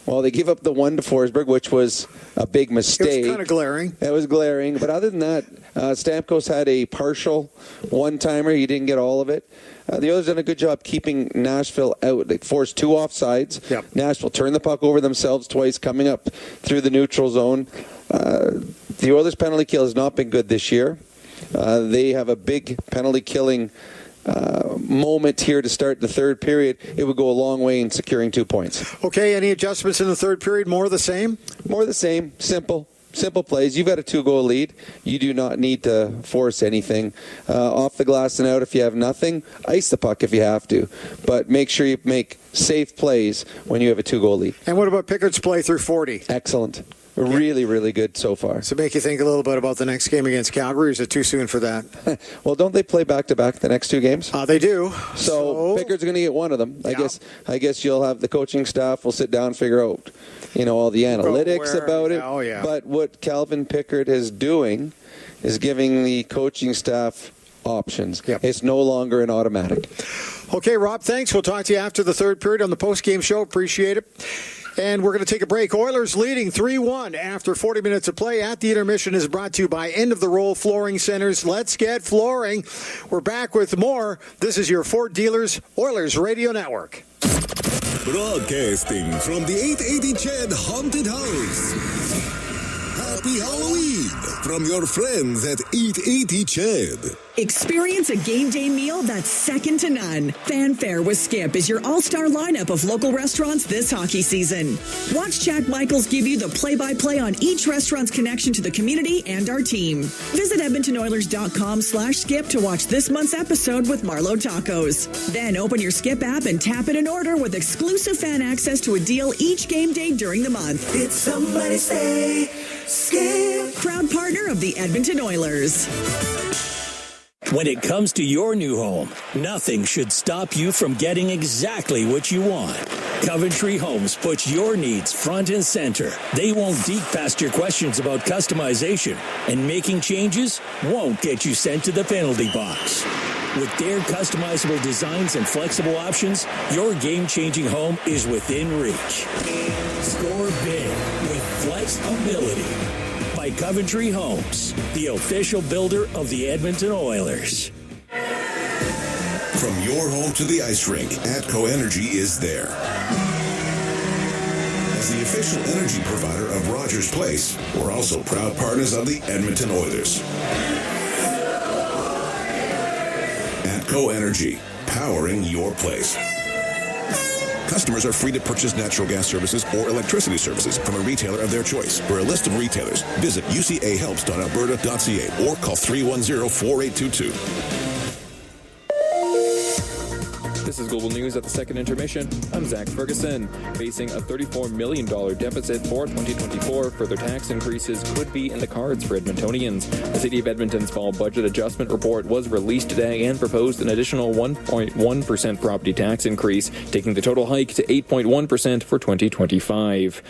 they gave up the 1 to Forsberg, which was a big mistake. It was kind of glaring. It was glaring. But other than that, Stamkos had a partial one-timer. He didn't get all of it. The Oilers done a good job keeping Nashville out. They forced 2 offsides. Yep. Nashville turned the puck over themselves twice, coming up through the neutral zone. The Oilers' penalty kill has not been good this year. They have a big penalty-killing moment here to start the third period. It would go a long way in securing 2 points. Okay, any adjustments in the third period? More of the same? More of the same. Simple plays. You've got a 2-goal lead. You do not need to force anything. Off the glass and out if you have nothing. Ice the puck if you have to. But make sure you make safe plays when you have a 2-goal lead. And what about Pickett's play through 40? Excellent. Really, really good so far. So make you think a little bit about the next game against Calgary, or is it too soon for that? Well, don't they play back-to-back the next 2 games? They do. So Pickard's going to get one of them. Yeah. I guess you'll have the coaching staff will sit down and figure out, all the analytics about it. Oh, yeah. But what Calvin Pickard is doing is giving the coaching staff options. Yep. It's no longer an automatic. Okay, Rob, thanks. We'll talk to you after the third period on the post-game show. Appreciate it. And we're going to take a break. Oilers leading 3-1 after 40 minutes of play. At the Intermission is brought to you by End of the Roll Flooring Centers. Let's get flooring. We're back with more. This is your Ford Dealers Oilers Radio Network. Broadcasting from the 880 Ched Haunted House. Happy Halloween from your friends at 880 Ched. Experience a game day meal that's second to none. Fanfare with Skip is your all-star lineup of local restaurants this hockey season. Watch Jack Michaels give you the play-by-play on each restaurant's connection to the community and our team. Visit EdmontonOilers.com/skip to watch this month's episode with Marlowe Tacos. Then open your Skip app and tap in an order with exclusive fan access to a deal each game day during the month. Did somebody say Skip? Proud partner of the Edmonton Oilers. When it comes to your new home, nothing should stop you from getting exactly what you want. Coventry Homes puts your needs front and center. They won't dig past your questions about customization, and making changes won't get you sent to the penalty box. With their customizable designs and flexible options, your game-changing home is within reach. Score big with flexibility. By Coventry Homes, the official builder of the Edmonton Oilers. From your home to the ice rink, ATCO Energy is there. As the official energy provider of Rogers Place, we're also proud partners of the Edmonton Oilers. ATCO Energy, powering your place. Customers are free to purchase natural gas services or electricity services from a retailer of their choice. For a list of retailers, visit ucahelps.alberta.ca or call 310-4822. This is Global News at the second intermission. I'm Zach Ferguson. Facing a $34 million deficit for 2024, further tax increases could be in the cards for Edmontonians. The City of Edmonton's fall budget adjustment report was released today and proposed an additional 1.1% property tax increase, taking the total hike to 8.1% for 2025.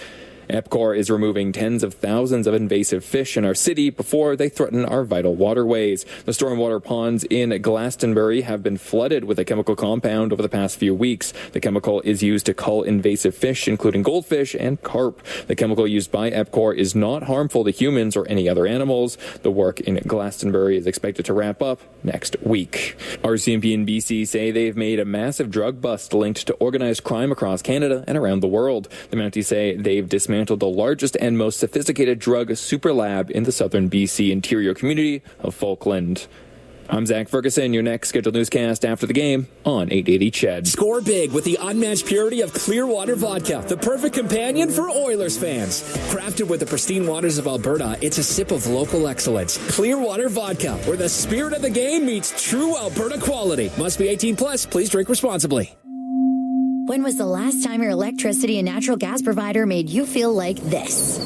EPCOR is removing tens of thousands of invasive fish in our city before they threaten our vital waterways. The stormwater ponds in Glastonbury have been flooded with a chemical compound over the past few weeks. The chemical is used to cull invasive fish, including goldfish and carp. The chemical used by EPCOR is not harmful to humans or any other animals. The work in Glastonbury is expected to wrap up next week. RCMP and BC say they've made a massive drug bust linked to organized crime across Canada and around the world. The Mounties say they've dismantled the largest and most sophisticated drug super lab in the southern BC interior community of Falkland. I'm Zach Ferguson, your next scheduled newscast after the game on 880 Ched. Score big with the unmatched purity of Clearwater Vodka, the perfect companion for Oilers fans. Crafted with the pristine waters of Alberta, it's a sip of local excellence. Clearwater Vodka, where the spirit of the game meets true Alberta quality. Must be 18 plus. Please drink responsibly. When was the last time your electricity and natural gas provider made you feel like this?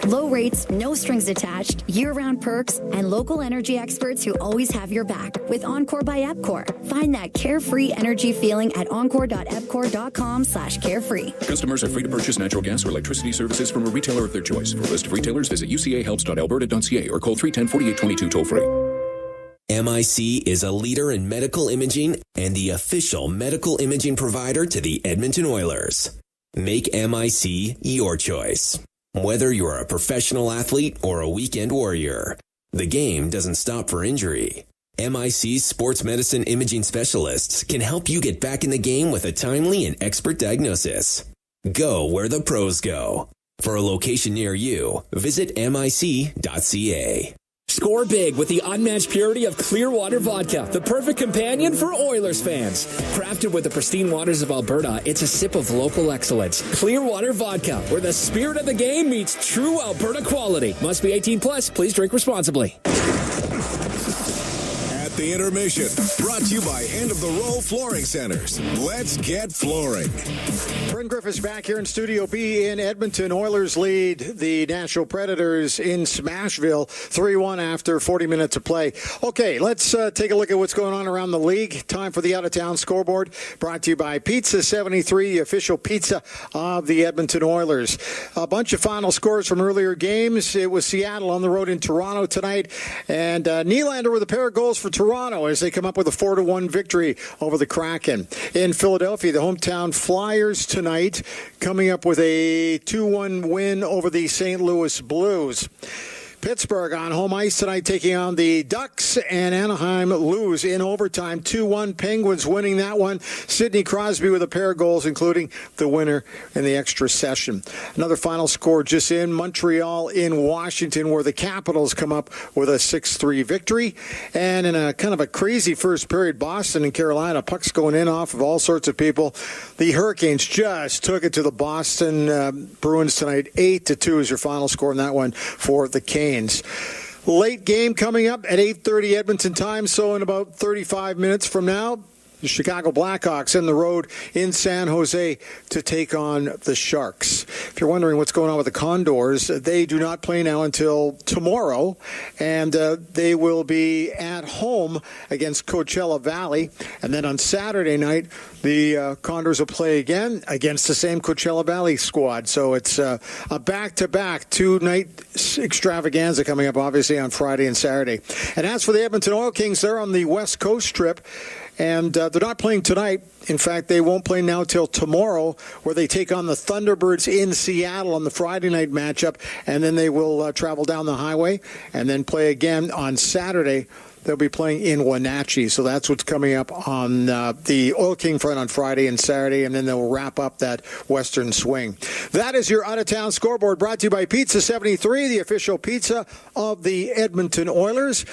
Low rates, no strings attached, year-round perks, and local energy experts who always have your back with Encore by EPCOR. Find that carefree energy feeling at encore.epcor.com/carefree. Customers are free to purchase natural gas or electricity services from a retailer of their choice. For a list of retailers, visit ucahelps.alberta.ca or call 310-4822 toll-free. MIC is a leader in medical imaging and the official medical imaging provider to the Edmonton Oilers. Make MIC your choice. Whether you're a professional athlete or a weekend warrior, the game doesn't stop for injury. MIC's sports medicine imaging specialists can help you get back in the game with a timely and expert diagnosis. Go where the pros go. For a location near you, visit mic.ca. Score big with the unmatched purity of Clearwater Vodka, the perfect companion for Oilers fans. Crafted with the pristine waters of Alberta, it's a sip of local excellence. Clearwater Vodka, where the spirit of the game meets true Alberta quality. Must be 18 plus. Please drink responsibly. At the The Intermission, brought to you by End of the Roll Flooring Centers. Let's get flooring. Bryn Griffiths back here in Studio B in Edmonton. Oilers lead the Nashville Predators in Smashville 3-1 after 40 minutes of play. Okay, let's take a look at what's going on around the league. Time for the out-of-town scoreboard, brought to you by Pizza 73, the official pizza of the Edmonton Oilers. A bunch of final scores from earlier games. It was Seattle on the road in Toronto tonight, and Nylander with a pair of goals for Toronto as they come up with a 4-1 victory over the Kraken. In Philadelphia, the hometown Flyers tonight coming up with a 2-1 win over the St. Louis Blues. Pittsburgh on home ice tonight taking on the Ducks, and Anaheim lose in overtime 2-1. Penguins winning that one. Sidney Crosby with a pair of goals, including the winner in the extra session. Another final score just in, Montreal in Washington, where the Capitals come up with a 6-3 victory. And in a kind of a crazy first period, Boston and Carolina, pucks going in off of all sorts of people. The Hurricanes just took it to the Boston Bruins tonight. 8-2 is your final score in that one for the Canes. Late game coming up at 8:30 Edmonton time, so in about 35 minutes from now, the Chicago Blackhawks in the road in San Jose to take on the Sharks. If you're wondering what's going on with the Condors, they do not play now until tomorrow, and they will be at home against Coachella Valley. And then on Saturday night, the Condors will play again against the same Coachella Valley squad. So it's a back-to-back two-night extravaganza coming up, obviously, on Friday and Saturday. And as for the Edmonton Oil Kings, they're on the West Coast trip. And they're not playing tonight. In fact, they won't play now till tomorrow, where they take on the Thunderbirds in Seattle on the Friday night matchup. And then they will travel down the highway and then play again on Saturday. They'll be playing in Wenatchee. So that's what's coming up on the Oil King front on Friday and Saturday, and then they'll wrap up that Western swing. That is your out-of-town scoreboard, brought to you by Pizza 73, the official pizza of the Edmonton Oilers.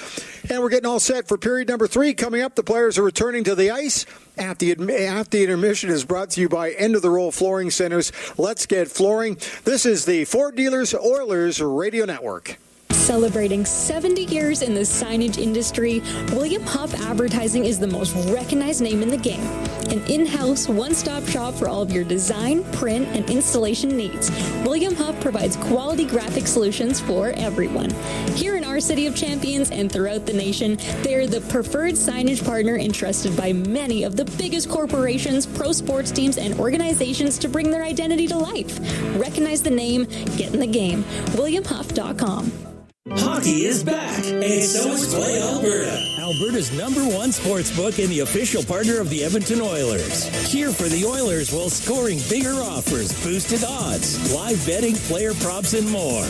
And we're getting all set for period number 3. Coming up, the players are returning to the ice. At the intermission is brought to you by End of the Roll Flooring Centers. Let's get flooring. This is the Ford Dealers Oilers Radio Network. Celebrating 70 years in the signage industry, William Huff Advertising is the most recognized name in the game. An in-house, one-stop shop for all of your design, print, and installation needs. William Huff provides quality graphic solutions for everyone. Here in our City of Champions and throughout the nation, they are the preferred signage partner entrusted by many of the biggest corporations, pro sports teams, and organizations to bring their identity to life. Recognize the name, get in the game. WilliamHuff.com. Hockey is back, and so is Play Alberta, Alberta's #1 sports book and the official partner of the Edmonton Oilers. Cheer for the Oilers while scoring bigger offers, boosted odds, live betting, player props, and more.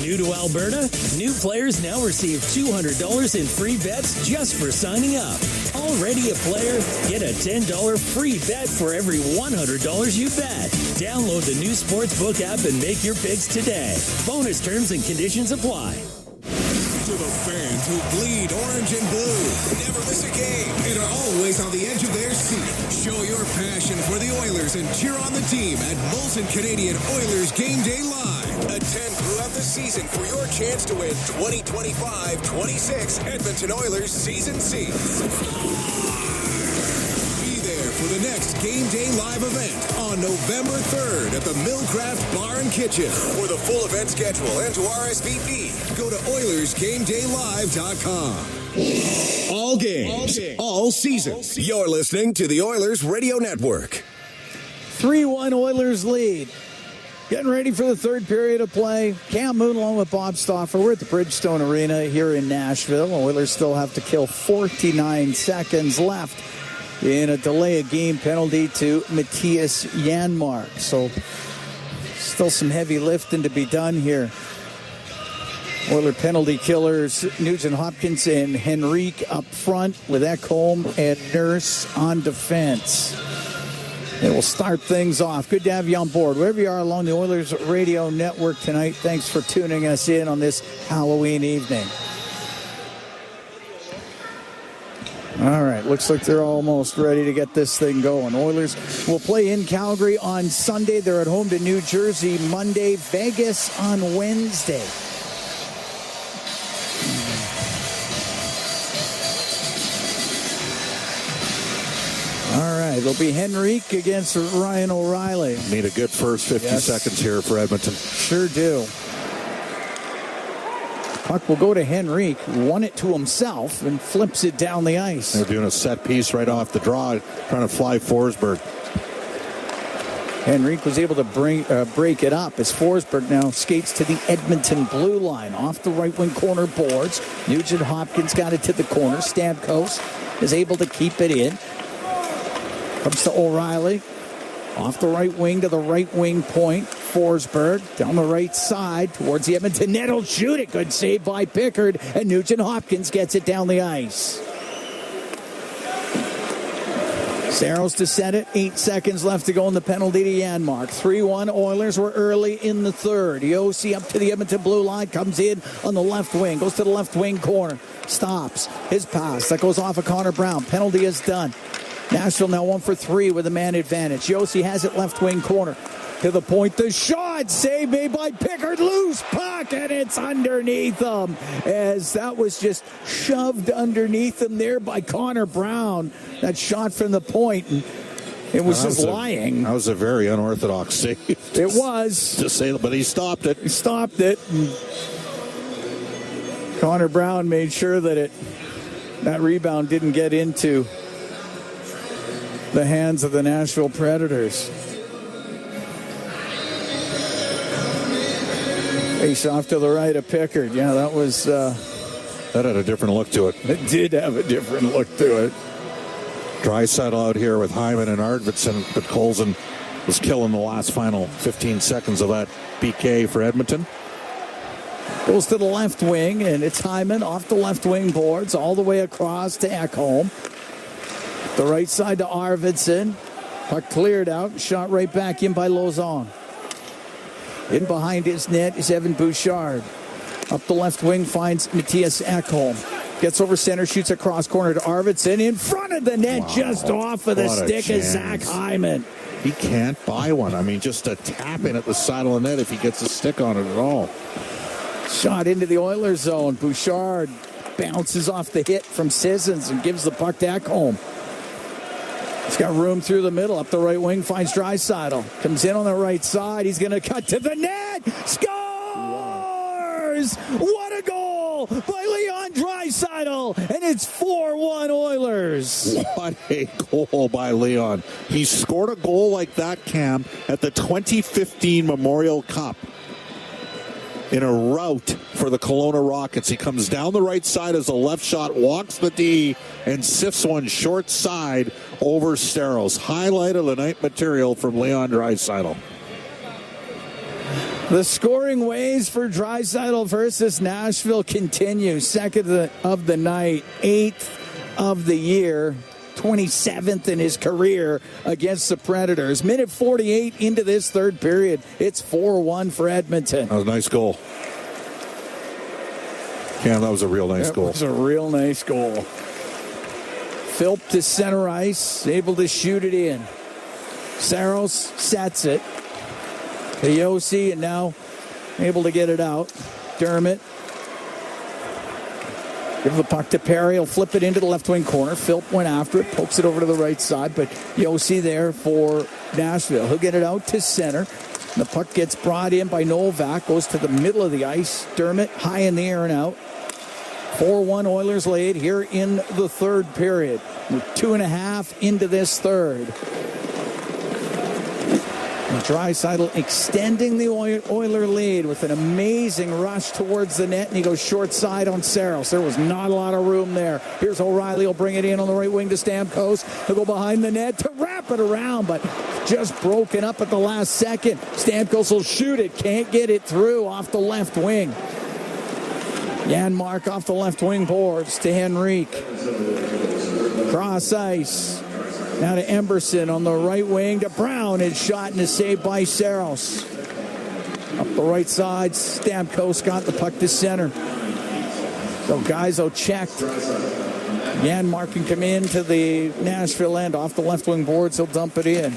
New to Alberta? New players now receive $200 in free bets just for signing up. Already a player? Get a $10 free bet for every $100 you bet. Download the new Sportsbook app and make your picks today. Bonus terms and conditions apply. To the fans who bleed orange and blue, never miss a game, and are always on the edge of their seat. Show your passion for the Oilers and cheer on the team at Molson Canadian Oilers Game Day Live. Attend throughout the season for your chance to win 2025-26 Edmonton Oilers Season Seats. Be there for the next Game Day Live event on November 3rd at the Millcraft Bar and Kitchen. For the full event schedule and to RSVP, go to OilersGameDayLive.com. All games, all season. You're listening to the Oilers Radio Network. 3-1 Oilers lead. Getting ready for the third period of play. Cam Moon along with Bob Stauffer. We're at the Bridgestone Arena here in Nashville. Oilers still have to kill 49 seconds left in a delay of game penalty to Matthias Janmark. So still some heavy lifting to be done here. Oiler penalty killers Nugent Hopkins and Henrique up front with Ekholm and Nurse on defense. It will start things off. Good to have you on board. Wherever you are along the Oilers Radio Network tonight, thanks for tuning us in on this Halloween evening. All right, looks like they're almost ready to get this thing going. Oilers will play in Calgary on Sunday. They're at home to New Jersey Monday, Vegas on Wednesday. It'll be Henrique against Ryan O'Reilly. Need a good first 50 seconds here for Edmonton. Sure do. Puck will go to Henrique, won it to himself, and flips it down the ice. They're doing a set piece right off the draw, trying to fly Forsberg. Henrique was able to break it up as Forsberg now skates to the Edmonton blue line. Off the right wing corner boards. Nugent Hopkins got it to the corner. Stamkos is able to keep it in. Comes to O'Reilly. Off the right wing to the right wing point. Forsberg down the right side towards the Edmonton net. He'll shoot it. Good save by Pickard. And Nugent Hopkins gets it down the ice. Saros to set it. 8 seconds left to go in the penalty to Janmark. 3-1 Oilers were early in the third. Yossi up to the Edmonton blue line. Comes in on the left wing. Goes to the left wing corner. Stops. His pass. That goes off of Connor Brown. Penalty is done. Nashville now 1 for 3 with a man advantage. Yossi has it left wing corner. To the point, the shot, save made by Pickard, loose puck, and it's underneath him. As that was just shoved underneath him there by Connor Brown. That shot from the point, and it was just lying. That was a very unorthodox save. It was. To say, but he stopped it. He stopped it. Connor Brown made sure that that rebound didn't get into the hands of the Nashville Predators. Face off to the right of Pickard. Yeah, that was... that had a different look to it. It did have a different look to it. Draisaitl out here with Hyman and Arvidsson, but Colson was killing the last final 15 seconds of that PK for Edmonton. Goes to the left wing, and it's Hyman off the left wing boards, all the way across to Ekholm. The right side to Arvidsson. Puck cleared out, shot right back in by Lauzon. In behind his net is Evan Bouchard. Up the left wing finds Matthias Ekholm. Gets over center, shoots across corner to Arvidsson. In front of the net, just off of the stick is Zach Hyman. He can't buy one. I mean, just a tap in at the side of the net if he gets a stick on it at all. Shot into the Oilers zone. Bouchard bounces off the hit from Sissons and gives the puck to Ekholm. He's got room through the middle. Up the right wing, finds Draisaitl. Comes in on the right side. He's going to cut to the net. Scores! What a goal by Leon Draisaitl. And it's 4-1 Oilers. What a goal by Leon. He scored a goal like that, Cam, at the 2015 Memorial Cup. In a rout for the Kelowna Rockets. He comes down the right side as a left shot, walks the D, and sifts one short side over Saros. Highlight of the night material from Leon Draisaitl. The scoring ways for Draisaitl versus Nashville continue. Second of the night, 8th of the year. 27th in his career against the Predators. Minute 48 into this third period. It's 4-1 for Edmonton. That was a nice goal. Cam, that was a real nice goal. That was a real nice goal. Philp to center ice, able to shoot it in. Saros sets it. To Yossi, and now able to get it out. Dermott. Give the puck to Perry. He'll flip it into the left wing corner. Philp went after it, pokes it over to the right side, but Yossi there for Nashville. He'll get it out to center. The puck gets brought in by Novak, goes to the middle of the ice. Dermott high in the air and out. 4-1 Oilers lead here in the third period. We're 2.5 into this third. Draisaitl extending the Oiler lead with an amazing rush towards the net, and he goes short side on Saros. There was not a lot of room there. Here's O'Reilly. He'll bring it in on the right wing to Stamkos. He'll go behind the net to wrap it around, but just broken up at the last second. Stamkos will shoot it. Can't get it through off the left wing. Janmark off the left wing boards to Henrique. Cross ice. Now to Emberson on the right wing to Brown. It's shot and is saved by Saros. Up the right side, Stamkos got the puck to center. So Gaizo checked. Janmark can come into the Nashville end off the left wing boards. He'll dump it in.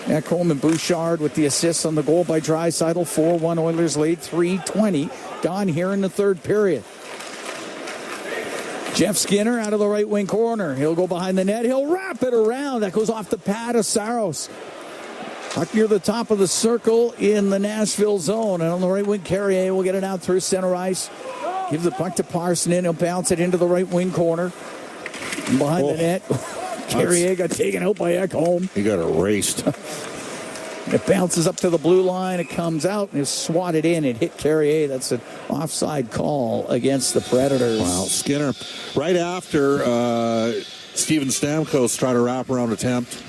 Ekholm and Bouchard with the assists on the goal by Draisaitl. 4-1 Oilers lead. 3:20 gone here in the third period. Jeff Skinner out of the right wing corner. He'll go behind the net. He'll wrap it around. That goes off the pad of Saros. Up near the top of the circle in the Nashville zone. And on the right wing, Carrier will get it out through center ice. Give the puck to Parson. He'll bounce it into the right wing corner. And behind the net, Carrier got taken out by Ekholm. He got erased. It bounces up to the blue line. It comes out and is swatted in. It hit Carrier. That's an offside call against the Predators. Wow, Skinner. Right after Steven Stamkos tried a wraparound attempt.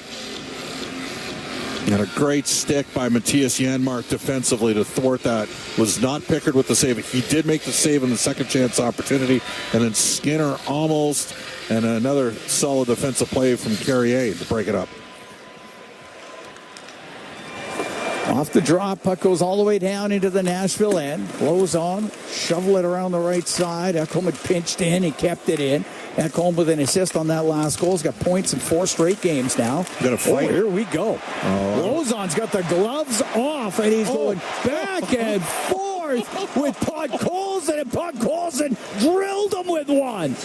And a great stick by Matthias Janmark defensively to thwart that. Was not Pickard with the save. He did make the save in the second chance opportunity. And then Skinner almost, and another solid defensive play from Carrier to break it up. Off the draw, puck goes all the way down into the Nashville end. Blows on, shovel it around the right side. Ekholm had pinched in, he kept it in. Ekholm with an assist on that last goal. He's got points in 4 straight games now. Gonna fight. Here we go. Lozon's got the gloves off, and he's going back and forth with Podkolzin, and Podkolzin drilled him with one.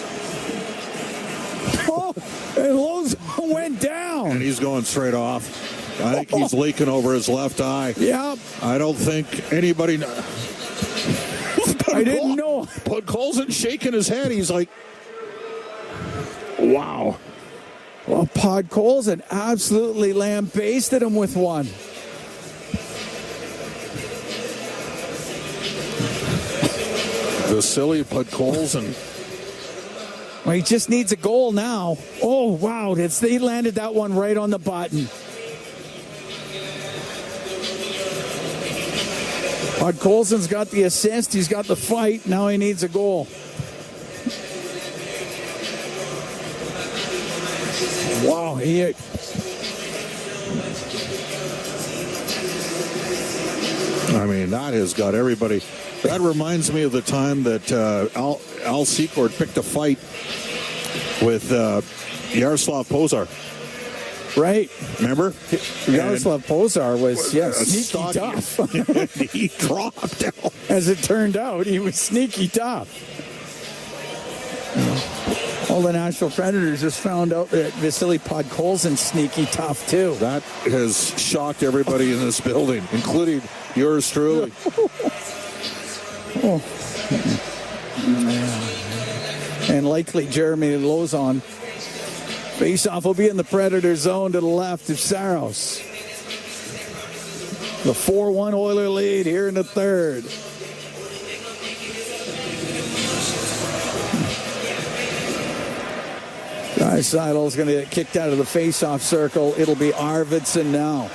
Oh, and Lozon went down. And he's going straight off. I think he's leaking over his left eye. Yep. I don't think anybody... I didn't know. But Colson shaking his head. He's like, wow. Well, Podkolzin absolutely lambasted him with one. Vasily Podkolzin. Well, he just needs a goal now. Oh, wow. He landed that one right on the button. Podkolzin's got the assist. He's got the fight. Now he needs a goal. Wow. I mean, that has got everybody. That reminds me of the time that Al Secord picked a fight with Yaroslav Pozar. Right. Remember? Yaroslav Pozar was, sneaky tough. He dropped out. As it turned out, he was sneaky tough. All the Nashville Predators just found out that Vasily Podkolzin's sneaky tough, too. That has shocked everybody in this building, including yours truly. Oh. And likely Jeremy Lozon. Face-off will be in the Predator zone to the left of Saros. The 4-1 Oiler lead here in the third. Dreisaitl's going to get kicked out of the face-off circle. It'll be Arvidsson now.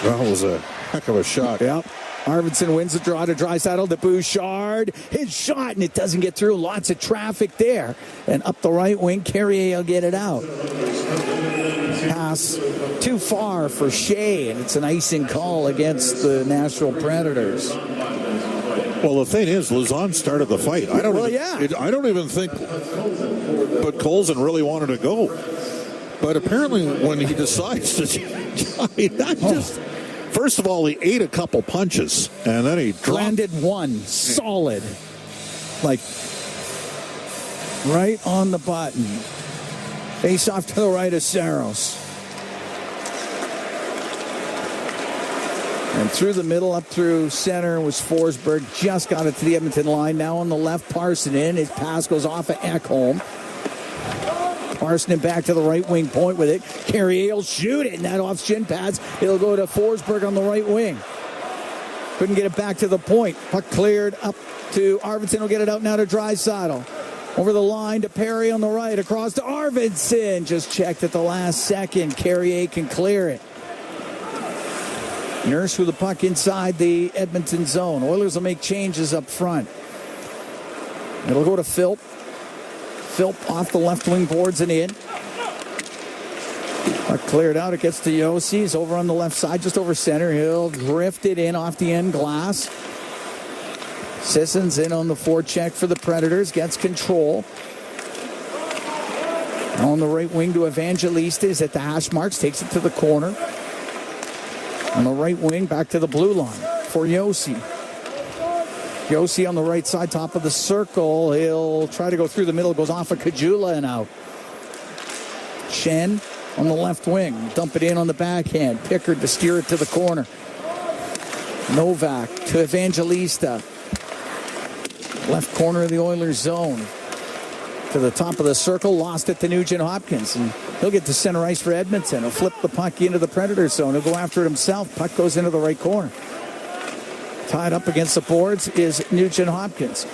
That was a heck of a shot. Yep. Arvidsson wins the draw to Draisaitl, to Bouchard. His shot, and it doesn't get through. Lots of traffic there. And up the right wing, Carrier will get it out. Pass too far for Shea, and it's an icing call against the Nashville Predators. Well, the thing is, Luzon started the fight. I don't even think Podkolzin really wanted to go. But apparently when he decides to... First of all, he ate a couple punches, and then he landed one solid, like right on the button. Face off to the right of Saros. And through the middle, up through center was Forsberg. Just got it to the Edmonton line. Now on the left, Parson in. His pass goes off of Ekholm. Parson back to the right wing point with it. Carrier will shoot it, and that off shin pads. It'll go to Forsberg on the right wing. Couldn't get it back to the point. Puck cleared up to Arvidsson. Will get it out now to Draisaitl. Over the line to Perry on the right. Across to Arvidsson. Just checked at the last second. Carrier can clear it. Nurse with the puck inside the Edmonton zone. Oilers will make changes up front. It'll go to Philp. Philp off the left wing boards and in. Puck cleared out. It gets to Yossi. He's over on the left side, just over center. He'll drift it in off the end glass. Sisson's in on the forecheck for the Predators. Gets control. On the right wing to Evangelista. Is at the hash marks. Takes it to the corner. On the right wing, back to the blue line for Yossi. Yossi on the right side, top of the circle. He'll try to go through the middle, goes off of Kajula and out. Shen on the left wing, dump it in on the backhand. Pickard to steer it to the corner. Novak to Evangelista. Left corner of the Oilers zone. To the top of the circle, lost it to Nugent Hopkins. And he'll get to center ice for Edmonton. He'll flip the puck into the Predator zone. He'll go after it himself. Puck goes into the right corner. Tied up against the boards is Nugent Hopkins.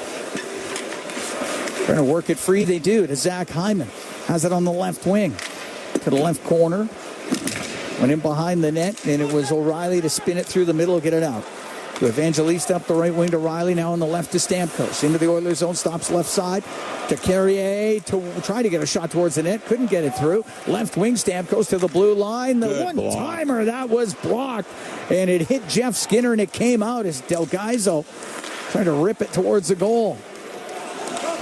Trying to work it free, they do, to Zach Hyman. Has it on the left wing. To the left corner. Went in behind the net, and it was O'Reilly to spin it through the middle, get it out. To Evangelista up the right wing to Riley, now on the left to Stamkos. Into the Oilers zone, stops left side to Carrier to try to get a shot towards the net. Couldn't get it through. Left wing, Stamkos to the blue line. The one-timer, that was blocked. And it hit Jeff Skinner, and it came out as Delgaizo trying to rip it towards the goal.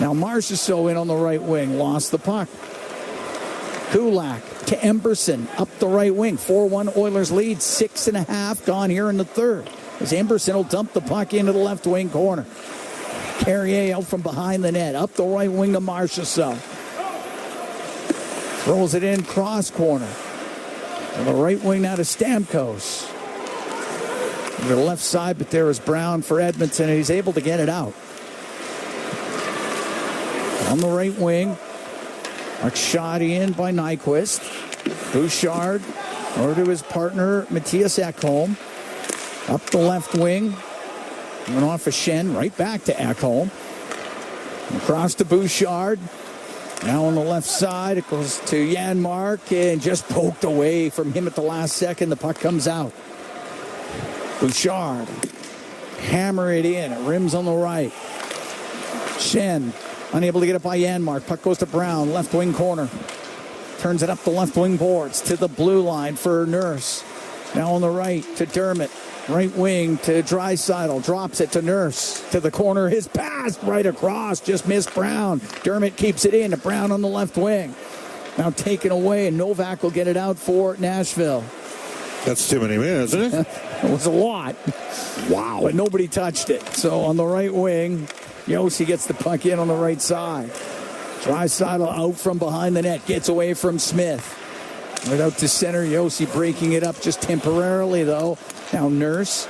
Now Marchessault in on the right wing, lost the puck. Kulak to Emberson, up the right wing. 4-1 Oilers lead, 6.5 gone here in the third. As Emberson will dump the puck into the left wing corner. Carrier out from behind the net, up the right wing to Marchessault. Throws it in cross corner. On the right wing now to Stamkos. To the left side, but there is Brown for Edmonton, and he's able to get it out. On the right wing, a shot in by Nyquist. Bouchard over to his partner, Matthias Ekholm. Up the left wing. Went off of Shen, right back to Ekholm. Across to Bouchard. Now on the left side, it goes to Janmark, and just poked away from him at the last second. The puck comes out. Bouchard. Hammer it in. It rims on the right. Shen. Unable to get it by Janmark. Puck goes to Brown, left wing corner. Turns it up the left wing boards to the blue line for Nurse. Now on the right to Dermott. Right wing to Draisaitl. Drops it to Nurse. To the corner. His pass right across. Just missed Brown. Dermott keeps it in to Brown on the left wing. Now taken away, and Novak will get it out for Nashville. That's too many minutes, isn't it? It was a lot. Wow. But nobody touched it. So on the right wing, Yossi gets the puck in on the right side. Draisaitl out from behind the net. Gets away from Smith. Right out to center. Yossi breaking it up just temporarily, though. Now Nurse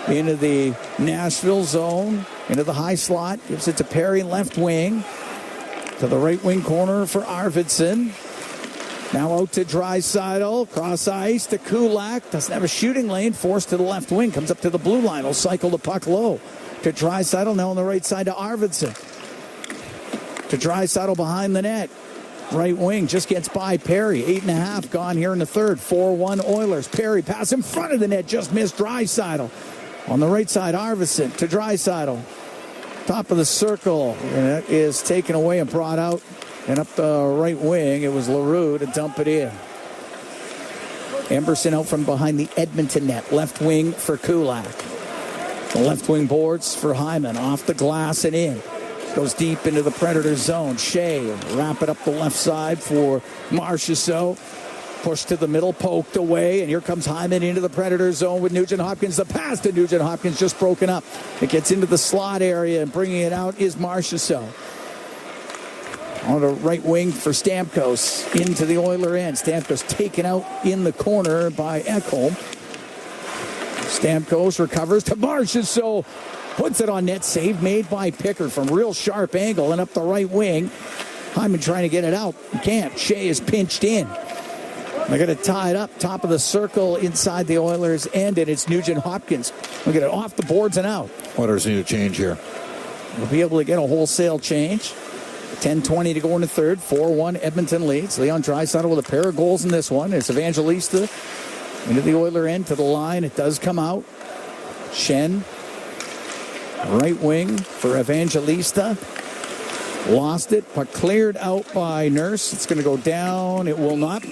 into the Nashville zone. Into the high slot. Gives it to Perry, left wing. To the right wing corner for Arvidsson. Now out to Draisaitl. Cross ice to Kulak. Doesn't have a shooting lane. Forced to the left wing. Comes up to the blue line. Will cycle the puck low. To Draisaitl, now on the right side to Arvidsson. To Draisaitl behind the net. Right wing just gets by Perry. 8.5 gone here in the third. 4-1 Oilers. Perry pass in front of the net. Just missed Draisaitl. On the right side, Arvidsson to Draisaitl. Top of the circle. And it is taken away and brought out. And up the right wing, it was LaRue to dump it in. Emberson out from behind the Edmonton net. Left wing for Kulak. The left wing boards for Hyman. Off the glass and in. Goes deep into the Predator zone. Shea wrap it up the left side for Marchessault. Pushed to the middle, poked away, and here comes Hyman into the Predator zone with Nugent Hopkins. The pass to Nugent Hopkins just broken up. It gets into the slot area, and bringing it out is Marchessault. On the right wing for Stamkos. Into the Oiler end. Stamkos taken out in the corner by Ekholm. Stamkos recovers to Marchessault. Puts it on net. Save made by Pickard from real sharp angle and up the right wing. Hyman trying to get it out. He can't. Shea is pinched in. They're going to tie it up. Top of the circle inside the Oilers end, and it's Nugent Hopkins. We'll get it off the boards and out. Oilers need a change here. We'll be able to get a wholesale change. 10:20 to go in the third. 4-1 Edmonton leads. Leon Draisaitl with a pair of goals in this one. It's Evangelista into the Oiler end to the line. It does come out. Shen. Right wing for Evangelista. Lost it, but cleared out by Nurse. It's going to go down. It will not.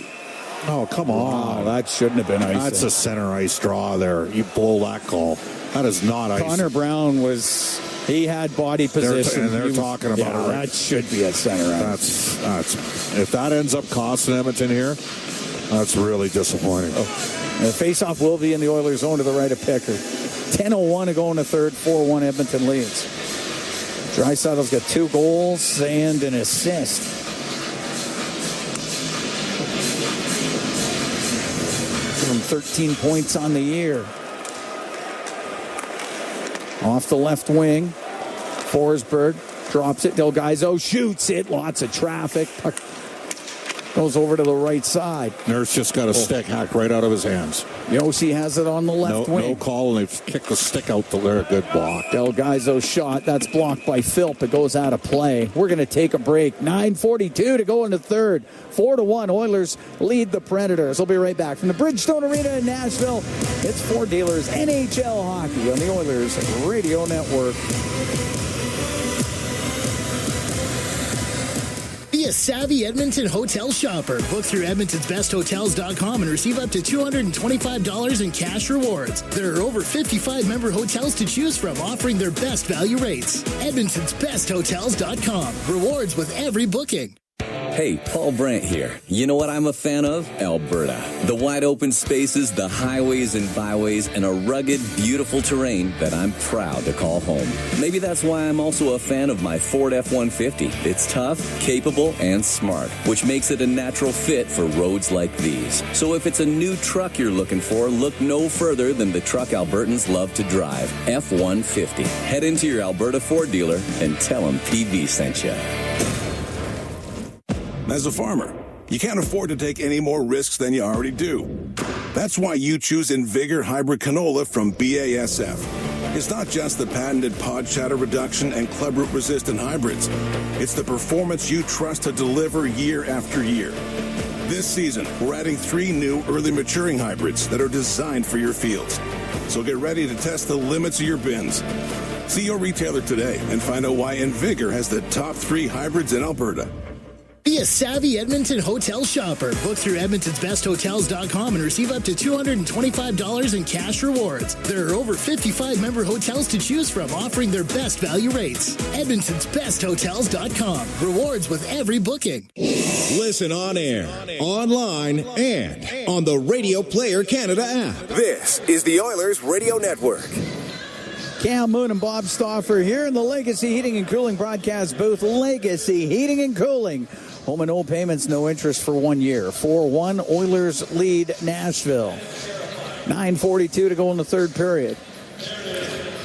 Oh, come on. Wow, that shouldn't have been icing. That's a center ice draw there. You blow that goal. That is not icing. Connor Brown he had body position. They're talking about it. That should be at center ice. That's if that ends up costing Edmonton here, that's really disappointing. The face-off will be in the Oilers' zone to the right of Pickard. 10:01 to go in the third. 4-1 Edmonton leads. Draisaitl's got 2 goals and an assist. From 13 points on the year. Off the left wing. Forsberg drops it. Delgaizo shoots it. Lots of traffic. Puck goes over to the right side. Nurse just got a stick hacked right out of his hands. Yossi has it on the left wing. No call, and they've kicked the stick out there. Good block. Delgaizo's shot. That's blocked by Philp. It goes out of play. We're going to take a break. 9:42 to go in the third. 4-1. Oilers lead the Predators. We'll be right back from the Bridgestone Arena in Nashville. It's Ford Dealers NHL Hockey on the Oilers Radio Network. Be a savvy Edmonton hotel shopper. Book through Edmonton'sBestHotels.com and receive up to $225 in cash rewards. There are over 55 member hotels to choose from, offering their best value rates. Edmonton'sBestHotels.com. Rewards with every booking. Hey, Paul Brandt here. You know what I'm a fan of? Alberta. The wide open spaces, the highways and byways, and a rugged, beautiful terrain that I'm proud to call home. Maybe that's why I'm also a fan of my Ford F-150. It's tough, capable, and smart, which makes it a natural fit for roads like these. So if it's a new truck you're looking for, look no further than the truck Albertans love to drive, F-150. Head into your Alberta Ford dealer and tell them PB sent you. As a farmer, you can't afford to take any more risks than you already do. That's why you choose Invigor Hybrid Canola from BASF. It's not just the patented pod shatter reduction and clubroot resistant hybrids. It's the performance you trust to deliver year after year. This season, we're adding 3 new early maturing hybrids that are designed for your fields. So get ready to test the limits of your bins. See your retailer today and find out why Invigor has the top 3 hybrids in Alberta. Be a savvy Edmonton hotel shopper. Book through Edmonton'sBestHotels.com and receive up to $225 in cash rewards. There are over 55 member hotels to choose from, offering their best value rates. Edmonton'sBestHotels.com. Rewards with every booking. Listen on air, online, and on the Radio Player Canada app. This is the Oilers Radio Network. Cam Moon and Bob Stauffer here in the Legacy Heating and Cooling broadcast booth. Legacy Heating and Cooling. Home and no payments, no interest for 1 year. 4-1, Oilers lead Nashville. 9:42 to go in the third period.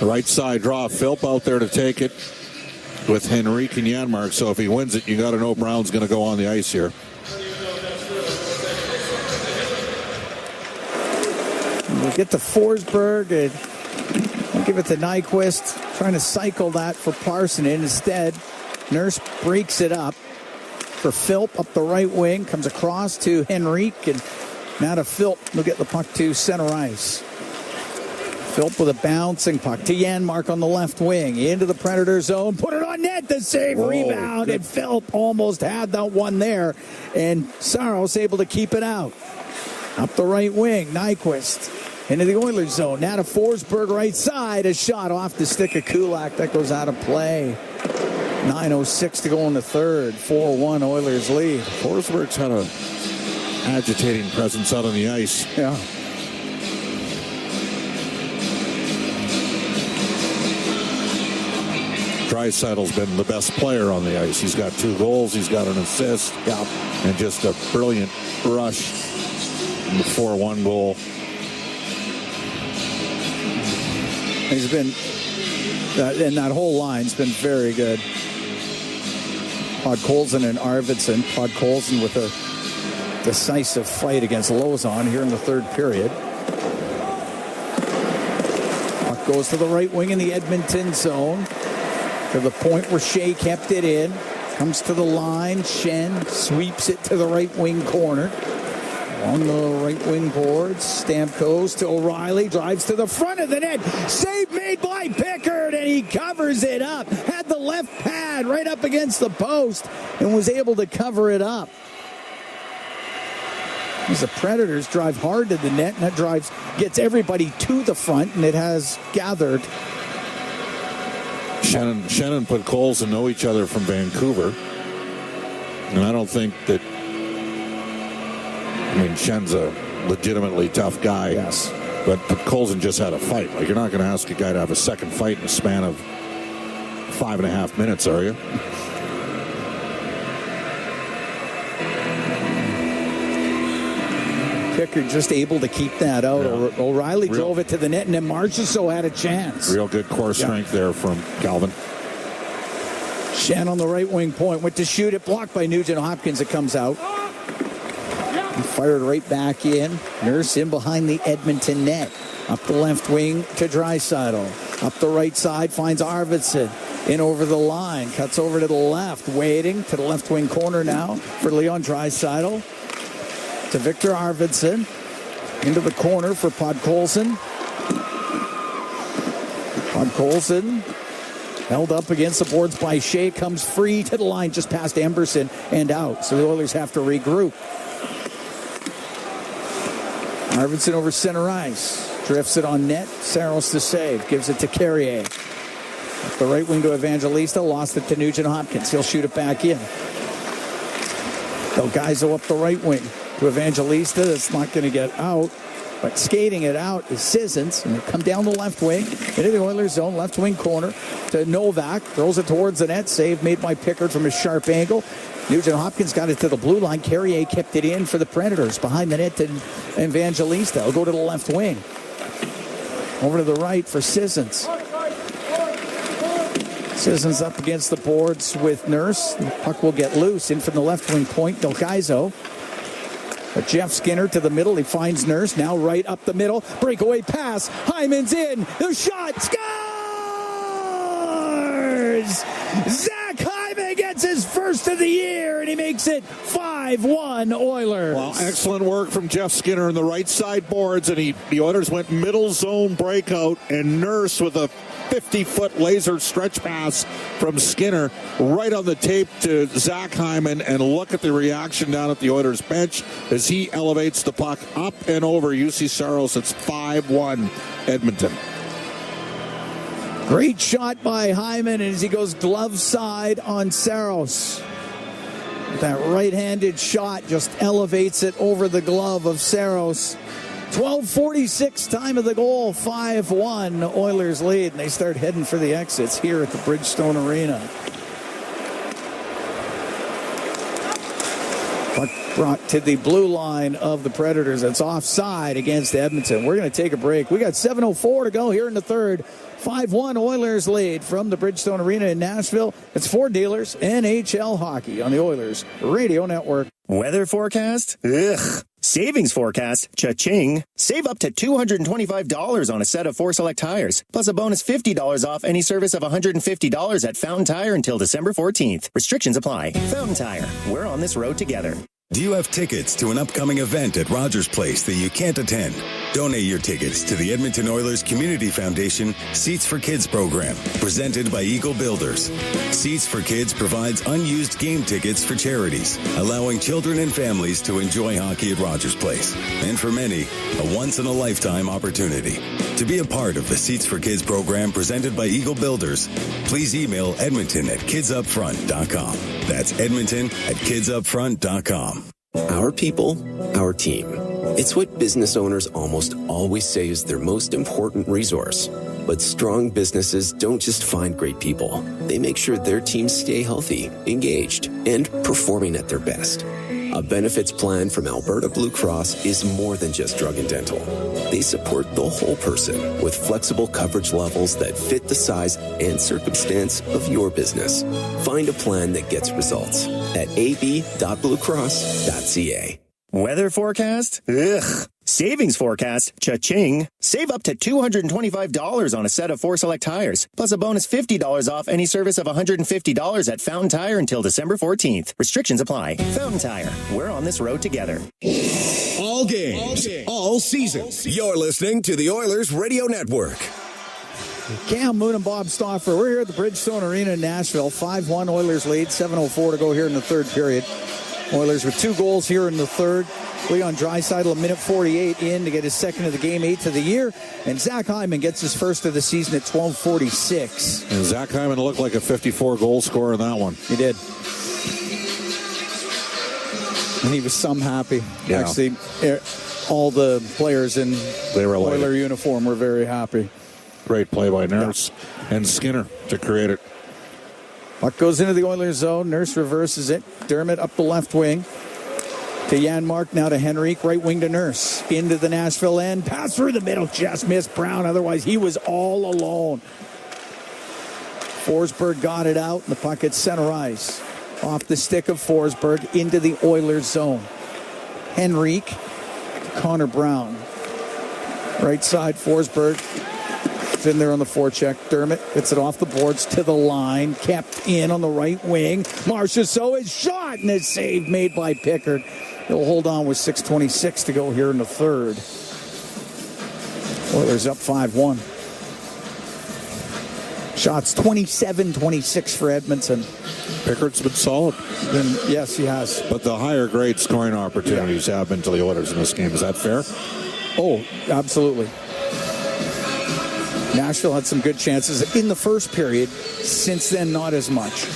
The right side draw. Philp out there to take it with Henrique and Janmark. So if he wins it, you got to know Brown's going to go on the ice here. We'll get to Forsberg and we'll give it to Nyquist. Trying to cycle that for Parson. Instead, Nurse breaks it up for Philp up the right wing. Comes across to Henrique, and now to Philp. They'll get the puck to center ice. Philp with a bouncing puck to Janmark on the left wing. Into the Predator zone. Put it on net. The save, rebound. And Philp almost had that one there. And Saros able to keep it out. Up the right wing. Nyquist into the Oilers zone. Now to Forsberg right side. A shot off the stick of Kulak. That goes out of play. 9:06 to go in the third. 4-1 Oilers lead. Forsberg's had a agitating presence out on the ice. Yeah. Draisaitl's been the best player on the ice. He's got 2 goals. He's got an assist. Yeah. And just a brilliant rush in the 4-1 goal. He's been, and that whole line's been very good. Podkolzin and Arvidsson. Podkolzin with a decisive fight against Lozon here in the third period. Puck goes to the right wing in the Edmonton zone. To the point where Shea kept it in. Comes to the line. Shen sweeps it to the right wing corner. On the right wing boards. Stamkos to O'Reilly. Drives to the front of the net. Save made by Pickard, and he covers it up. Had the left pad right up against the post and was able to cover it up. As the Predators drive hard to the net, and that drives gets everybody to the front, and it has gathered. Shen and Podkolzin know each other from Vancouver. And I don't think that... I mean, Shen's a legitimately tough guy. Yes. But Podkolzin just had a fight. Like, you're not going to ask a guy to have a second fight in the span of 5.5 minutes, are you? Pickard just able to keep that out. Yeah. O'Reilly drove it to the net, and then Marchessault had a chance. Real good core strength there from Calvin. Shan on the right wing point. Went to shoot it. Blocked by Nugent Hopkins. It comes out. He fired right back in. Nurse in behind the Edmonton net. Up the left wing to Draisaitl. Up the right side finds Arvidsson. In over the line. Cuts over to the left. Waiting to the left wing corner now for Leon Draisaitl. To Victor Arvidsson. Into the corner for Podkolzin. Podkolzin held up against the boards by Shea. Comes free to the line just past Emberson and out. So the Oilers have to regroup. Arvidsson over center ice. Drifts it on net. Saros to save. Gives it to Carrier. Up the right wing to Evangelista. Lost it to Nugent Hopkins. He'll shoot it back in. Delgaizo up the right wing to Evangelista. That's not going to get out. But skating it out is Sissons. And they come down the left wing into the Oilers zone. Left wing corner to Novak. Throws it towards the net. Save made by Pickard from a sharp angle. Nugent Hopkins got it to the blue line. Carrier kept it in for the Predators. Behind the net to Evangelista. He'll go to the left wing. Over to the right for Sissons. Sissons up against the boards with Nurse. The puck will get loose. In from the left wing point. Delgaizo. But Jeff Skinner to the middle. He finds Nurse. Now right up the middle. Breakaway pass. Hyman's in. The shot. Scores! Zach Hyman gets his first of the year, and he makes it 5-1 Oilers. Well, excellent work from Jeff Skinner in the right side boards, and the Oilers went middle zone breakout, and Nurse with a 50-foot laser stretch pass from Skinner right on the tape to Zach Hyman, and look at the reaction down at the Oilers bench as he elevates the puck up and over UC Saros. It's 5-1 Edmonton. Great shot by Hyman as he goes glove side on Saros. That right-handed shot just elevates it over the glove of Saros. 12:46 time of the goal, 5-1 Oilers lead, and they start heading for the exits here at the Bridgestone Arena. Puck brought to the blue line of the Predators. It's offside against Edmonton. We're going to take a break. We got 7:04 to go here in the third. 5-1 Oilers lead from the Bridgestone Arena in Nashville. It's Ford Dealers NHL Hockey on the Oilers Radio Network. Weather forecast? Ugh. Savings forecast? Cha-ching. Save up to $225 on a set of 4 select tires, plus a bonus $50 off any service of $150 at Fountain Tire until December 14th. Restrictions apply. Fountain Tire. We're on this road together. Do you have tickets to an upcoming event at Rogers Place that you can't attend? Donate your tickets to the Edmonton Oilers Community Foundation Seats for Kids program, presented by Eagle Builders. Seats for Kids provides unused game tickets for charities, allowing children and families to enjoy hockey at Rogers Place. And for many, a once-in-a-lifetime opportunity. To be a part of the Seats for Kids program presented by Eagle Builders, please email edmonton@kidsupfront.com. That's edmonton@kidsupfront.com. Our people, our team. It's what business owners almost always say is their most important resource. But strong businesses don't just find great people. They make sure their teams stay healthy, engaged, and performing at their best. A benefits plan from Alberta Blue Cross is more than just drug and dental. They support the whole person with flexible coverage levels that fit the size and circumstance of your business. Find a plan that gets results at ab.bluecross.ca. Weather forecast? Ugh. Savings forecast? Cha-ching. Save up to $225 on a set of 4 select tires, plus a bonus $50 off any service of $150 at Fountain Tire until December 14th. Restrictions apply. Fountain Tire. We're on this road together. All games, all seasons. You're listening to the Oilers Radio Network. Cam Moon and Bob Stauffer. We're here at the Bridgestone Arena in Nashville. 5-1 Oilers lead. 7:04 to go here in the third period. Oilers with 2 goals here in the third. Leon Draisaitl a minute 48 in to get his second of the game, 8th of the year. And Zach Hyman gets his first of the season at 12:46. And Zach Hyman looked like a 54-goal scorer in that one. He did. And he was some happy. Yeah. Actually, all the players in Oiler uniform were very happy. Great play by Nurse and Skinner to create it. Puck goes into the Oilers zone. Nurse reverses it. Dermott up the left wing. To Janmark, now to Henrique, right wing to Nurse. Into the Nashville end. Pass through the middle, just missed Brown. Otherwise, he was all alone. Forsberg got it out, and the puck at center ice. Off the stick of Forsberg into the Oilers zone. Henrique, Connor Brown. Right side, Forsberg. It's in there on the forecheck. Dermott gets it off the boards to the line. Kept in on the right wing. Marchessault is shot, and it's saved made by Pickard. He'll hold on with 6:26 to go here in the third. Oilers up 5-1. Shots 27-26 for Edmonton. Pickard's been solid. Yes, he has. But the higher grade scoring opportunities have been to the Oilers in this game. Is that fair? Oh, absolutely. Nashville had some good chances in the first period. Since then, not as much.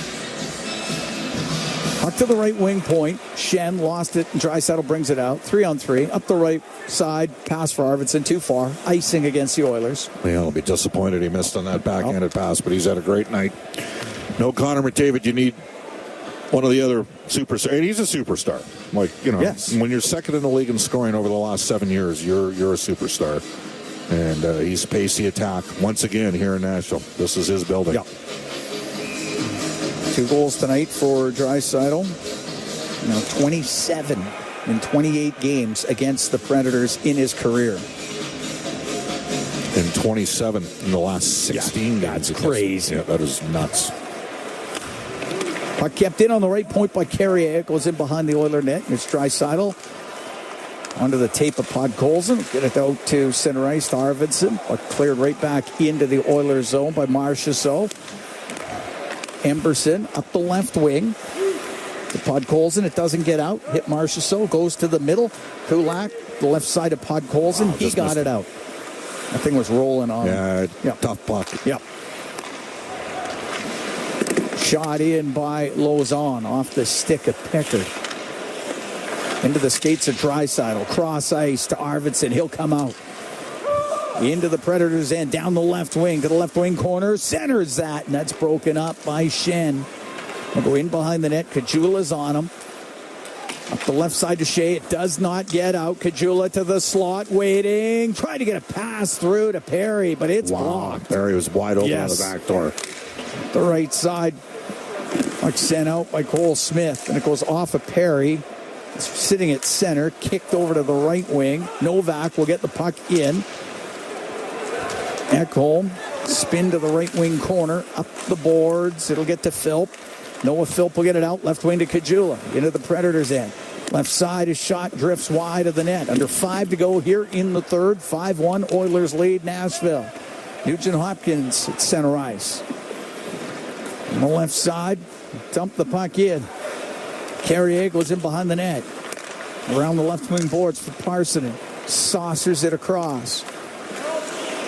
Puck to the right wing point. Shen lost it, and Draisaitl brings it out. 3-on-3. Up the right side. Pass for Arvidsson. Too far. Icing against the Oilers. Yeah, I'll be disappointed he missed on that backhanded pass, but he's had a great night. No Connor McDavid. You need one of the other superstars. And he's a superstar. Like, you know, yes. When you're second in the league in scoring over the last 7 years, you're a superstar. And he's paced the attack once again here in Nashville. This is his building. Yeah. 2 goals tonight for Draisaitl. Now 27 in 28 games against the Predators in his career. And 27 in the last 16 games. That's crazy. Yeah, that is nuts. Puck kept in on the right point by Carrier. It goes in behind the Oiler net. It's Draisaitl. Onto the tape of Podkolzin. Get it out to center ice to Arvidsson. Puck cleared right back into the Oilers zone by Marchessault. Emberson up the left wing to Podkolzin. It doesn't get out. Hit Marchessault. Goes to the middle. Kulak, the left side of Podkolzin. He got it out. That thing was rolling on him. Tough puck. Yep. Shot in by Lauzon off the stick of Pickard. Into the skates of Draisaitl. Cross ice to Arvidsson. He'll come out. Into the Predators' end. Down the left wing to the left wing corner. Centers that. And that's broken up by Shen. We'll go in behind the net. Kajula's on him. Up the left side to Shea. It does not get out. Kajula to the slot. Waiting. Trying to get a pass through to Perry. But it's blocked. Perry was wide open on the back door. The right side. Puck sent out by Cole Smith. And it goes off of Perry. Sitting at center, kicked over to the right wing. Novak will get the puck in. Ekholm, spin to the right wing corner, up the boards. It'll get to Philp. Noah Philp will get it out. Left wing to Kajula. Into the Predators' end. Left side, his shot drifts wide of the net. Under 5 to go here in the third. 5-1, Oilers lead Nashville. Nugent Hopkins at center ice. On the left side, dump the puck in. Carrier goes in behind the net. Around the left wing boards for Parsonen. Saucers it across.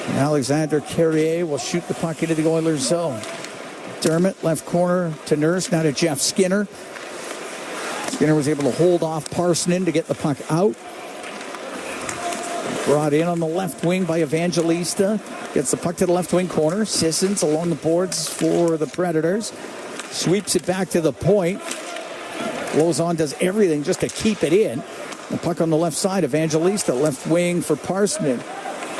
And Alexander Carrier will shoot the puck into the Oilers zone. Dermott, left corner to Nurse. Now to Jeff Skinner. Skinner was able to hold off Parsonen to get the puck out. Brought in on the left wing by Evangelista. Gets the puck to the left wing corner. Sissons along the boards for the Predators. Sweeps it back to the point. Lauzon does everything just to keep it in. The puck on the left side. Evangelista, left wing for Parsonen.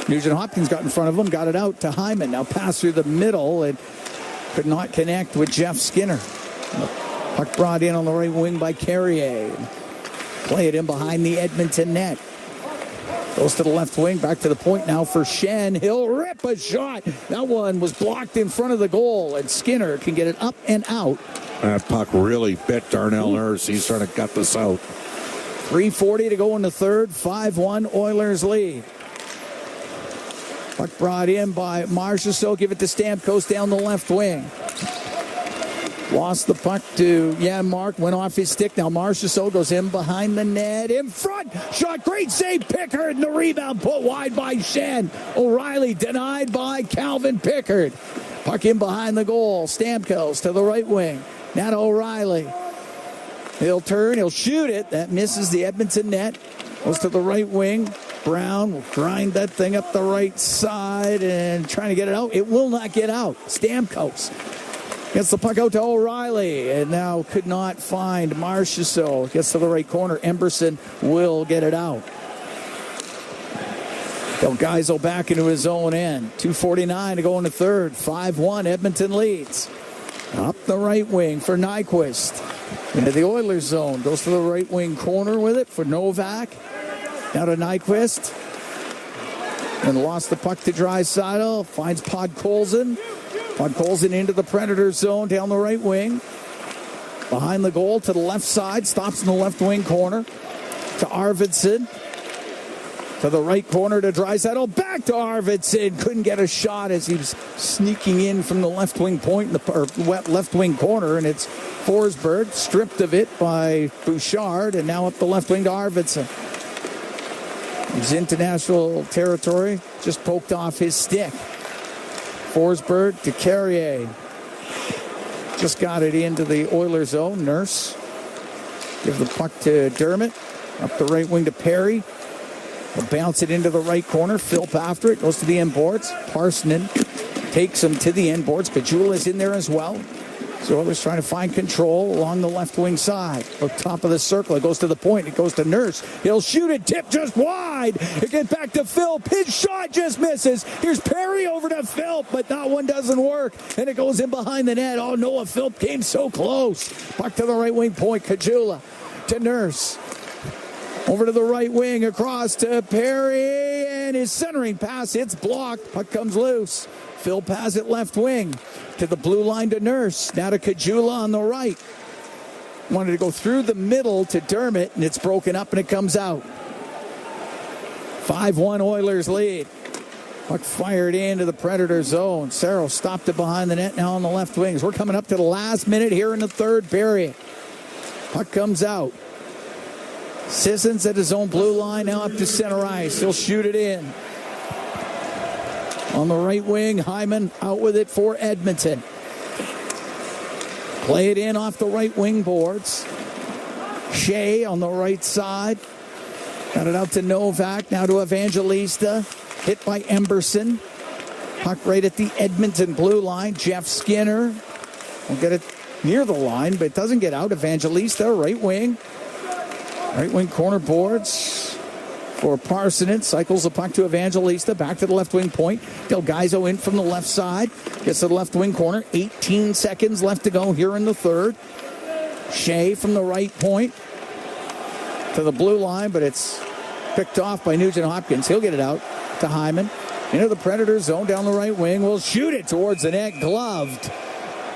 Nugent Hopkins got in front of him, got it out to Hyman. Now pass through the middle and could not connect with Jeff Skinner. Puck brought in on the right wing by Carrier. Play it in behind the Edmonton net. Goes to the left wing, back to the point now for Shen. He'll rip a shot. That one was blocked in front of the goal, and Skinner can get it up and out. That puck really bit Darnell Nurse. He's trying to gut this out. 3:40 to go in the third. 5-1 Oilers lead. Puck brought in by Marchessault. Give it to Stamkos down the left wing. Lost the puck to Janmark. Went off his stick. Now Marchessault goes in behind the net. In front. Shot. Great save. Pickard. And the rebound put wide by Shen. O'Reilly denied by Calvin Pickard. Puck in behind the goal. Stamkos to the right wing. Now to O'Reilly. He'll turn. He'll shoot it. That misses the Edmonton net. Goes to the right wing. Brown will grind that thing up the right side and trying to get it out. It will not get out. Stamkos Gets the puck out to O'Reilly, and now could not find Marchessault. Gets to the right corner. Emberson will get it out. Delgaiso back into his own end. 2:49 to go in the third. 5-1, Edmonton leads. Up the right wing for Nyquist. Into the Oilers zone. Goes to the right wing corner with it for Novak. Now to Nyquist. And lost the puck to Draisaitl. Finds Podkolzin. Podkolzin into the Predator zone down the right wing. Behind the goal to the left side. Stops in the left wing corner. To Arvidsson. To the right corner to Draisaitl. Back to Arvidsson. Couldn't get a shot as he was sneaking in from the left wing point, left wing corner. And it's Forsberg stripped of it by Bouchard. And now up the left wing to Arvidsson. He's into Nashville territory. Just poked off his stick. Forsberg to Carrier. Just got it into the Oilers zone. Nurse. Give the puck to Dermott. Up the right wing to Perry. He'll bounce it into the right corner. Philp after it. Goes to the end boards. Parsonen takes him to the end boards. Kajula is in there as well. So Oilers trying to find control along the left wing side. Up top of the circle. It goes to the point. It goes to Nurse. He'll shoot it. Tip just wide. It gets back to Philp. His shot just misses. Here's Perry over to Philp, but that one doesn't work. And it goes in behind the net. Oh, Noah Philp came so close. Puck to the right wing point. Kajula to Nurse. Over to the right wing, across to Perry, and his centering pass, it's blocked. Puck comes loose. Phil has it left wing to the blue line to Nurse. Now to Kajula on the right. Wanted to go through the middle to Dermott, and it's broken up and it comes out. 5-1 Oilers lead. Puck fired into the Predator zone. Saros stopped it behind the net now on the left wings. We're coming up to the last minute here in the third period. Puck comes out. Sissons at his own blue line, now up to center ice. He'll shoot it in. On the right wing, Hyman out with it for Edmonton. Play it in off the right wing boards. Shea on the right side. Got it out to Novak, now to Evangelista. Hit by Emberson. Puck right at the Edmonton blue line. Jeff Skinner will get it near the line, but it doesn't get out. Evangelista, right wing. Right wing corner boards for Parsonen. Cycles the puck to Evangelista. Back to the left wing point. Delgaiso in from the left side. Gets to the left wing corner. 18 seconds left to go here in the third. Shea from the right point to the blue line, but it's picked off by Nugent Hopkins. He'll get it out to Hyman. Into the Predator zone down the right wing. Will shoot it towards the net. Gloved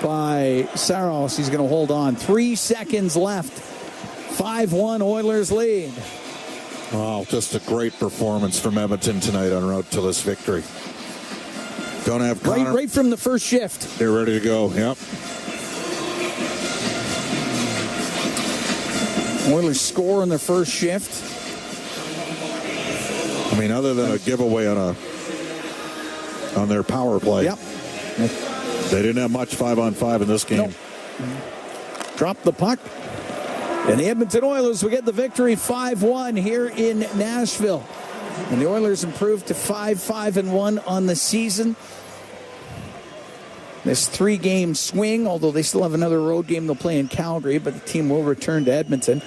by Saros. He's going to hold on. 3 seconds left. 5-1 Oilers lead. Wow, just a great performance from Edmonton tonight en route to this victory. Don't have Connor. Right from the first shift. They're ready to go, yep. Oilers score in their first shift. I mean, other than a giveaway on their power play. Yep. They didn't have much 5-on-5 in this game. Nope. Drop the puck. And the Edmonton Oilers will get the victory 5-1 here in Nashville. And the Oilers improved to 5-5-1 on the season. This 3-game swing, although they still have another road game they'll play in Calgary, but the team will return to Edmonton.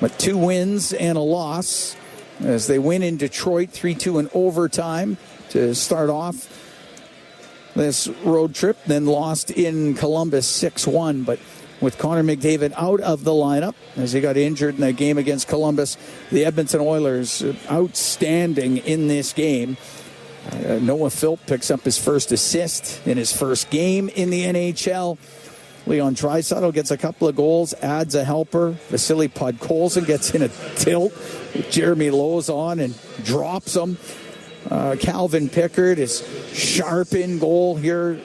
But 2 wins and a loss as they win in Detroit 3-2 in overtime to start off this road trip, then lost in Columbus 6-1. But with Connor McDavid out of the lineup as he got injured in that game against Columbus, the Edmonton Oilers outstanding in this game. Noah Philp picks up his first assist in his first game in the NHL. Leon Draisaitl gets a couple of goals, adds a helper. Vasily Podkolzin gets in a tilt with Jeremy Lowe's on and drops him. Calvin Pickard is sharp in goal here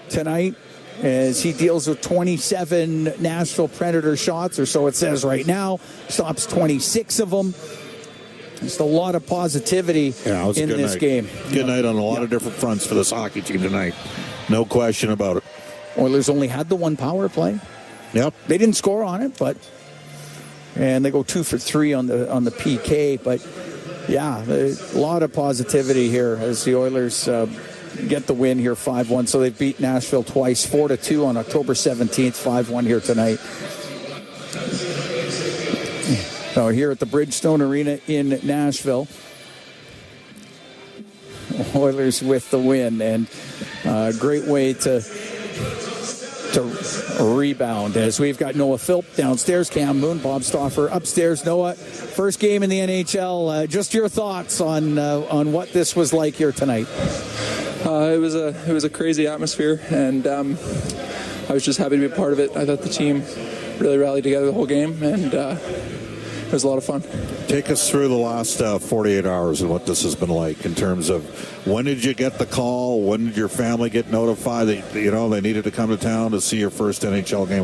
tonight as he deals with 27 Nashville Predator shots, or so it says right now. Stops 26 of them. Just a lot of positivity in this game. Good night on a lot of different fronts for this hockey team tonight. No question about it. Oilers only had the one power play. Yep. They didn't score on it, and they go 2 for 3 on the PK. But yeah, a lot of positivity here as the Oilers get the win here, 5-1. So they've beat Nashville twice, 4-2 on October 17th, 5-1 here tonight. So here at the Bridgestone Arena in Nashville, Oilers with the win, and a great way to rebound as we've got Noah Philp downstairs, Cam Moon, Bob Stauffer upstairs. Noah, first game in the NHL. Just your thoughts on what this was like here tonight. It was a crazy atmosphere, and I was just happy to be a part of it. I thought the team really rallied together the whole game, and it was a lot of fun. Take us through the last 48 hours and what this has been like in terms of when did you get the call? When did your family get notified that they needed to come to town to see your first NHL game?